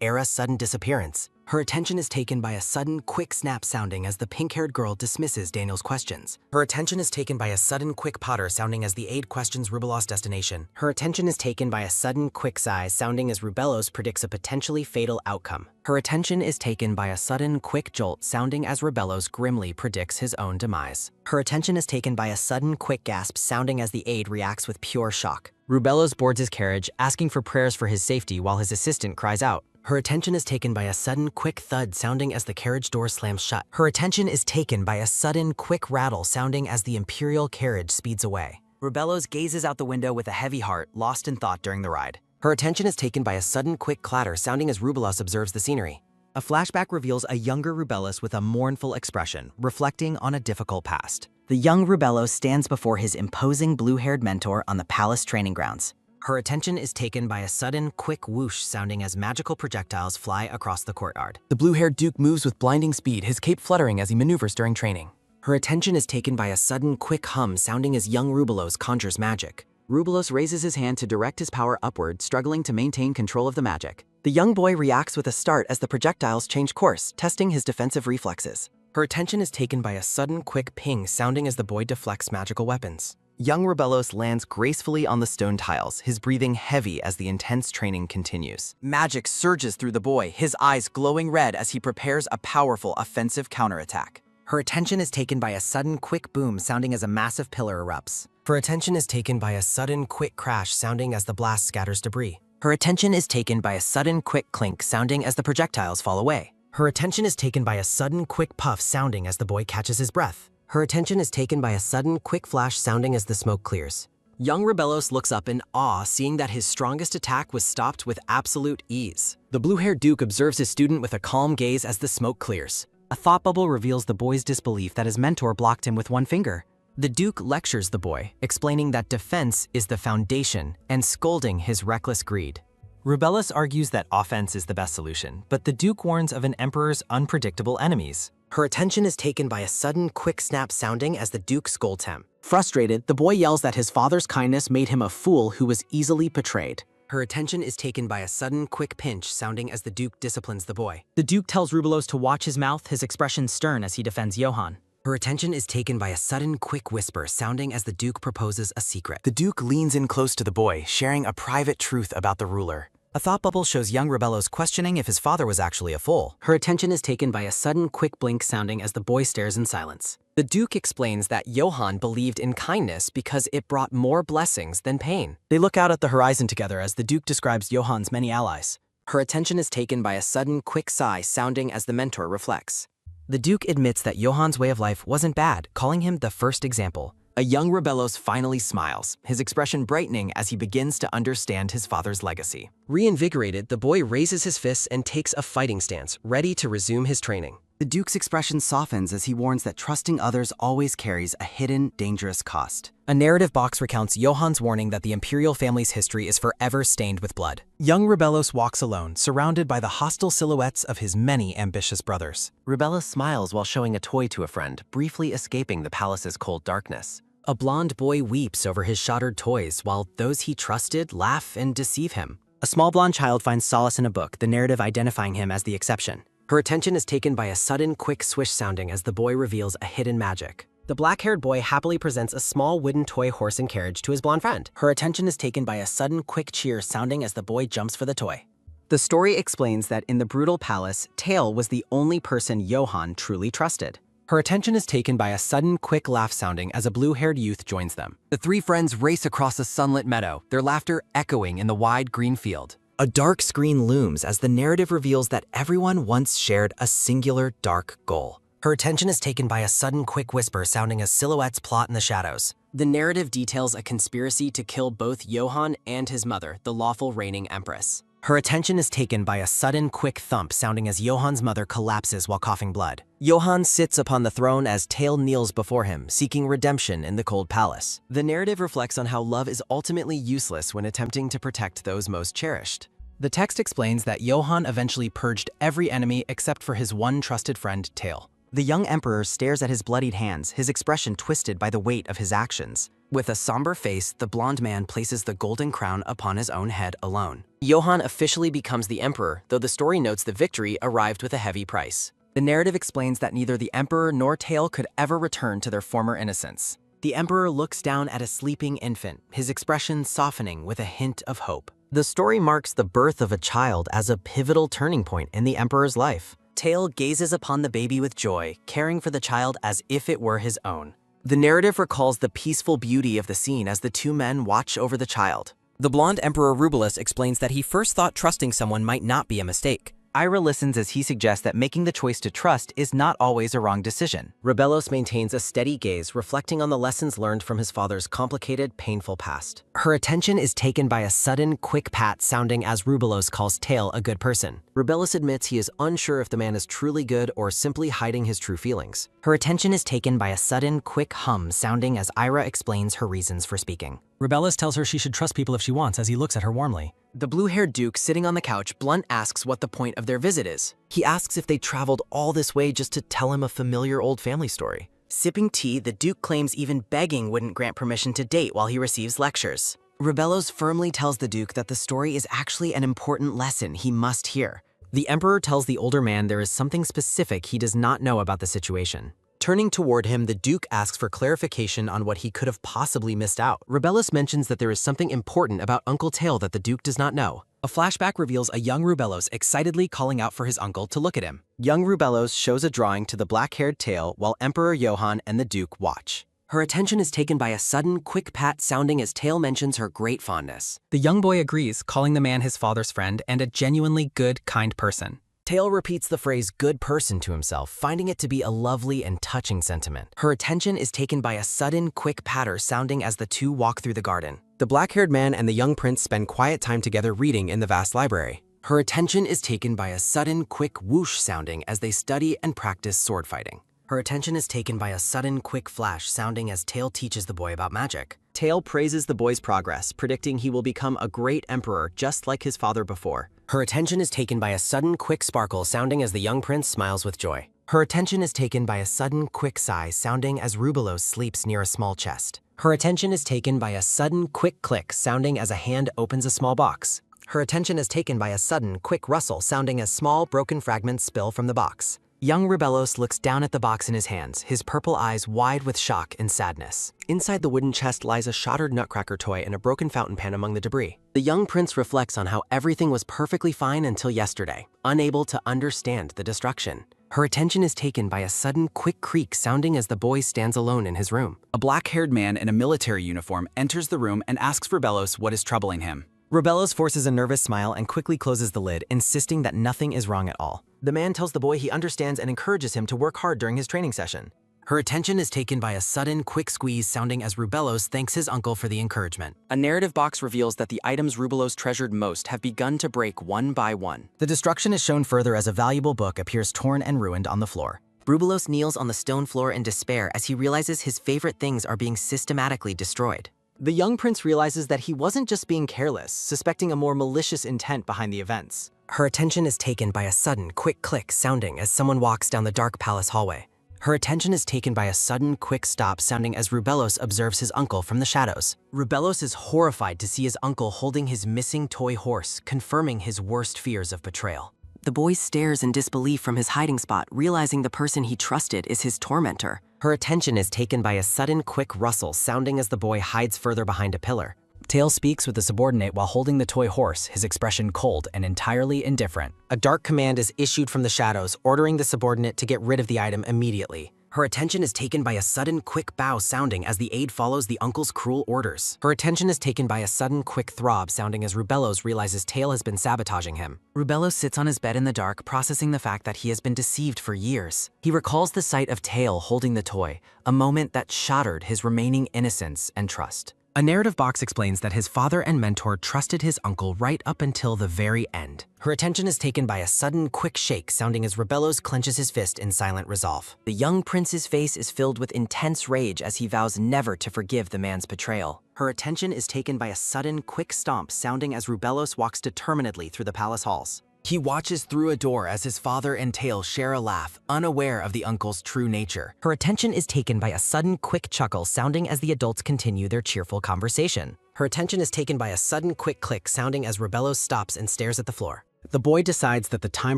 Era's sudden disappearance. Her attention is taken by a sudden quick snap sounding as the pink-haired girl dismisses Daniel's questions. Her attention is taken by a sudden quick potter sounding as the aide questions Rubelos' destination. Her attention is taken by a sudden quick sigh sounding as Rubelos predicts a potentially fatal outcome. Her attention is taken by a sudden quick jolt sounding as Rubelos grimly predicts his own demise. Her attention is taken by a sudden quick gasp sounding as the aide reacts with pure shock. Rubelos boards his carriage, asking for prayers for his safety while his assistant cries out. Her attention is taken by a sudden quick thud sounding as the carriage door slams shut. Her attention is taken by a sudden quick rattle sounding as the Imperial carriage speeds away. Rubelos gazes out the window with a heavy heart, lost in thought during the ride. Her attention is taken by a sudden quick clatter sounding as Rubelos observes the scenery. A flashback reveals a younger Rubelos with a mournful expression, reflecting on a difficult past. The young Rubelos stands before his imposing blue-haired mentor on the palace training grounds. Her attention is taken by a sudden, quick whoosh sounding as magical projectiles fly across the courtyard. The blue-haired Duke moves with blinding speed, his cape fluttering as he maneuvers during training. Her attention is taken by a sudden, quick hum sounding as young Rubelos conjures magic. Rubelos raises his hand to direct his power upward, struggling to maintain control of the magic. The young boy reacts with a start as the projectiles change course, testing his defensive reflexes. Her attention is taken by a sudden, quick ping sounding as the boy deflects magical weapons. Young Rubelos lands gracefully on the stone tiles, his breathing heavy as the intense training continues. Magic surges through the boy, his eyes glowing red as he prepares a powerful offensive counterattack. Her attention is taken by a sudden quick boom sounding as a massive pillar erupts. Her attention is taken by a sudden quick crash sounding as the blast scatters debris. Her attention is taken by a sudden quick clink sounding as the projectiles fall away. Her attention is taken by a sudden quick puff sounding as the boy catches his breath. Her attention is taken by a sudden quick flash sounding as the smoke clears. Young Rubelos looks up in awe, seeing that his strongest attack was stopped with absolute ease. The blue-haired Duke observes his student with a calm gaze as the smoke clears. A thought bubble reveals the boy's disbelief that his mentor blocked him with one finger. The Duke lectures the boy, explaining that defense is the foundation and scolding his reckless greed. Rubelos argues that offense is the best solution, but the Duke warns of an emperor's unpredictable enemies. Her attention is taken by a sudden quick snap sounding as the Duke scolds him. Frustrated, the boy yells that his father's kindness made him a fool who was easily betrayed. Her attention is taken by a sudden quick pinch sounding as the Duke disciplines the boy. The Duke tells Rubelos to watch his mouth, his expression stern as he defends Johann. Her attention is taken by a sudden quick whisper sounding as the Duke proposes a secret. The Duke leans in close to the boy, sharing a private truth about the ruler. A thought bubble shows young Rubelos questioning if his father was actually a fool. Her attention is taken by a sudden quick blink sounding as the boy stares in silence. The Duke explains that Johann believed in kindness because it brought more blessings than pain. They look out at the horizon together as the Duke describes Johann's many allies. Her attention is taken by a sudden quick sigh sounding as the mentor reflects. The Duke admits that Johann's way of life wasn't bad, calling him the first example. A young Rubelos finally smiles, his expression brightening as he begins to understand his father's legacy. Reinvigorated, the boy raises his fists and takes a fighting stance, ready to resume his training. The Duke's expression softens as he warns that trusting others always carries a hidden, dangerous cost. A narrative box recounts Johan's warning that the imperial family's history is forever stained with blood. Young Rubellos walks alone, surrounded by the hostile silhouettes of his many ambitious brothers. Rubella smiles while showing a toy to a friend, briefly escaping the palace's cold darkness. A blonde boy weeps over his shattered toys, while those he trusted laugh and deceive him. A small blonde child finds solace in a book, the narrative identifying him as the exception. Her attention is taken by a sudden, quick swish sounding as the boy reveals a hidden magic. The black-haired boy happily presents a small wooden toy horse and carriage to his blonde friend. Her attention is taken by a sudden, quick cheer sounding as the boy jumps for the toy. The story explains that in the brutal palace, Tail was the only person Johan truly trusted. Her attention is taken by a sudden, quick laugh sounding as a blue-haired youth joins them. The three friends race across a sunlit meadow, their laughter echoing in the wide green field. A dark screen looms as the narrative reveals that everyone once shared a singular dark goal. Her attention is taken by a sudden, quick whisper sounding as silhouettes plot in the shadows. The narrative details a conspiracy to kill both Johan and his mother, the lawful reigning empress. Her attention is taken by a sudden, quick thump sounding as Johan's mother collapses while coughing blood. Johan sits upon the throne as Tail kneels before him, seeking redemption in the cold palace. The narrative reflects on how love is ultimately useless when attempting to protect those most cherished. The text explains that Johan eventually purged every enemy except for his one trusted friend, Tail. The young emperor stares at his bloodied hands, his expression twisted by the weight of his actions. With a somber face, the blonde man places the golden crown upon his own head alone. Johan officially becomes the emperor, though the story notes the victory arrived with a heavy price. The narrative explains that neither the emperor nor Tail could ever return to their former innocence. The emperor looks down at a sleeping infant, his expression softening with a hint of hope. The story marks the birth of a child as a pivotal turning point in the emperor's life. Tail gazes upon the baby with joy, caring for the child as if it were his own. The narrative recalls the peaceful beauty of the scene as the two men watch over the child. The blonde Emperor Rubulus explains that he first thought trusting someone might not be a mistake. Ira listens as he suggests that making the choice to trust is not always a wrong decision. Rubellos maintains a steady gaze, reflecting on the lessons learned from his father's complicated, painful past. Her attention is taken by a sudden, quick pat sounding as Rubellos calls Tail a good person. Rubellos admits he is unsure if the man is truly good or simply hiding his true feelings. Her attention is taken by a sudden, quick hum sounding as Ira explains her reasons for speaking. Rubellos tells her she should trust people if she wants as he looks at her warmly. The blue-haired Duke sitting on the couch blunt asks what the point of their visit is. He asks if they traveled all this way just to tell him a familiar old family story. Sipping tea, the Duke claims even begging wouldn't grant permission to date while he receives lectures. Rubellos firmly tells the Duke that the story is actually an important lesson he must hear. The Emperor tells the older man there is something specific he does not know about the situation. Turning toward him, the Duke asks for clarification on what he could have possibly missed out. Rubellos mentions that there is something important about Uncle Tail that the Duke does not know. A flashback reveals a young Rubellos excitedly calling out for his uncle to look at him. Young Rubellos shows a drawing to the black-haired Tail while Emperor Johan and the Duke watch. Her attention is taken by a sudden, quick pat sounding as Tail mentions her great fondness. The young boy agrees, calling the man his father's friend and a genuinely good, kind person. Tail repeats the phrase good person to himself, finding it to be a lovely and touching sentiment. Her attention is taken by a sudden, quick patter sounding as the two walk through the garden. The black-haired man and the young prince spend quiet time together reading in the vast library. Her attention is taken by a sudden, quick whoosh sounding as they study and practice sword fighting. Her attention is taken by a sudden, quick flash sounding as Tail teaches the boy about magic. Tail praises the boy's progress, predicting he will become a great emperor just like his father before. Her attention is taken by a sudden, quick sparkle sounding as the young prince smiles with joy. Her attention is taken by a sudden, quick sigh sounding as Rubellos sleeps near a small chest. Her attention is taken by a sudden, quick click sounding as a hand opens a small box. Her attention is taken by a sudden, quick rustle sounding as small, broken fragments spill from the box. Young Rubellos looks down at the box in his hands, his purple eyes wide with shock and sadness. Inside the wooden chest lies a shattered nutcracker toy and a broken fountain pen among the debris. The young prince reflects on how everything was perfectly fine until yesterday, unable to understand the destruction. Her attention is taken by a sudden quick creak sounding as the boy stands alone in his room. A black-haired man in a military uniform enters the room and asks Rubellos what is troubling him. Rubellos forces a nervous smile and quickly closes the lid, insisting that nothing is wrong at all. The man tells the boy he understands and encourages him to work hard during his training session. Her attention is taken by a sudden, quick squeeze sounding as Rubelos thanks his uncle for the encouragement. A narrative box reveals that the items Rubelos treasured most have begun to break one by one. The destruction is shown further as a valuable book appears torn and ruined on the floor. Rubelos kneels on the stone floor in despair as he realizes his favorite things are being systematically destroyed. The young prince realizes that he wasn't just being careless, suspecting a more malicious intent behind the events. Her attention is taken by a sudden, quick click sounding as someone walks down the dark palace hallway. Her attention is taken by a sudden, quick stop sounding as Rubelos observes his uncle from the shadows. Rubelos is horrified to see his uncle holding his missing toy horse, confirming his worst fears of betrayal. The boy stares in disbelief from his hiding spot, realizing the person he trusted is his tormentor. Her attention is taken by a sudden, quick rustle sounding as the boy hides further behind a pillar. Tail speaks with the subordinate while holding the toy horse, his expression cold and entirely indifferent. A dark command is issued from the shadows, ordering the subordinate to get rid of the item immediately. Her attention is taken by a sudden, quick bow sounding as the aide follows the uncle's cruel orders. Her attention is taken by a sudden, quick throb sounding as Rubelos realizes Tail has been sabotaging him. Rubelos sits on his bed in the dark, processing the fact that he has been deceived for years. He recalls the sight of Tail holding the toy, a moment that shattered his remaining innocence and trust. A narrative box explains that his father and mentor trusted his uncle right up until the very end. Her attention is taken by a sudden, quick shake sounding as Rubelos clenches his fist in silent resolve. The young prince's face is filled with intense rage as he vows never to forgive the man's betrayal. Her attention is taken by a sudden, quick stomp sounding as Rubelos walks determinedly through the palace halls. He watches through a door as his father and Tail share a laugh, unaware of the uncle's true nature. Her attention is taken by a sudden, quick chuckle sounding as the adults continue their cheerful conversation. Her attention is taken by a sudden, quick click sounding as Rubelos stops and stares at the floor. The boy decides that the time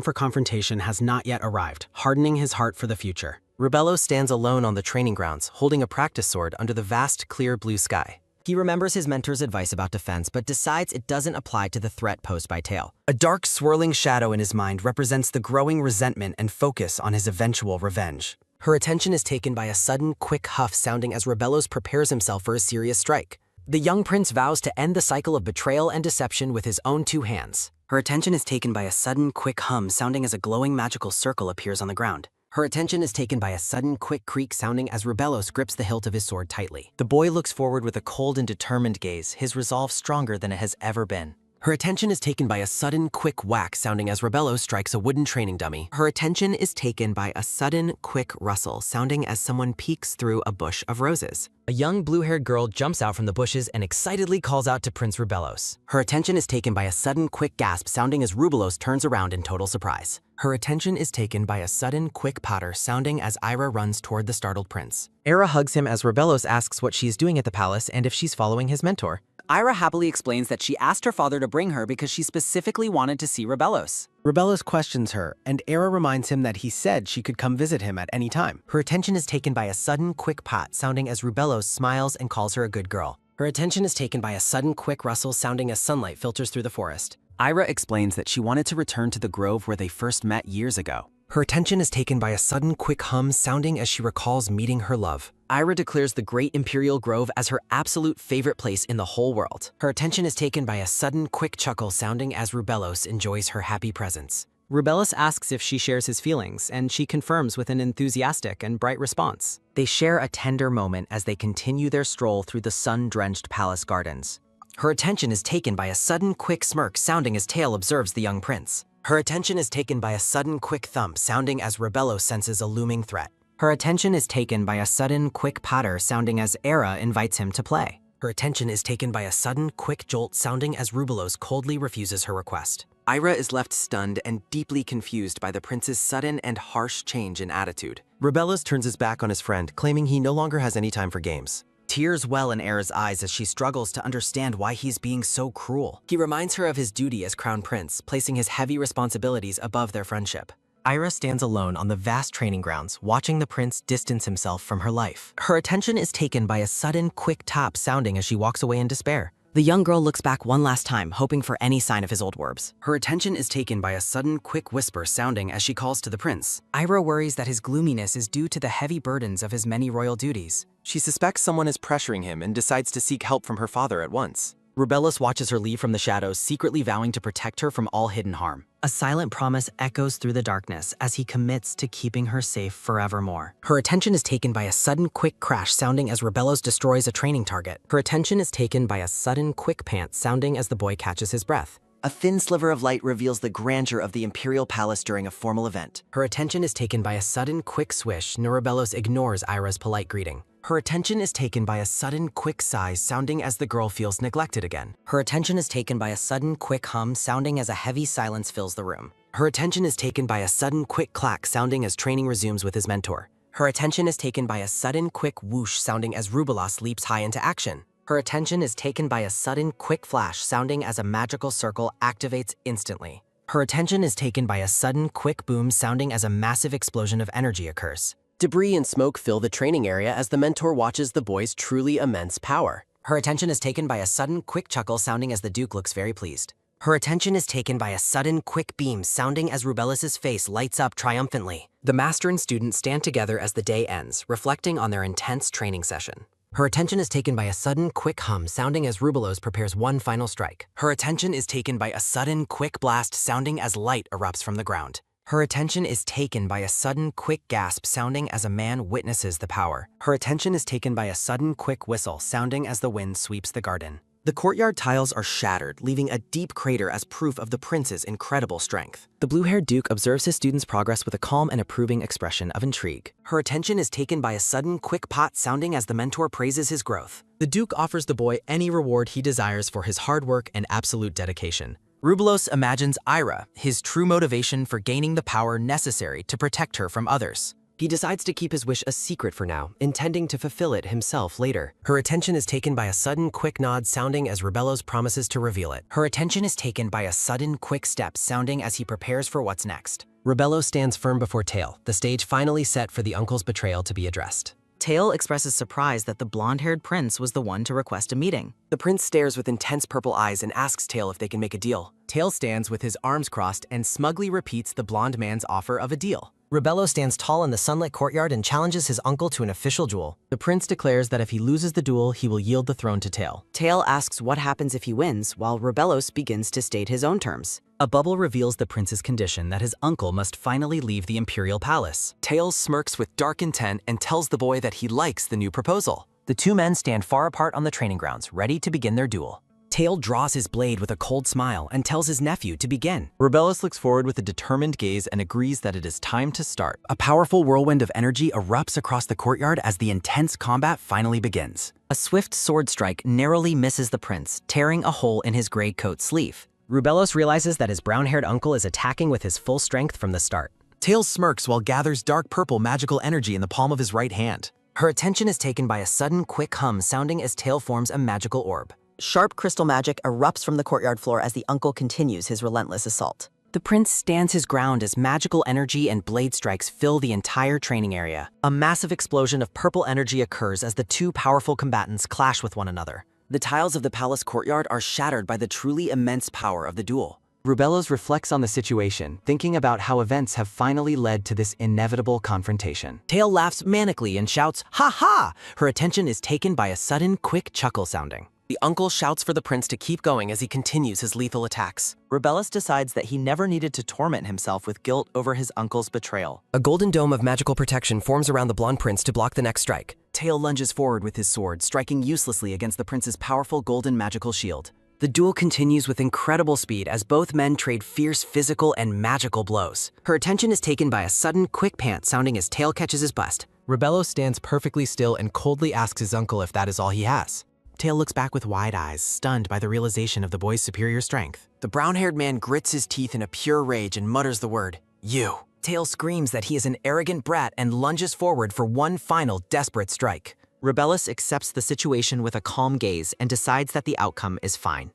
for confrontation has not yet arrived, hardening his heart for the future. Rubelos stands alone on the training grounds, holding a practice sword under the vast, clear blue sky. He remembers his mentor's advice about defense, but decides it doesn't apply to the threat posed by Tail. A dark, swirling shadow in his mind represents the growing resentment and focus on his eventual revenge. Her attention is taken by a sudden, quick huff sounding as Rubelos prepares himself for a serious strike. The young prince vows to end the cycle of betrayal and deception with his own two hands. Her attention is taken by a sudden, quick hum sounding as a glowing magical circle appears on the ground. Her attention is taken by a sudden, quick creak sounding as Rubelos grips the hilt of his sword tightly. The boy looks forward with a cold and determined gaze, his resolve stronger than it has ever been. Her attention is taken by a sudden, quick whack sounding as Rubelos strikes a wooden training dummy. Her attention is taken by a sudden, quick rustle sounding as someone peeks through a bush of roses. A young blue-haired girl jumps out from the bushes and excitedly calls out to Prince Rubelos. Her attention is taken by a sudden, quick gasp sounding as Rubelos turns around in total surprise. Her attention is taken by a sudden, quick patter sounding as Ira runs toward the startled prince. Era hugs him as Rubelos asks what she's doing at the palace and if she's following his mentor. Ira happily explains that she asked her father to bring her because she specifically wanted to see Rubelos. Rubelos questions her, and Era reminds him that he said she could come visit him at any time. Her attention is taken by a sudden, quick pat sounding as Rubelos smiles and calls her a good girl. Her attention is taken by a sudden, quick rustle sounding as sunlight filters through the forest. Ira explains that she wanted to return to the grove where they first met years ago. Her attention is taken by a sudden, quick hum sounding as she recalls meeting her love. Ira declares the Great Imperial Grove as her absolute favorite place in the whole world. Her attention is taken by a sudden, quick chuckle sounding as Rubelos enjoys her happy presence. Rubelos asks if she shares his feelings, and she confirms with an enthusiastic and bright response. They share a tender moment as they continue their stroll through the sun-drenched palace gardens. Her attention is taken by a sudden, quick smirk sounding as Tail observes the young prince. Her attention is taken by a sudden, quick thump sounding as Rubelos senses a looming threat. Her attention is taken by a sudden, quick patter sounding as Era invites him to play. Her attention is taken by a sudden, quick jolt sounding as Rubelos coldly refuses her request. Ira is left stunned and deeply confused by the prince's sudden and harsh change in attitude. Rubelos turns his back on his friend, claiming he no longer has any time for games. Tears well in Era's eyes as she struggles to understand why he's being so cruel. He reminds her of his duty as crown prince, placing his heavy responsibilities above their friendship. Ira stands alone on the vast training grounds, watching the prince distance himself from her life. Her attention is taken by a sudden, quick tap sounding as she walks away in despair. The young girl looks back one last time, hoping for any sign of his old warbs. Her attention is taken by a sudden, quick whisper sounding as she calls to the prince. Ira worries that his gloominess is due to the heavy burdens of his many royal duties. She suspects someone is pressuring him and decides to seek help from her father at once. Rubellus watches her leave from the shadows, secretly vowing to protect her from all hidden harm. A silent promise echoes through the darkness as he commits to keeping her safe forevermore. Her attention is taken by a sudden quick crash sounding as Rubellus destroys a training target. Her attention is taken by a sudden quick pant sounding as the boy catches his breath. A thin sliver of light reveals the grandeur of the Imperial Palace during a formal event. Her attention is taken by a sudden quick swish. Rubellus ignores Ira's polite greeting. Her attention is taken by a sudden quick sigh sounding as the girl feels neglected again. Her attention is taken by a sudden quick hum sounding as a heavy silence fills the room. Her attention is taken by a sudden quick clack sounding as training resumes with his mentor. Her attention is taken by a sudden quick whoosh sounding as Rubellus leaps high into action. Her attention is taken by a sudden quick flash sounding as a magical circle activates instantly. Her attention is taken by a sudden quick boom sounding as a massive explosion of energy occurs. Debris and smoke fill the training area as the mentor watches the boy's truly immense power. Her attention is taken by a sudden quick chuckle sounding as the Duke looks very pleased. Her attention is taken by a sudden quick beam sounding as Rubellus's face lights up triumphantly. The master and student stand together as the day ends, reflecting on their intense training session. Her attention is taken by a sudden quick hum sounding as Rubellus prepares one final strike. Her attention is taken by a sudden quick blast sounding as light erupts from the ground. Her attention is taken by a sudden quick gasp sounding as a man witnesses the power. Her attention is taken by a sudden quick whistle sounding as the wind sweeps the garden. The courtyard tiles are shattered, leaving a deep crater as proof of the prince's incredible strength. The blue-haired Duke observes his student's progress with a calm and approving expression of intrigue. Her attention is taken by a sudden quick pot sounding as the mentor praises his growth. The Duke offers the boy any reward he desires for his hard work and absolute dedication. Rubellus imagines Ira, his true motivation for gaining the power necessary to protect her from others. He decides to keep his wish a secret for now, intending to fulfill it himself later. Her attention is taken by a sudden quick nod sounding as Rubellus promises to reveal it. Her attention is taken by a sudden quick step sounding as he prepares for what's next. Rubellus stands firm before Tail, the stage finally set for the uncle's betrayal to be addressed. Tail expresses surprise that the blonde-haired prince was the one to request a meeting. The prince stares with intense purple eyes and asks Tail if they can make a deal. Tail stands with his arms crossed and smugly repeats the blonde man's offer of a deal. Rubellus stands tall in the sunlit courtyard and challenges his uncle to an official duel. The prince declares that if he loses the duel, he will yield the throne to Tail. Tail asks what happens if he wins, while Rubellus begins to state his own terms. A bubble reveals the prince's condition that his uncle must finally leave the Imperial Palace. Tail smirks with dark intent and tells the boy that he likes the new proposal. The two men stand far apart on the training grounds, ready to begin their duel. Tail draws his blade with a cold smile and tells his nephew to begin. Rubellus looks forward with a determined gaze and agrees that it is time to start. A powerful whirlwind of energy erupts across the courtyard as the intense combat finally begins. A swift sword strike narrowly misses the prince, tearing a hole in his gray coat sleeve. Rubellus realizes that his brown-haired uncle is attacking with his full strength from the start. Tail smirks while gathers dark purple magical energy in the palm of his right hand. Her attention is taken by a sudden quick hum sounding as Tail forms a magical orb. Sharp crystal magic erupts from the courtyard floor as the uncle continues his relentless assault. The prince stands his ground as magical energy and blade strikes fill the entire training area. A massive explosion of purple energy occurs as the two powerful combatants clash with one another. The tiles of the palace courtyard are shattered by the truly immense power of the duel. Rubellus reflects on the situation, thinking about how events have finally led to this inevitable confrontation. Tail laughs manically and shouts, "Ha ha!" Her attention is taken by a sudden quick chuckle sounding. The uncle shouts for the prince to keep going as he continues his lethal attacks. Rubellus decides that he never needed to torment himself with guilt over his uncle's betrayal. A golden dome of magical protection forms around the blonde prince to block the next strike. Tail lunges forward with his sword, striking uselessly against the prince's powerful golden magical shield. The duel continues with incredible speed as both men trade fierce physical and magical blows. Her attention is taken by a sudden quick pant sounding as Tail catches his bust. Rubellus stands perfectly still and coldly asks his uncle if that is all he has. Tail looks back with wide eyes, stunned by the realization of the boy's superior strength. The brown-haired man grits his teeth in a pure rage and mutters the word, "You." Tail screams that he is an arrogant brat and lunges forward for one final desperate strike. Rubellus accepts the situation with a calm gaze and decides that the outcome is fine.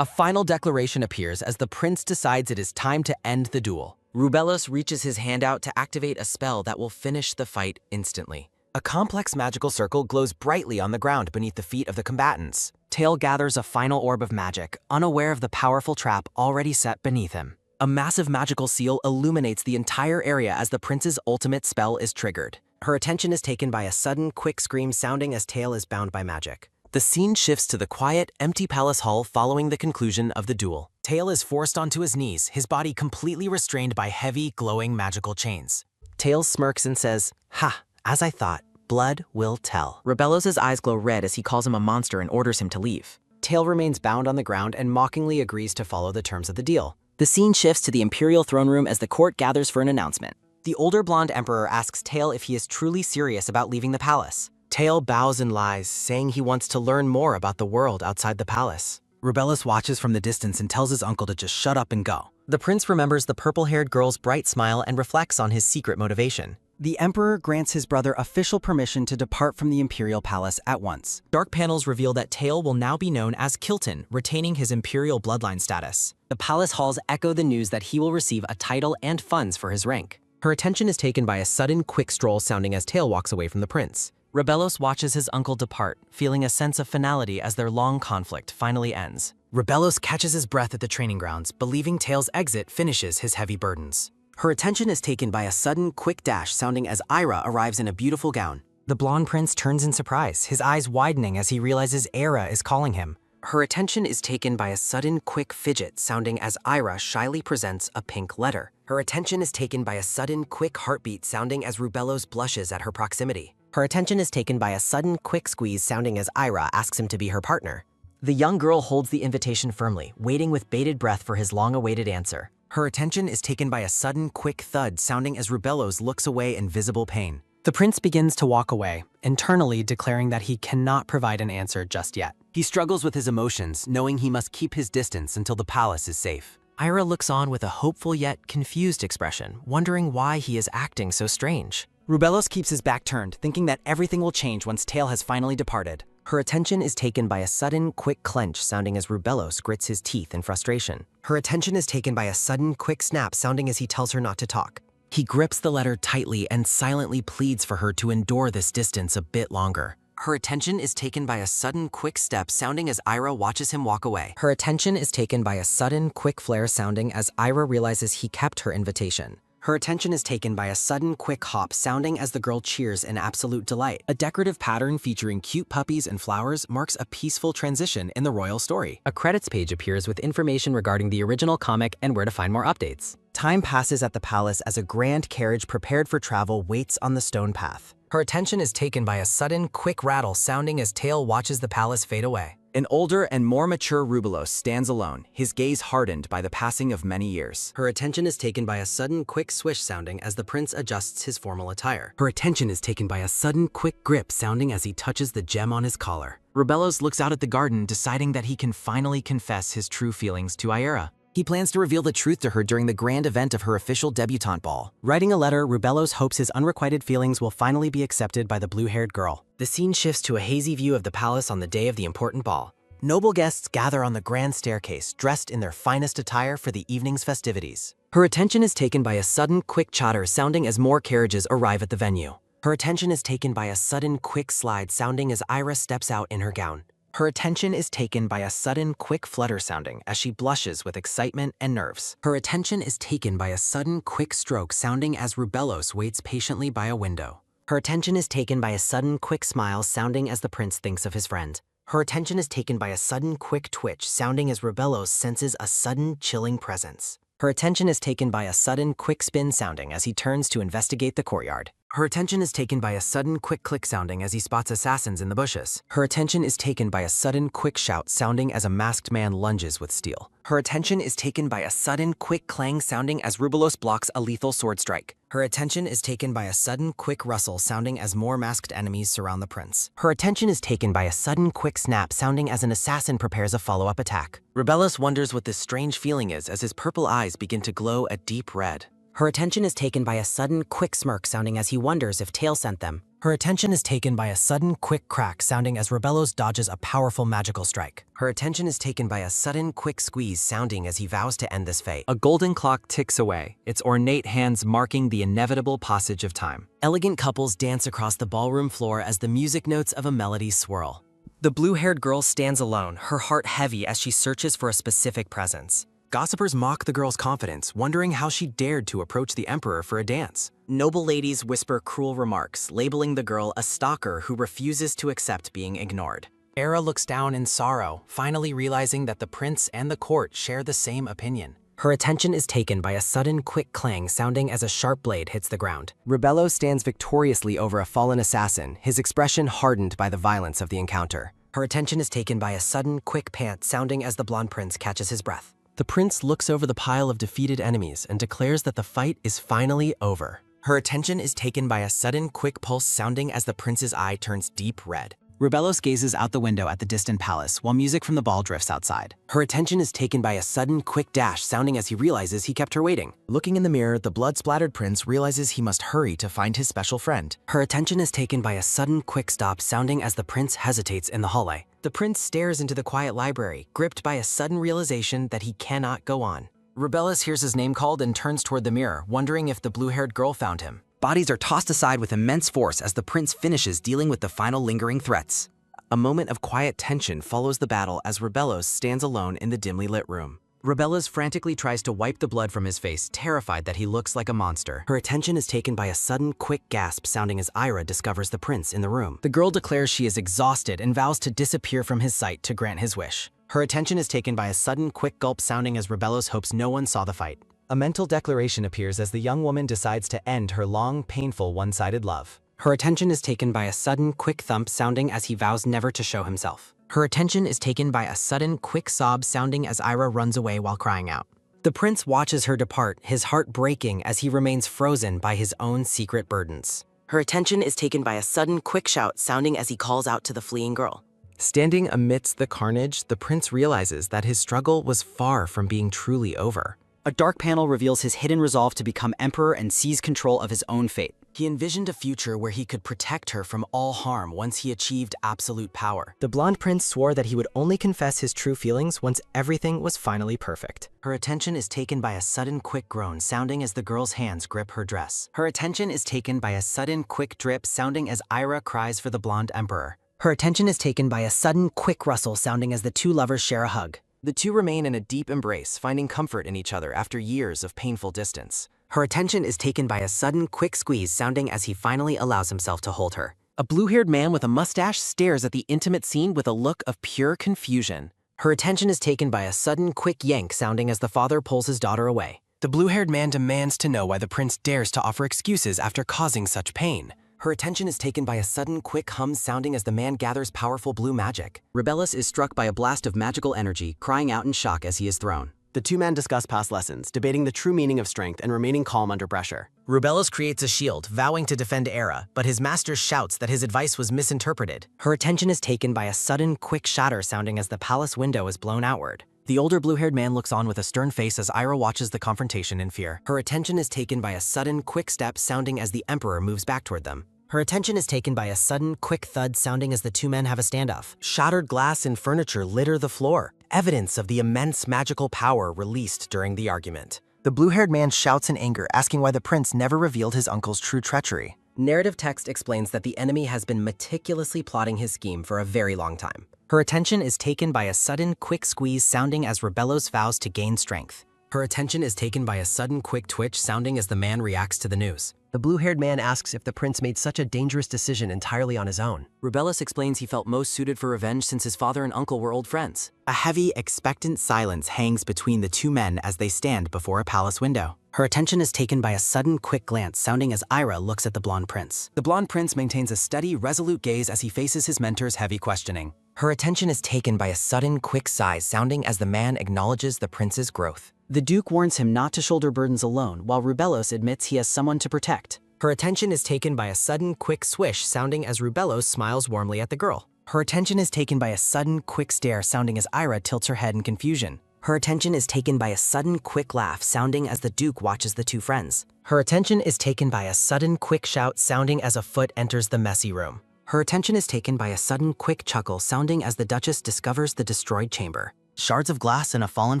A final declaration appears as the prince decides it is time to end the duel. Rubellus reaches his hand out to activate a spell that will finish the fight instantly. A complex magical circle glows brightly on the ground beneath the feet of the combatants. Tail gathers a final orb of magic, unaware of the powerful trap already set beneath him. A massive magical seal illuminates the entire area as the prince's ultimate spell is triggered. Her attention is taken by a sudden, quick scream sounding as Tail is bound by magic. The scene shifts to the quiet, empty palace hall following the conclusion of the duel. Tail is forced onto his knees, his body completely restrained by heavy, glowing magical chains. Tails smirks and says, "Ha, as I thought, blood will tell." Rebellos' eyes glow red as he calls him a monster and orders him to leave. Tail remains bound on the ground and mockingly agrees to follow the terms of the deal. The scene shifts to the Imperial throne room as the court gathers for an announcement. The older blonde emperor asks Tail if he is truly serious about leaving the palace. Tail bows and lies, saying he wants to learn more about the world outside the palace. Rubellus watches from the distance and tells his uncle to just shut up and go. The prince remembers the purple-haired girl's bright smile and reflects on his secret motivation. The emperor grants his brother official permission to depart from the imperial palace at once. Dark panels reveal that Tail will now be known as Kilton, retaining his imperial bloodline status. The palace halls echo the news that he will receive a title and funds for his rank. Her attention is taken by a sudden, quick stroll sounding as Tail walks away from the prince. Rebellos watches his uncle depart, feeling a sense of finality as their long conflict finally ends. Rebellos catches his breath at the training grounds, believing Tail's exit finishes his heavy burdens. Her attention is taken by a sudden, quick dash sounding as Ira arrives in a beautiful gown. The blonde prince turns in surprise, his eyes widening as he realizes Era is calling him. Her attention is taken by a sudden, quick fidget sounding as Ira shyly presents a pink letter. Her attention is taken by a sudden, quick heartbeat sounding as Rubellos blushes at her proximity. Her attention is taken by a sudden, quick squeeze sounding as Ira asks him to be her partner. The young girl holds the invitation firmly, waiting with bated breath for his long-awaited answer. Her attention is taken by a sudden, quick thud sounding as Rubellos looks away in visible pain. The prince begins to walk away, internally declaring that he cannot provide an answer just yet. He struggles with his emotions, knowing he must keep his distance until the palace is safe. Ira looks on with a hopeful yet confused expression, wondering why he is acting so strange. Rubellos keeps his back turned, thinking that everything will change once Tail has finally departed. Her attention is taken by a sudden, quick clench sounding as Rubellos grits his teeth in frustration. Her attention is taken by a sudden, quick snap sounding as he tells her not to talk. He grips the letter tightly and silently pleads for her to endure this distance a bit longer. Her attention is taken by a sudden, quick step sounding as Ira watches him walk away. Her attention is taken by a sudden, quick flare sounding as Ira realizes he kept her invitation. Her attention is taken by a sudden, quick hop sounding as the girl cheers in absolute delight. A decorative pattern featuring cute puppies and flowers marks a peaceful transition in the royal story. A credits page appears with information regarding the original comic and where to find more updates. Time passes at the palace as a grand carriage prepared for travel waits on the stone path. Her attention is taken by a sudden, quick rattle sounding as Tail watches the palace fade away. An older and more mature Rubellos stands alone, his gaze hardened by the passing of many years. Her attention is taken by a sudden, quick swish sounding as the prince adjusts his formal attire. Her attention is taken by a sudden, quick grip sounding as he touches the gem on his collar. Rubellos looks out at the garden, deciding that he can finally confess his true feelings to Ira. He plans to reveal the truth to her during the grand event of her official debutante ball. Writing a letter, Rubellos hopes his unrequited feelings will finally be accepted by the blue-haired girl. The scene shifts to a hazy view of the palace on the day of the important ball. Noble guests gather on the grand staircase, dressed in their finest attire for the evening's festivities. Her attention is taken by a sudden, quick chatter sounding as more carriages arrive at the venue. Her attention is taken by a sudden, quick slide sounding as Ira steps out in her gown. Her attention is taken by a sudden, quick flutter sounding as she blushes with excitement and nerves. Her attention is taken by a sudden, quick stroke sounding as Rubellos waits patiently by a window. Her attention is taken by a sudden, quick smile sounding as the prince thinks of his friend. Her attention is taken by a sudden, quick twitch sounding as Rubellos senses a sudden, chilling presence. Her attention is taken by a sudden, quick spin sounding as he turns to investigate the courtyard. Her attention is taken by a sudden, quick click sounding as he spots assassins in the bushes. Her attention is taken by a sudden, quick shout sounding as a masked man lunges with steel. Her attention is taken by a sudden, quick clang sounding as Rubellos blocks a lethal sword strike. Her attention is taken by a sudden, quick rustle sounding as more masked enemies surround the prince. Her attention is taken by a sudden, quick snap sounding as an assassin prepares a follow-up attack. Rubellos wonders what this strange feeling is as his purple eyes begin to glow a deep red. Her attention is taken by a sudden, quick smirk sounding as he wonders if Tail sent them. Her attention is taken by a sudden, quick crack sounding as Rubellos dodges a powerful magical strike. Her attention is taken by a sudden, quick squeeze sounding as he vows to end this fate. A golden clock ticks away, its ornate hands marking the inevitable passage of time. Elegant couples dance across the ballroom floor as the music notes of a melody swirl. The blue-haired girl stands alone, her heart heavy as she searches for a specific presence. Gossipers mock the girl's confidence, wondering how she dared to approach the emperor for a dance. Noble ladies whisper cruel remarks, labeling the girl a stalker who refuses to accept being ignored. Era looks down in sorrow, finally realizing that the prince and the court share the same opinion. Her attention is taken by a sudden, quick clang sounding as a sharp blade hits the ground. Rebello stands victoriously over a fallen assassin, his expression hardened by the violence of the encounter. Her attention is taken by a sudden, quick pant sounding as the blonde prince catches his breath. The prince looks over the pile of defeated enemies and declares that the fight is finally over. Her attention is taken by a sudden, quick pulse sounding as the prince's eye turns deep red. Rebellos gazes out the window at the distant palace while music from the ball drifts outside. Her attention is taken by a sudden, quick dash sounding as he realizes he kept her waiting. Looking in the mirror, the blood-splattered prince realizes he must hurry to find his special friend. Her attention is taken by a sudden, quick stop sounding as the prince hesitates in the hallway. The prince stares into the quiet library, gripped by a sudden realization that he cannot go on. Rebellos hears his name called and turns toward the mirror, wondering if the blue-haired girl found him. Bodies are tossed aside with immense force as the prince finishes dealing with the final lingering threats. A moment of quiet tension follows the battle as Rebellos stands alone in the dimly lit room. Rebellos frantically tries to wipe the blood from his face, terrified that he looks like a monster. Her attention is taken by a sudden, quick gasp sounding as Ira discovers the prince in the room. The girl declares she is exhausted and vows to disappear from his sight to grant his wish. Her attention is taken by a sudden, quick gulp sounding as Rebellos hopes no one saw the fight. A mental declaration appears as the young woman decides to end her long, painful, one-sided love. Her attention is taken by a sudden, quick thump sounding as he vows never to show himself. Her attention is taken by a sudden, quick sob sounding as Ira runs away while crying out. The prince watches her depart, his heart breaking as he remains frozen by his own secret burdens. Her attention is taken by a sudden, quick shout sounding as he calls out to the fleeing girl. Standing amidst the carnage, the prince realizes that his struggle was far from being truly over. A dark panel reveals his hidden resolve to become emperor and seize control of his own fate. He envisioned a future where he could protect her from all harm once he achieved absolute power. The blonde prince swore that he would only confess his true feelings once everything was finally perfect. Her attention is taken by a sudden quick groan sounding as the girl's hands grip her dress. Her attention is taken by a sudden quick drip sounding as Ira cries for the blonde emperor. Her attention is taken by a sudden quick rustle sounding as the two lovers share a hug. The two remain in a deep embrace, finding comfort in each other after years of painful distance. Her attention is taken by a sudden, quick squeeze sounding as he finally allows himself to hold her. A blue-haired man with a mustache stares at the intimate scene with a look of pure confusion. Her attention is taken by a sudden, quick yank sounding as the father pulls his daughter away. The blue-haired man demands to know why the prince dares to offer excuses after causing such pain. Her attention is taken by a sudden, quick hum sounding as the man gathers powerful blue magic. Rebellos is struck by a blast of magical energy, crying out in shock as he is thrown. The two men discuss past lessons, debating the true meaning of strength and remaining calm under pressure. Rebellos creates a shield, vowing to defend Era, but his master shouts that his advice was misinterpreted. Her attention is taken by a sudden, quick shatter sounding as the palace window is blown outward. The older blue-haired man looks on with a stern face as Ira watches the confrontation in fear. Her attention is taken by a sudden, quick step sounding as the emperor moves back toward them. Her attention is taken by a sudden, quick thud sounding as the two men have a standoff. Shattered glass and furniture litter the floor, evidence of the immense magical power released during the argument. The blue-haired man shouts in anger, asking why the prince never revealed his uncle's true treachery. Narrative text explains that the enemy has been meticulously plotting his scheme for a very long time. Her attention is taken by a sudden, quick squeeze sounding as Rebellos vows to gain strength. Her attention is taken by a sudden, quick twitch sounding as the man reacts to the news. The blue-haired man asks if the prince made such a dangerous decision entirely on his own. Rebellos explains he felt most suited for revenge since his father and uncle were old friends. A heavy, expectant silence hangs between the two men as they stand before a palace window. Her attention is taken by a sudden, quick glance sounding as Ira looks at the blonde prince. The blonde prince maintains a steady, resolute gaze as he faces his mentor's heavy questioning. Her attention is taken by a sudden, quick sigh sounding as the man acknowledges the prince's growth. The Duke warns him not to shoulder burdens alone, while Rebellos admits he has someone to protect. Her attention is taken by a sudden, quick swish sounding as Rebellos smiles warmly at the girl. Her attention is taken by a sudden, quick stare sounding as Ira tilts her head in confusion. Her attention is taken by a sudden, quick laugh sounding as the Duke watches the two friends. Her attention is taken by a sudden, quick shout sounding as a foot enters the messy room. Her attention is taken by a sudden, quick chuckle sounding as the Duchess discovers the destroyed chamber. Shards of glass and a fallen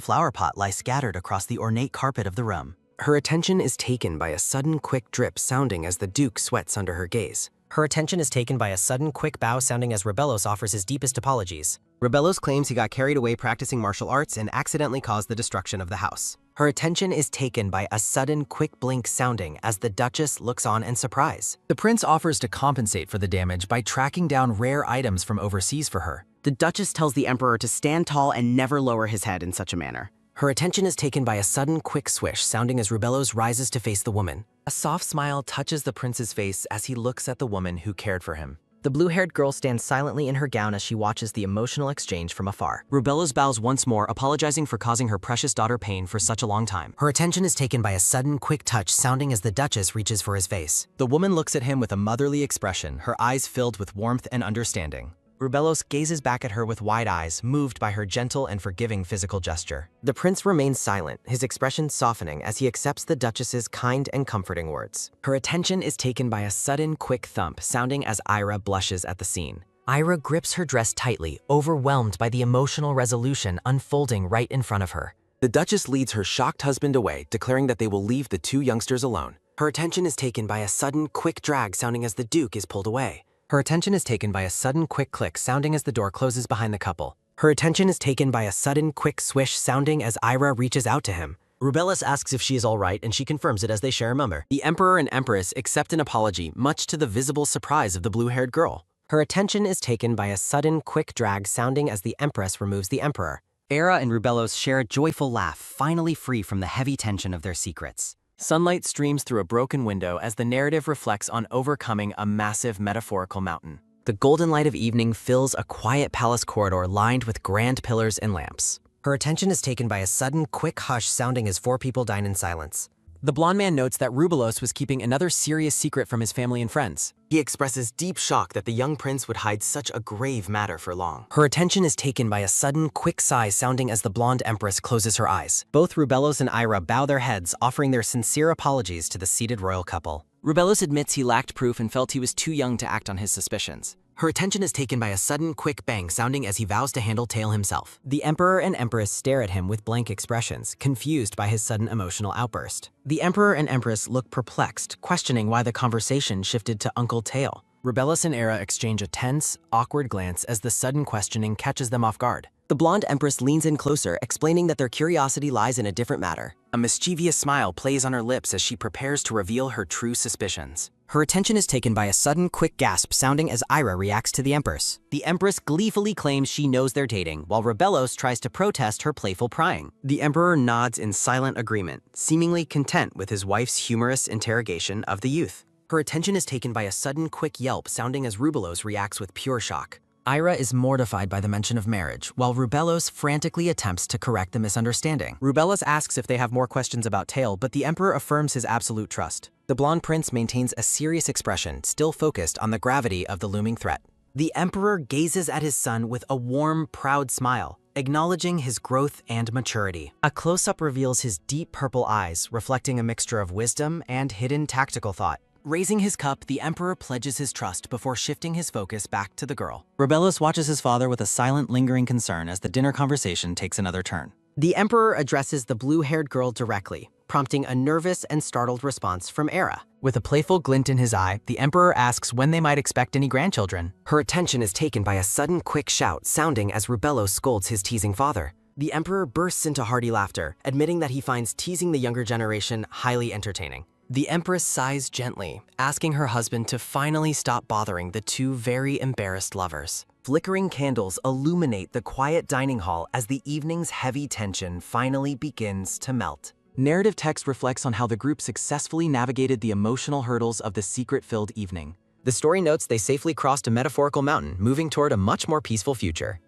flower pot lie scattered across the ornate carpet of the room. Her attention is taken by a sudden, quick drip sounding as the Duke sweats under her gaze. Her attention is taken by a sudden, quick bow sounding as Rebellos offers his deepest apologies. Rebellos claims he got carried away practicing martial arts and accidentally caused the destruction of the house. Her attention is taken by a sudden, quick blink sounding as the Duchess looks on in surprise. The prince offers to compensate for the damage by tracking down rare items from overseas for her. The Duchess tells the Emperor to stand tall and never lower his head in such a manner. Her attention is taken by a sudden, quick swish, sounding as Rubellos rises to face the woman. A soft smile touches the prince's face as he looks at the woman who cared for him. The blue-haired girl stands silently in her gown as she watches the emotional exchange from afar. Rubellos bows once more, apologizing for causing her precious daughter pain for such a long time. Her attention is taken by a sudden, quick touch, sounding as the Duchess reaches for his face. The woman looks at him with a motherly expression, her eyes filled with warmth and understanding. Rubellos gazes back at her with wide eyes, moved by her gentle and forgiving physical gesture. The prince remains silent, his expression softening as he accepts the Duchess's kind and comforting words. Her attention is taken by a sudden, quick thump, sounding as Ira blushes at the scene. Ira grips her dress tightly, overwhelmed by the emotional resolution unfolding right in front of her. The Duchess leads her shocked husband away, declaring that they will leave the two youngsters alone. Her attention is taken by a sudden, quick drag, sounding as the Duke is pulled away. Her attention is taken by a sudden, quick click, sounding as the door closes behind the couple. Her attention is taken by a sudden, quick swish, sounding as Ira reaches out to him. Rubellos asks if she is all right, and she confirms it as they share a number. The Emperor and Empress accept an apology, much to the visible surprise of the blue-haired girl. Her attention is taken by a sudden, quick drag, sounding as the Empress removes the Emperor. Era and Rubellos share a joyful laugh, finally free from the heavy tension of their secrets. Sunlight streams through a broken window as the narrative reflects on overcoming a massive metaphorical mountain. The golden light of evening fills a quiet palace corridor lined with grand pillars and lamps. Her attention is taken by a sudden, quick hush sounding as four people dine in silence. The blonde man notes that Rubellos was keeping another serious secret from his family and friends. He expresses deep shock that the young prince would hide such a grave matter for long. Her attention is taken by a sudden, quick sigh sounding as the blonde Empress closes her eyes. Both Rubellos and Ira bow their heads, offering their sincere apologies to the seated royal couple. Rubellos admits he lacked proof and felt he was too young to act on his suspicions. Her attention is taken by a sudden, quick bang sounding as he vows to handle Tail himself. The Emperor and Empress stare at him with blank expressions, confused by his sudden emotional outburst. The Emperor and Empress look perplexed, questioning why the conversation shifted to Uncle Tail. Rubellos and Era exchange a tense, awkward glance as the sudden questioning catches them off guard. The blonde Empress leans in closer, explaining that their curiosity lies in a different matter. A mischievous smile plays on her lips as she prepares to reveal her true suspicions. Her attention is taken by a sudden, quick gasp sounding as Ira reacts to the Empress. The Empress gleefully claims she knows they're dating, while Rubellos tries to protest her playful prying. The Emperor nods in silent agreement, seemingly content with his wife's humorous interrogation of the youth. Her attention is taken by a sudden, quick yelp sounding as Rubellos reacts with pure shock. Ira is mortified by the mention of marriage, while Rubellos frantically attempts to correct the misunderstanding. Rubellos asks if they have more questions about Tail, but the Emperor affirms his absolute trust. The blonde prince maintains a serious expression, still focused on the gravity of the looming threat. The Emperor gazes at his son with a warm, proud smile, acknowledging his growth and maturity. A close-up reveals his deep purple eyes, reflecting a mixture of wisdom and hidden tactical thought. Raising his cup, the Emperor pledges his trust before shifting his focus back to the girl. Rubellos watches his father with a silent, lingering concern as the dinner conversation takes another turn. The Emperor addresses the blue-haired girl directly, prompting a nervous and startled response from Era. With a playful glint in his eye, the Emperor asks when they might expect any grandchildren. Her attention is taken by a sudden, quick shout, sounding as Rubellos scolds his teasing father. The Emperor bursts into hearty laughter, admitting that he finds teasing the younger generation highly entertaining. The Empress sighs gently, asking her husband to finally stop bothering the two very embarrassed lovers. Flickering candles illuminate the quiet dining hall as the evening's heavy tension finally begins to melt. Narrative text reflects on how the group successfully navigated the emotional hurdles of the secret-filled evening. The story notes they safely crossed a metaphorical mountain, moving toward a much more peaceful future.